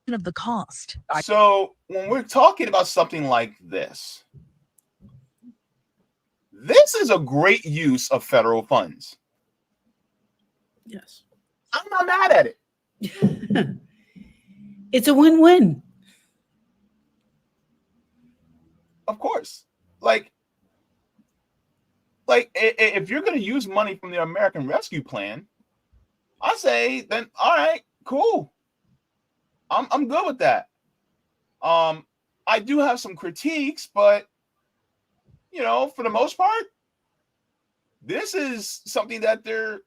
of the cost. So when we're talking about something like this is a great use of federal funds. Yes. I'm not mad at it. It's a win-win. Of course. Like if you're going to use money from the American Rescue Plan, I say then all right, cool. I'm good with that. I do have some critiques, but for the most part, this is something that they're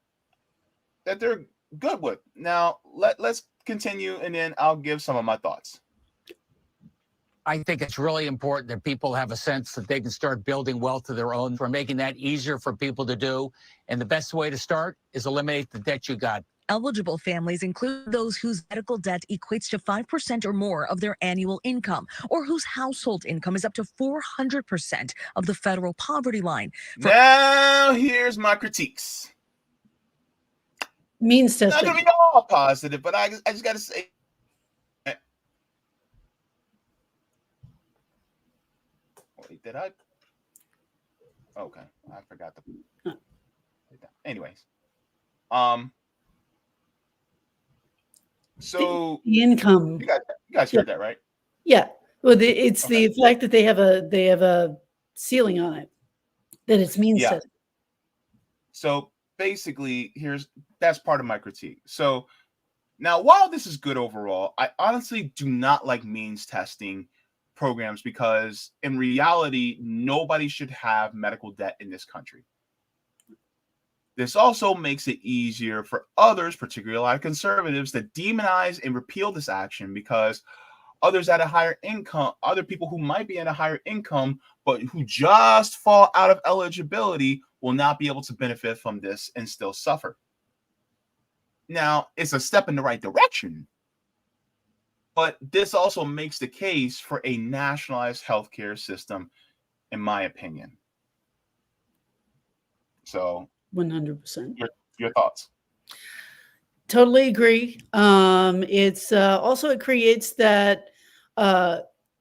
good with. Now let's continue, and then I'll give some of my thoughts. I think it's really important that people have a sense that they can start building wealth of their own. We're making that easier for people to do. And the best way to start is eliminate the debt you got. Eligible families include those whose medical debt equates to 5% or more of their annual income, or whose household income is up to 400% of the federal poverty line. Now, here's my critiques. Means Not testing. gonna be all positive, but I just gotta say, wait, did I? Okay, I forgot the. Anyways, so The income. you guys heard that, right? Yeah. Well, it's Okay. the fact that they have a ceiling on it, that it's means Yeah. testing. So basically, that's part of my critique. So now, while this is good overall, I honestly do not like means testing programs because in reality, nobody should have medical debt in this country. This also makes it easier for others, particularly a lot of conservatives, to demonize and repeal this action because others at a higher income, other people who might be at a higher income, but who just fall out of eligibility will not be able to benefit from this and still suffer. Now, it's a step in the right direction, but this also makes the case for a nationalized healthcare system, in my opinion. So 100%. Your thoughts? Totally agree. It's also, it creates that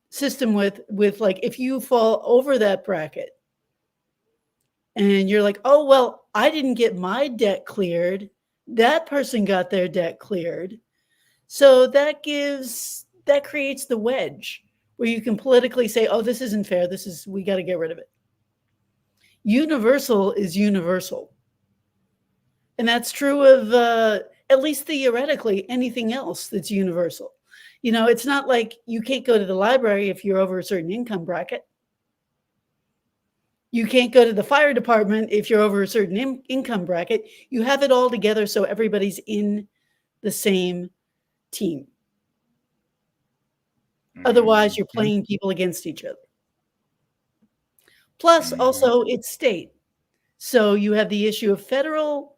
system with like, if you fall over that bracket and you're like, oh, well, I didn't get my debt cleared. That person got their debt cleared. So that creates the wedge where you can politically say, oh, this isn't fair. We got to get rid of it. Universal is universal. And that's true of, at least theoretically, anything else that's universal. You know, it's not like you can't go to the library if you're over a certain income bracket. You can't go to the fire department if you're over a certain income bracket. You have it all together so everybody's in the same team. Otherwise, you're playing people against each other. Plus, also, it's state. So you have the issue of federal.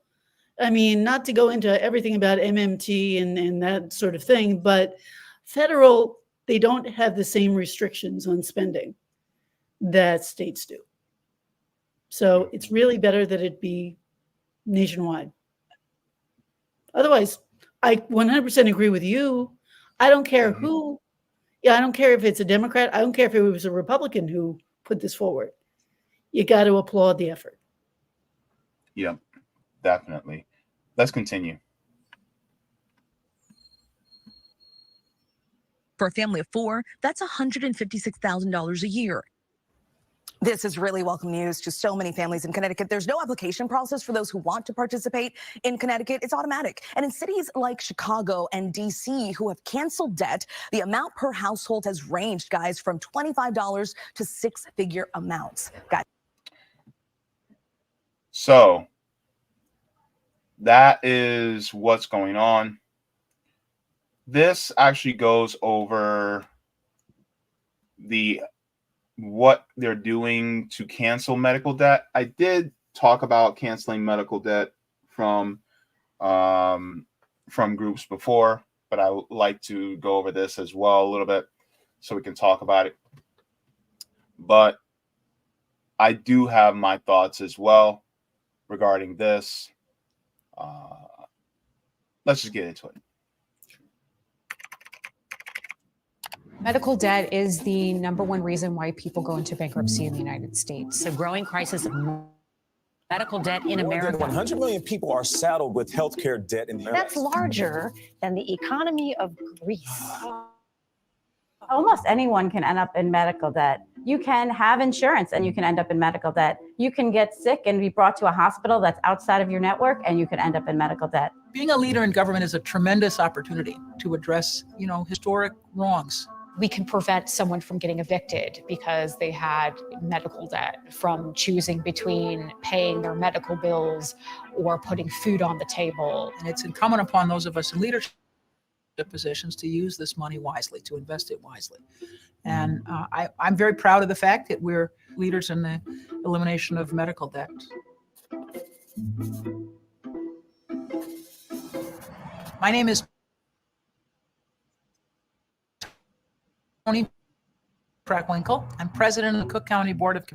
I mean, not to go into everything about MMT and that sort of thing, but federal, they don't have the same restrictions on spending that states do. So it's really better that it be nationwide. Otherwise, I 100% agree with you. I don't care who. Yeah, I don't care if it's a Democrat. I don't care if it was a Republican who put this forward. You got to applaud the effort. Yeah, definitely. Let's continue. For a family of 4, that's $156,000 a year. This is really welcome news to so many families in Connecticut. There's no application process for those who want to participate in Connecticut. It's automatic. And in cities like Chicago and D.C. who have canceled debt, the amount per household has ranged, guys, from $25 to six-figure amounts. Guys. So that is what's going on. This actually goes over what they're doing to cancel medical debt. I did talk about canceling medical debt from groups before, but I would like to go over this as well a little bit so we can talk about it. But I do have my thoughts as well regarding this. Let's just get into it. Medical debt is the #1 reason why people go into bankruptcy in the United States. The growing crisis of medical debt in America. More than 100 million people are saddled with healthcare debt in the U.S. That's larger than the economy of Greece. Almost anyone can end up in medical debt. You can have insurance and you can end up in medical debt. You can get sick and be brought to a hospital that's outside of your network and you can end up in medical debt. Being a leader in government is a tremendous opportunity to address, historic wrongs. We can prevent someone from getting evicted because they had medical debt, from choosing between paying their medical bills or putting food on the table. And it's incumbent upon those of us in leadership positions to use this money wisely, to invest it wisely. And I'm very proud of the fact that we're leaders in the elimination of medical debt. My name is Tony Krackwinkle. I'm president of the Cook County Board of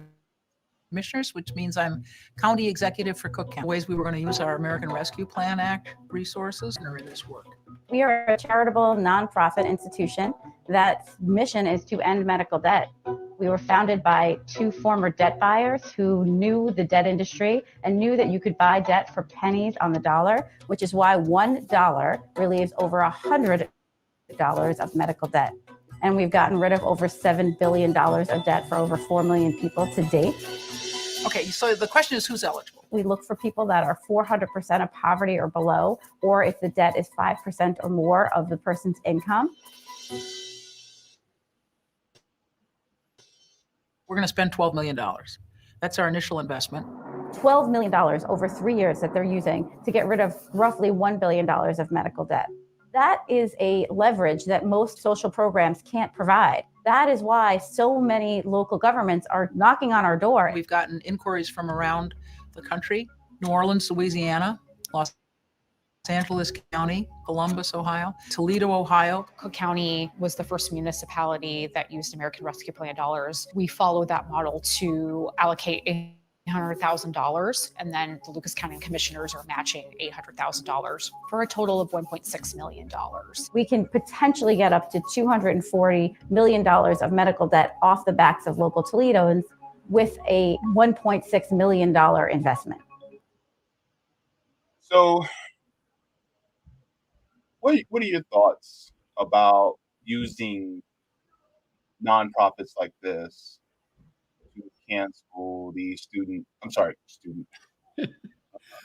Commissioners, which means I'm county executive for Cook County. Ways we were going to use our American Rescue Plan Act resources in this work. We are a charitable nonprofit institution that's mission is to end medical debt. We were founded by two former debt buyers who knew the debt industry and knew that you could buy debt for pennies on the dollar, which is why $1 relieves over $100 of medical debt. And we've gotten rid of over $7 billion of debt for over 4 million people to date. Okay, so the question is, who's eligible? We look for people that are 400% of poverty or below, or if the debt is 5% or more of the person's income. We're going to spend $12 million. That's our initial investment. $12 million over 3 years that they're using to get rid of roughly $1 billion of medical debt. That is a leverage that most social programs can't provide. That is why so many local governments are knocking on our door. We've gotten inquiries from around the country: New Orleans, Louisiana, Los Angeles County, Columbus, Ohio, Toledo, Ohio. Cook County was the first municipality that used American Rescue Plan dollars. We followed that model to allocate $800,000, and then the Lucas County commissioners are matching $800,000 for a total of $1.6 million. We can potentially get up to $240 million of medical debt off the backs of local Toledoans with a $1.6 million investment. So, what are your thoughts about using nonprofits like this to cancel the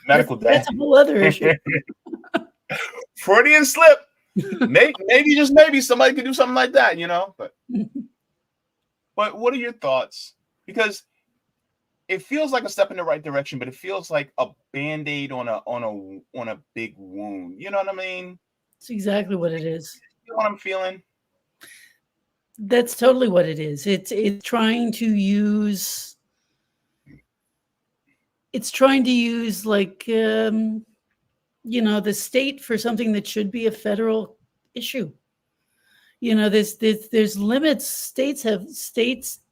medical debt? That's a whole other issue. Freudian slip. Maybe just maybe somebody could do something like that, But what are your thoughts? Because it feels like a step in the right direction, but it feels like a Band-Aid on a big wound. You know what I mean? It's exactly what it is. You know what I'm feeling? That's totally what it is. It's trying to use like the state for something that should be a federal issue. There's limits.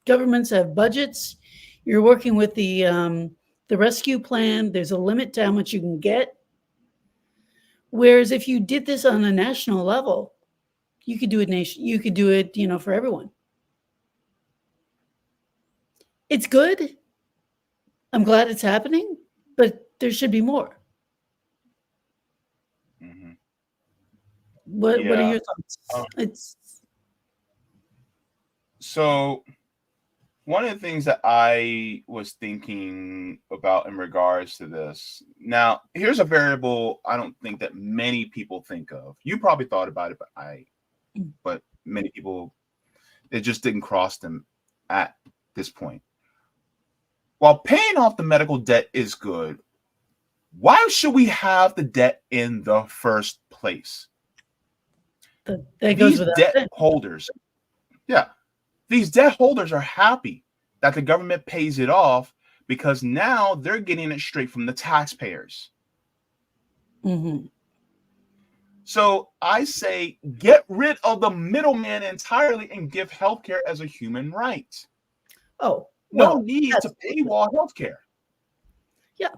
Governments have budgets. You're working with the rescue plan. There's a limit to how much you can get. Whereas if you did this on a national level, you could do it for everyone. It's good. I'm glad it's happening, but there should be more. Mm-hmm. What are your thoughts? So one of the things that I was thinking about in regards to this, now here's a variable I don't think that many people think of. You probably thought about it, but many people, it just didn't cross them at this point. While paying off the medical debt is good, why should we have the debt in the first place? That goes without debt saying. holders, these debt holders are happy that the government pays it off because now they're getting it straight from the taxpayers. Mm-hmm. So I say get rid of the middleman entirely and give healthcare as a human right. Oh, no need to paywall healthcare. Yeah.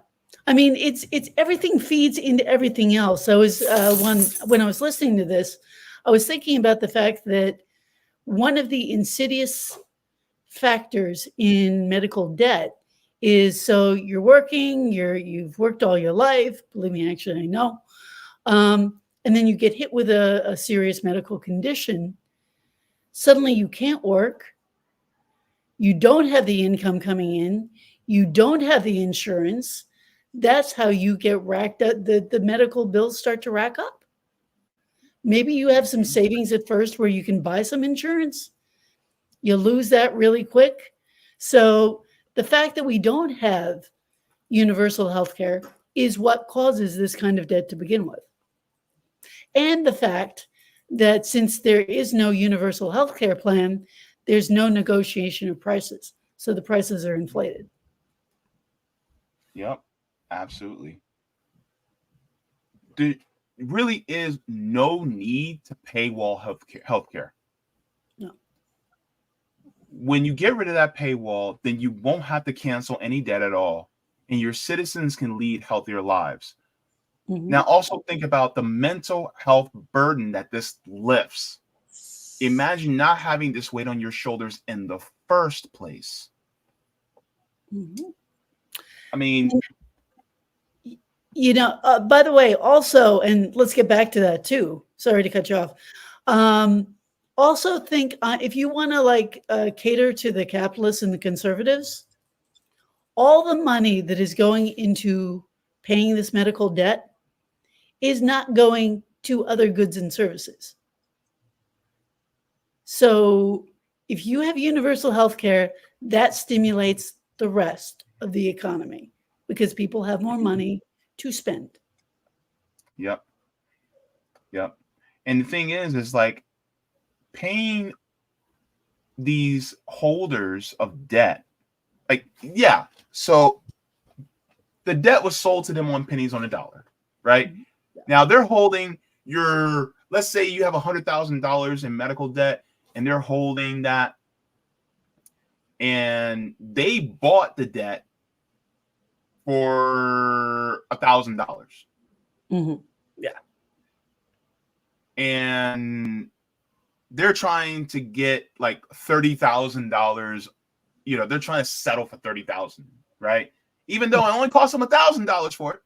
I mean, it's everything feeds into everything else. I was when I was listening to this, I was thinking about the fact that one of the insidious factors in medical debt is, so you're working, you've worked all your life. Believe me, actually, I know. And then you get hit with a serious medical condition. Suddenly you can't work. You don't have the income coming in. You don't have the insurance. That's how you get racked up. The medical bills start to rack up. Maybe you have some savings at first where you can buy some insurance. You lose that really quick. So the fact that we don't have universal health care is what causes this kind of debt to begin with. And the fact that since there is no universal health care plan, there's no negotiation of prices. So the prices are inflated. Yep, absolutely. There really is no need to paywall healthcare. No. When you get rid of that paywall, then you won't have to cancel any debt at all, and your citizens can lead healthier lives. Mhm. Now, also think about the mental health burden that this lifts. Imagine not having this weight on your shoulders in the first place. Mhm. I mean, You know, by the way, also, and let's get back to that too. Sorry to cut you off. Also think if you want to like cater to the capitalists and the conservatives, all the money that is going into paying this medical debt is not going to other goods and services. So if you have universal health care, that stimulates the rest of the economy because people have more money to spend. Yep. Yep. And the thing is like paying these holders of debt, like, yeah. So the debt was sold to them on pennies on a dollar, right? Yeah. Now they're holding your, let's say you have $100,000 in medical debt and they're holding that, and they bought the debt for $1,000. Mm-hmm. Yeah. And they're trying to get like $30,000. You know, they're trying to settle for $30,000, right? Even though it only cost them $1,000 for it.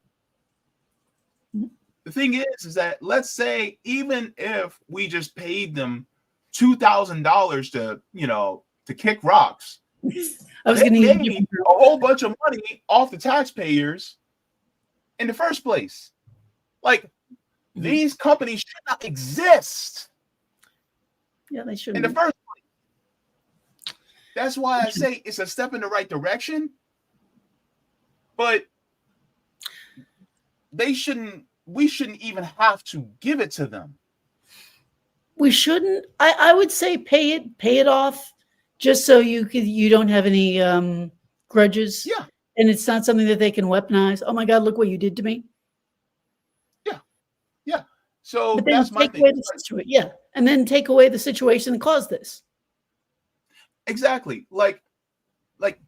The thing is that let's say even if we just paid them $2,000 to, you know, to kick rocks, I was they going to made a whole bunch of money off the taxpayers in the first place. Like these companies should not exist. Yeah, they should in the first place. That's why I say it's a step in the right direction, but we shouldn't even have to give it to them. We shouldn't. I would say pay it off just so you don't have any grudges. Yeah. And it's not something that they can weaponize. Oh my God, look what you did to me. Yeah. So but then that's my take thing. away the situation. Yeah. And then take away the situation that caused this. Exactly. Like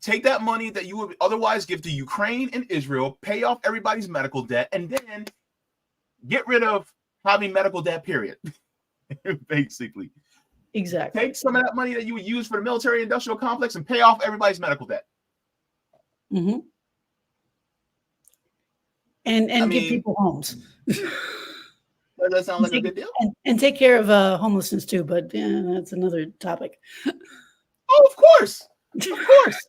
take that money that you would otherwise give to Ukraine and Israel, pay off everybody's medical debt, and then get rid of having medical debt, period. Basically. Exactly. Take some of that money that you would use for the military industrial complex and pay off everybody's medical debt. Mm-hmm. And give people homes. Does that sound like a good deal? And take care of homelessness too, but that's another topic. Oh, of course. Of course.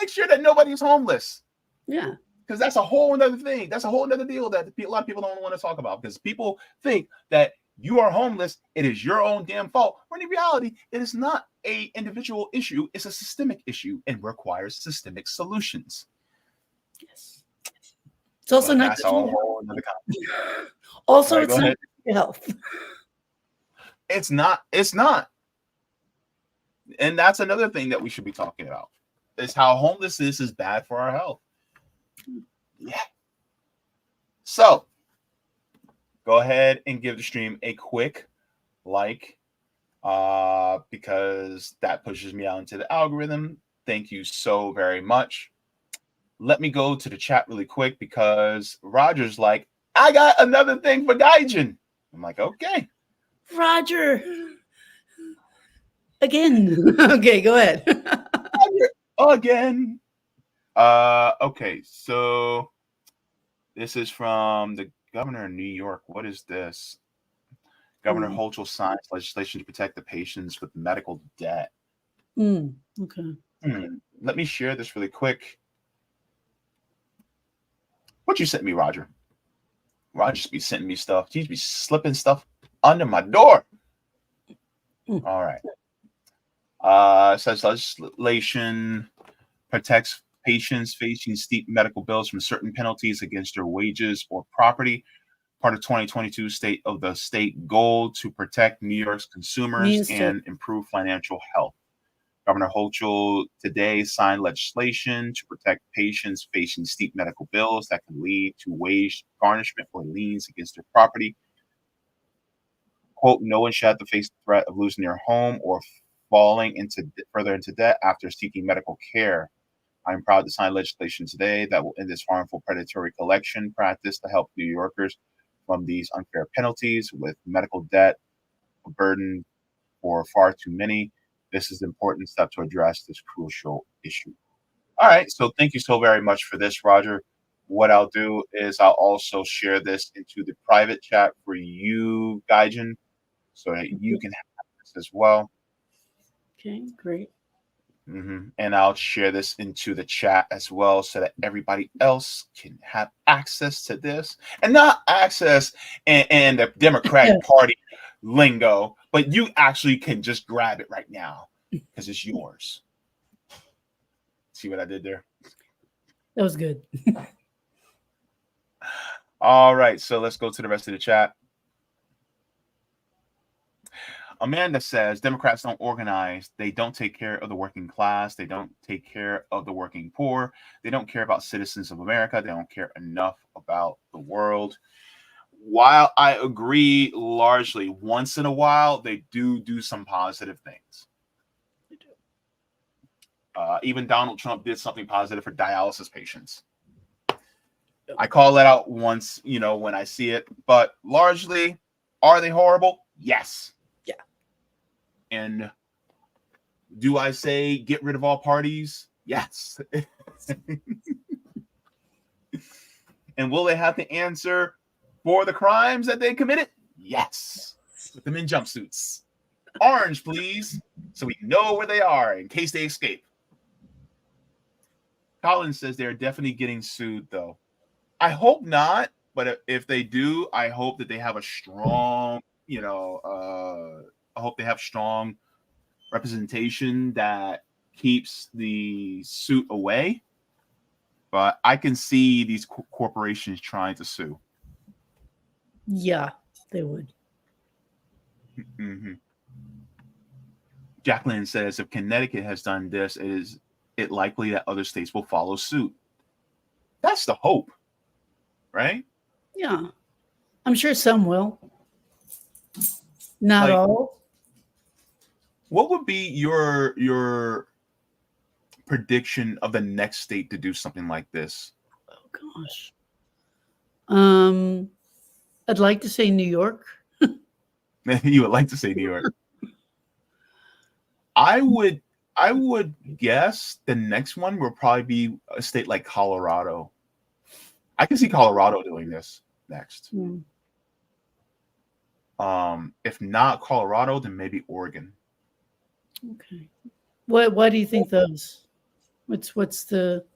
Make sure that nobody's homeless. Yeah. Because that's a whole other thing. That's a whole other deal that a lot of people don't want to talk about, because people think that you are homeless, it is your own damn fault. When in reality, it is not an individual issue. It's a systemic issue and requires systemic solutions. Yes. It's also not that's a whole other conversation. Also, right, it's not your health. It's not. And that's another thing that we should be talking about, is how homelessness is bad for our health. Yeah. So go ahead and give the stream a quick like, because that pushes me out into the algorithm. Thank you so very much. Let me go to the chat really quick, because Roger's like, I got another thing for Gaijin. I'm like, okay. Roger. Again. Okay, go ahead. Again. Okay, so this is from the governor of New York. What is this? Governor Hochul signs legislation to protect the patients with medical debt. Okay. Let me share this really quick. What you sent me, Roger? Roger just be sending me stuff. He'd be slipping stuff under my door. All right. Says legislation protects patients facing steep medical bills from certain penalties against their wages or property. part of 2022 State of the State goal to protect New York's consumers and improve financial health. Governor Hochul today signed legislation to protect patients facing steep medical bills that can lead to wage garnishment or liens against their property. Quote, no one should have to face the threat of losing their home or falling further into debt after seeking medical care. I'm proud to sign legislation today that will end this harmful predatory collection practice to help New Yorkers from these unfair penalties with medical debt, a burden for far too many. This is an important step to address this crucial issue. All right, so thank you so very much for this, Roger. What I'll do is I'll also share this into the private chat for you, Gaijin, so that you can have this as well. Okay, great. And I'll share this into the chat as well so that everybody else can have access to this, and not access and the Democratic Party lingo, but you actually can just grab it right now because it's yours. See what I did there? That was good. All right, so let's go to the rest of the chat. Amanda says Democrats don't organize. They don't take care of the working class. They don't take care of the working poor. They don't care about citizens of America. They don't care enough about the world. While I agree largely, once in a while, they do some positive things. They do. Even Donald Trump did something positive for dialysis patients. I call that out once, when I see it. But largely, are they horrible? Yes. Yeah. And do I say get rid of all parties? Yes. And will they have to answer for the crimes that they committed? Yes. Put them in jumpsuits. Orange, please, so we know where they are in case they escape. Colin says they're definitely getting sued, though. I hope not, but if they do, I hope that they have a strong, I hope they have strong representation that keeps the suit away. But I can see these corporations trying to sue. Yeah, they would. Jacqueline says if Connecticut has done this, is it likely that other states will follow suit? That's the hope, right? Yeah, I'm sure some will. Not all. What would be your prediction of the next state to do something like this? Oh gosh. I'd like to say New York. You would like to say New York. I would guess the next one will probably be a state like Colorado. I can see Colorado doing this next. If not Colorado, then maybe Oregon. Okay. Why do you think those? What's the?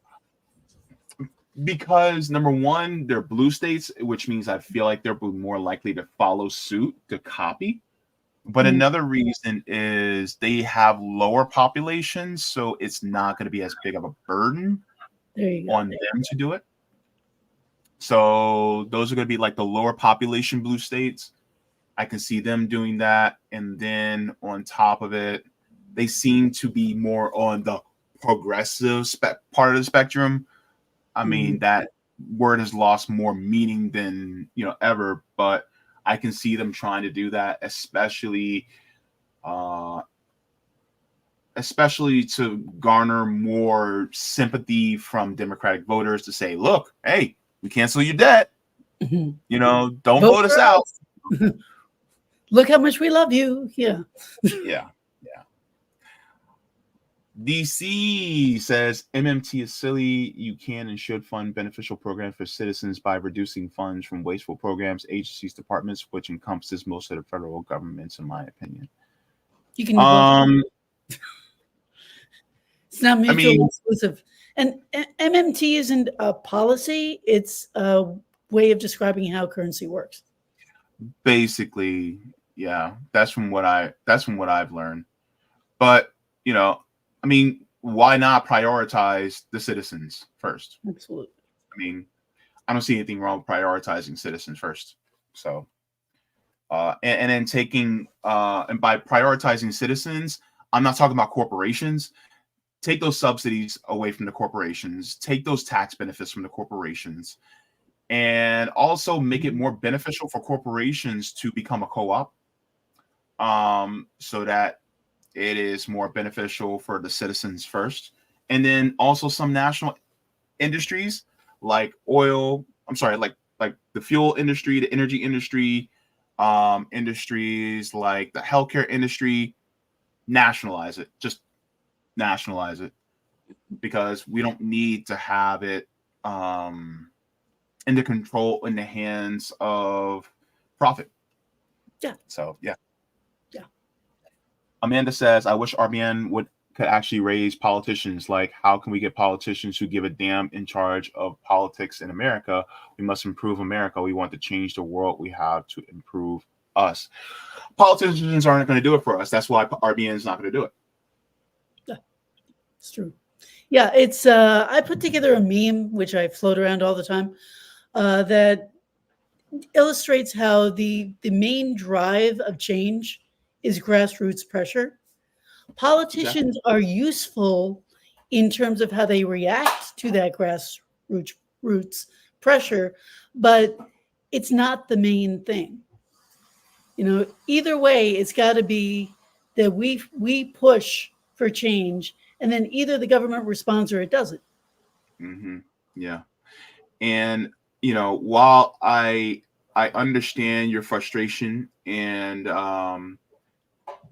Because number one, they're blue states, which means I feel like they're more likely to follow suit, to copy. But another reason is they have lower populations, so it's not going to be as big of a burden on them to do it. So those are going to be like the lower population blue states. I can see them doing that. And then on top of it, they seem to be more on the progressive part of the spectrum. I mean, that word has lost more meaning than ever, but I can see them trying to do that, especially to garner more sympathy from Democratic voters to say, look, hey, we cancel your debt. Don't vote us out. Look how much we love you. Yeah. Yeah. DC says MMT is silly. You can and should fund beneficial programs for citizens by reducing funds from wasteful programs, agencies, departments, which encompasses most of the federal governments, in my opinion. You can. It's not mutually exclusive. And MMT isn't a policy; it's a way of describing how currency works. Basically, yeah, that's from what I've learned. But I mean, why not prioritize the citizens first? Absolutely. I mean, I don't see anything wrong with prioritizing citizens first. So, and then taking and by prioritizing citizens, I'm not talking about corporations. Take those subsidies away from the corporations. Take those tax benefits from the corporations, and also make it more beneficial for corporations to become a co-op, so that it is more beneficial for the citizens first, and then also some national industries like oil. I'm sorry, like the fuel industry, the energy industry, industries like the healthcare industry. Nationalize it. Just nationalize it, because we don't need to have it in the hands of profit. Yeah. So yeah. Yeah. Amanda says, I wish RBN could actually raise politicians. Like, how can we get politicians who give a damn in charge of politics in America? We must improve America. We want to change the world. We have to improve us. Politicians aren't going to do it for us. That's why RBN is not going to do it. Yeah, it's true. Yeah, it's I put together a meme which I float around all the time that illustrates how the main drive of change is grassroots pressure. Politicians are useful in terms of how they react to that grassroots pressure, but it's not the main thing. You know, either way, it's got to be that we push for change, and then either the government responds or it doesn't. Mm-hmm. Yeah, and you know, while I understand your frustration and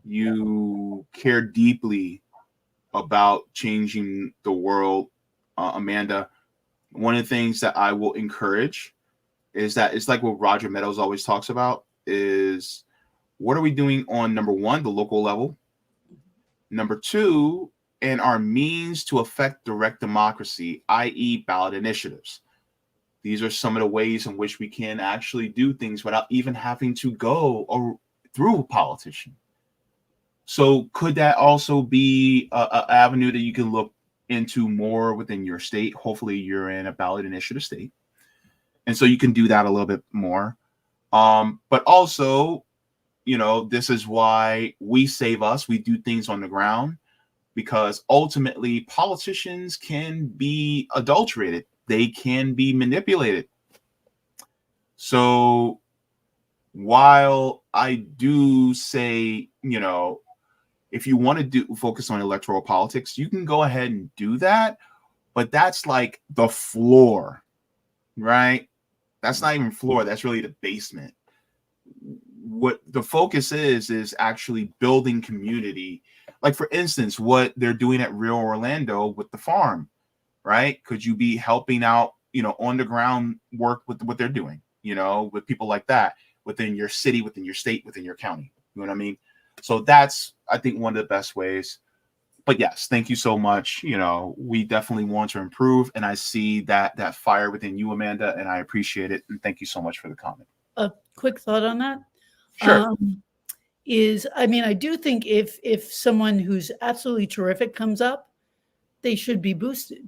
you care deeply about changing the world, Amanda, one of the things that I will encourage is that it's like what Roger Meadows always talks about is what are we doing on number one, the local level, number two, and our means to affect direct democracy, i.e. ballot initiatives. These are some of the ways in which we can actually do things without even having to go through a politician. So could that also be an avenue that you can look into more within your state? Hopefully you're in a ballot initiative state. And so you can do that a little bit more. But also, you know, this is why we save us. We do things on the ground because ultimately politicians can be adulterated. They can be manipulated. So while I do say, you know, if you want to focus on electoral politics, you can go ahead and do that. But that's like the floor, right? That's not even floor. That's really the basement. What the focus is actually building community. Like, for instance, what they're doing at R.E.A.L Orlando with the farm, right? Could you be helping out, you know, on the ground work with what they're doing, you know, with people like that within your city, within your state, within your county? You know what I mean? So that's, I think, one of the best ways. But yes, thank you so much. You know, we definitely want to improve, and I see that fire within you, Amanda, and I appreciate it. And thank you so much for the comment. A quick thought on that. Sure. I mean, I do think if someone who's absolutely terrific comes up, they should be boosted.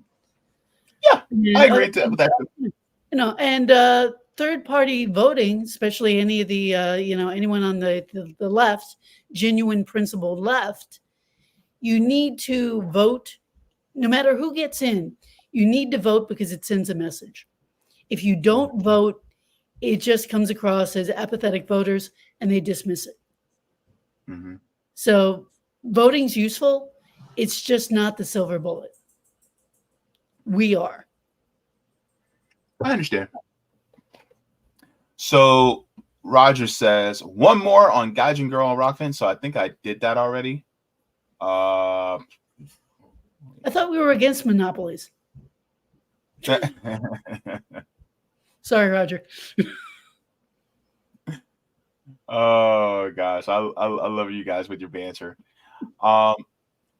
Yeah, I agree with that. You know, and third party voting, especially any of the you know, anyone on the left, genuine principled left, you need to vote no matter who gets in. You need to vote because it sends a message. If you don't vote, it just comes across as apathetic voters and they dismiss it. Mm-hmm. So voting's useful. It's just not the silver bullet. We are. I understand. So Roger says one more on Gaijin Girl and Rockfin. So I think I did that already. I thought we were against monopolies. Sorry, Roger. Oh gosh, I love you guys with your banter.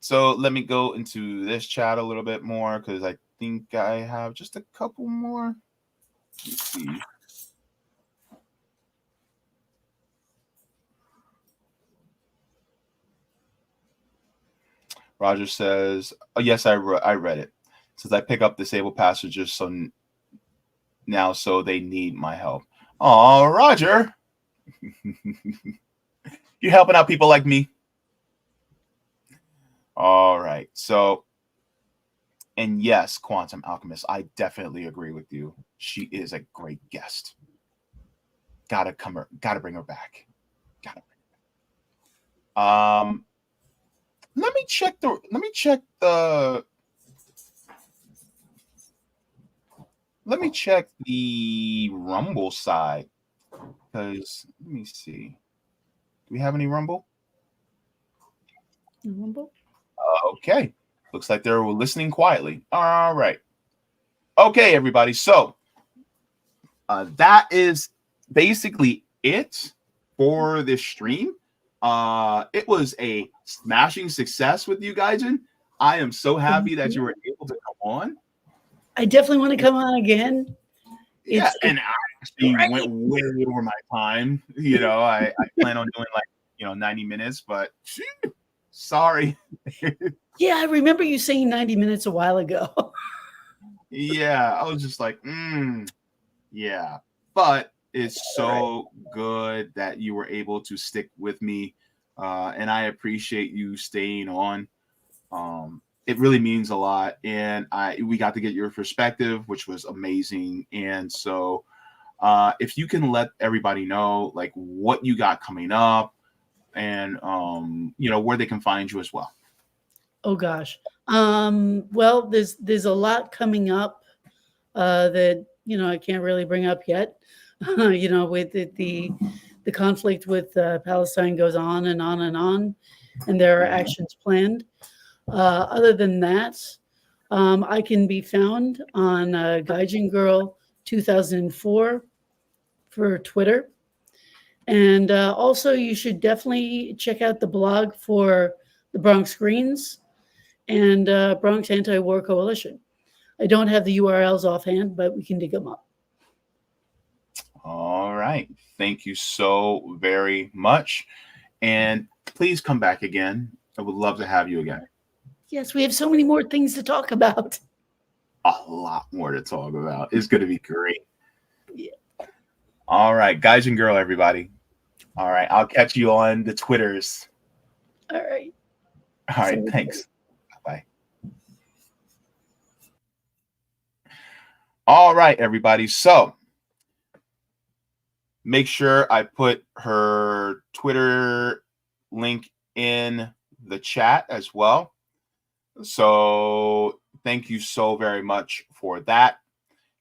So let me go into this chat a little bit more because I think I have just a couple more. Let's see. Roger says, "Oh yes, I read it. Says I pick up disabled passengers so now they need my help. Oh, Roger. You helping out people like me. All right. So, and yes, Quantum Alchemist, I definitely agree with you. She is a great guest. Gotta bring her back. Gotta bring her back. Let me check the Rumble side, because let me see. Do we have any Rumble? Rumble? Okay. Looks like they're listening quietly. All right. Okay, everybody. So that is basically it for this stream. It was a smashing success with you guys. I am so happy that you were able to come on. I definitely want to come on again. Yeah, and I actually went way over my time. You know, I plan on doing like 90 minutes, but sorry. Yeah, I remember you saying 90 minutes a while ago. Yeah, I was just like, yeah. But it's so good that you were able to stick with me, and I appreciate you staying on. It really means a lot, and we got to get your perspective, which was amazing. And so, if you can let everybody know like what you got coming up, and where they can find you as well. Oh gosh. Well, there's a lot coming up that I can't really bring up yet. With the conflict with Palestine goes on and on and on, and there are actions planned. Other than that, I can be found on Gaijin Girl 2004 for Twitter. And also, you should definitely check out the blog for the Bronx Greens and Bronx Anti-War Coalition. I don't have the URLs offhand, but we can dig them up. All right. Thank you so very much. And please come back again. I would love to have you again. Yes, we have so many more things to talk about. A lot more to talk about. It's going to be great. Yeah. All right, guys and girl, everybody. All right, I'll catch you on the Twitters. All right. All right, thanks. Bye. All right, everybody. So make sure I put her Twitter link in the chat as well. So thank you so very much for that.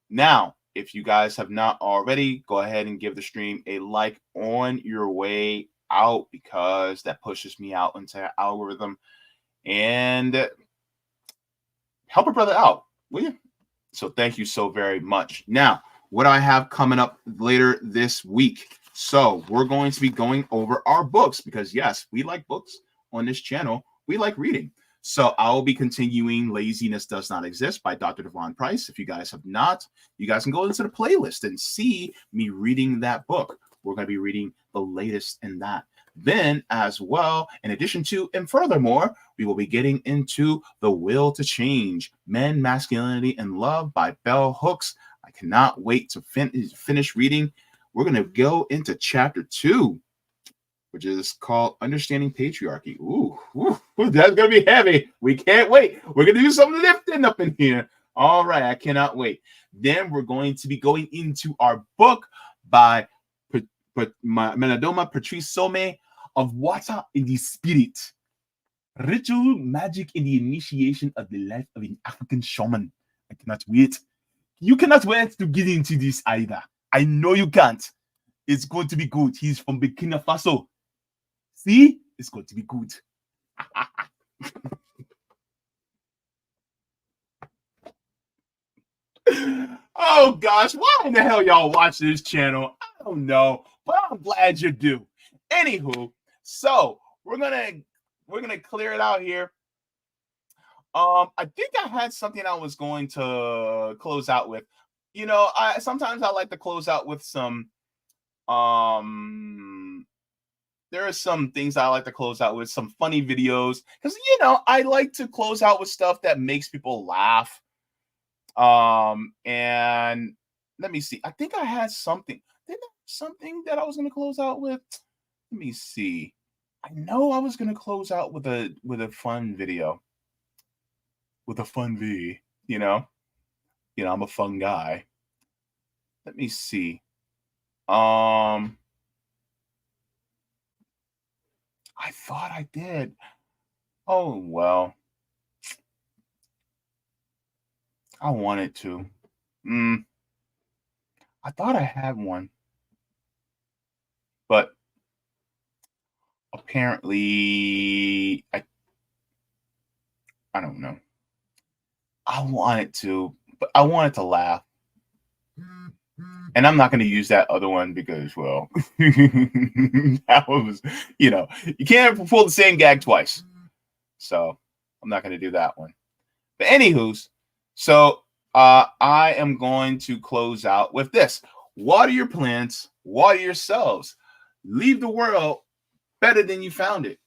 Now, if you guys have not already, go ahead and give the stream a like on your way out, because that pushes me out into the algorithm, and help a brother out, will you? So thank you so very much. Now, what I have coming up later this week. So we're going to be going over our books, because yes, we like books on this channel. We like reading. So I will be continuing Laziness Does Not Exist by Dr. Devon Price. If you guys have not, you guys can go into the playlist and see me reading that book. We're going to be reading the latest in that. Then as well, in addition to, and furthermore, we will be getting into The Will to Change, Men, Masculinity, and Love by Bell Hooks. I cannot wait to finish reading. We're going to go into chapter 2, which is called Understanding Patriarchy. Ooh, that's going to be heavy. We can't wait. We're going to do some lifting up in here. All right, I cannot wait. Then we're going to be going into our book by Menadoma Patrice Some, Of Water in the Spirit. Ritual Magic in the Initiation of the Life of an African Shaman. I cannot wait. You cannot wait to get into this either. I know you can't. It's going to be good. He's from Burkina Faso. See? It's going to be good. Oh gosh, why in the hell y'all watch this channel? I don't know, but I'm glad you do. Anywho, so we're gonna clear it out here. I think I had something I was going to close out with. Sometimes I like to close out with some there are some things I like to close out with, some funny videos, because I like to close out with stuff that makes people laugh. And let me see. I think I had something. Didn't something that I was going to close out with? Let me see. I know I was going to close out with a fun video. With a fun V, you know? I'm a fun guy. Let me see. I thought I did. Oh, well. I wanted to. I thought I had one. But apparently I don't know. I wanted to, but I wanted to laugh. And I'm not going to use that other one because, well, that was, you can't pull the same gag twice. So I'm not going to do that one. But anywho's, so I am going to close out with this. Water your plants, water yourselves. Leave the world better than you found it.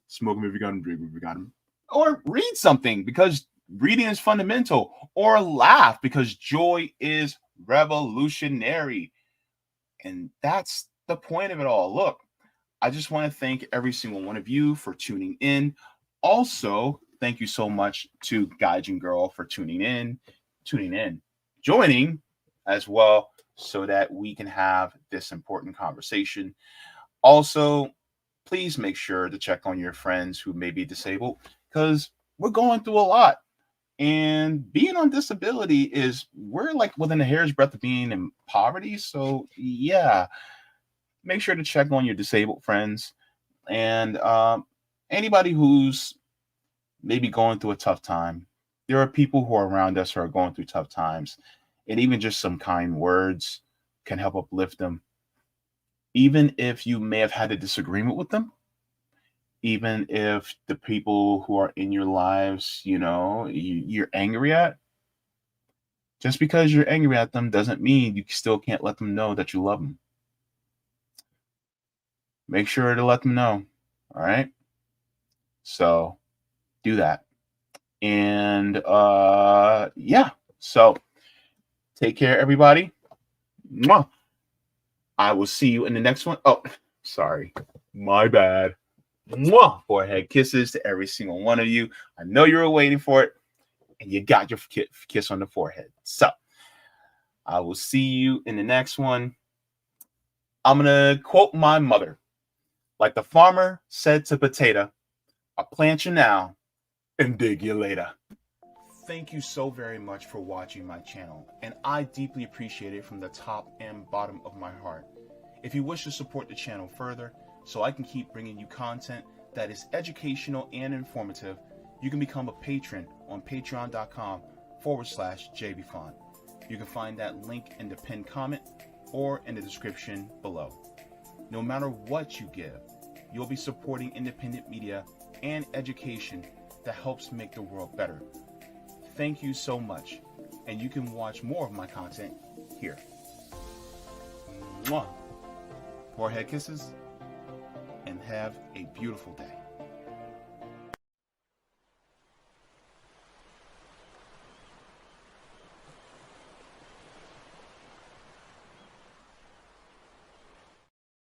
Smoke them if you got them, drink if you got them. Or read something because reading is fundamental. Or laugh because joy is revolutionary. And that's the point of it all. Look, I just want to thank every single one of you for tuning in. Also, thank you so much to Gaijin Girl for tuning in, joining as well so that we can have this important conversation. Also, please make sure to check on your friends who may be disabled because we're going through a lot. And being on disability we're like within a hair's breadth of being in poverty. So yeah, make sure to check on your disabled friends and anybody who's maybe going through a tough time. There are people who are around us who are going through tough times, and even just some kind words can help uplift them. Even if you may have had a disagreement with them, even if the people who are in your lives, you're angry at, just because you're angry at them doesn't mean you still can't let them know that you love them. Make sure to let them know. All right. So do that. And yeah. So take care, everybody. Mwah. I will see you in the next one. Oh, sorry. My bad. Mwah. Forehead kisses to every single one of you. I know you were waiting for it, and you got your kiss on the forehead. So I will see you in the next one. I'm going to quote my mother. Like the farmer said to potato, I'll plant you now and dig you later. Thank you so very much for watching my channel, and I deeply appreciate it from the top and bottom of my heart. If you wish to support the channel further, so I can keep bringing you content that is educational and informative, you can become a patron on patreon.com/Jaybefaunt. You can find that link in the pinned comment or in the description below. No matter what you give, you'll be supporting independent media and education that helps make the world better. Thank you so much, and you can watch more of my content here. Mwah. Forehead kisses, and have a beautiful day.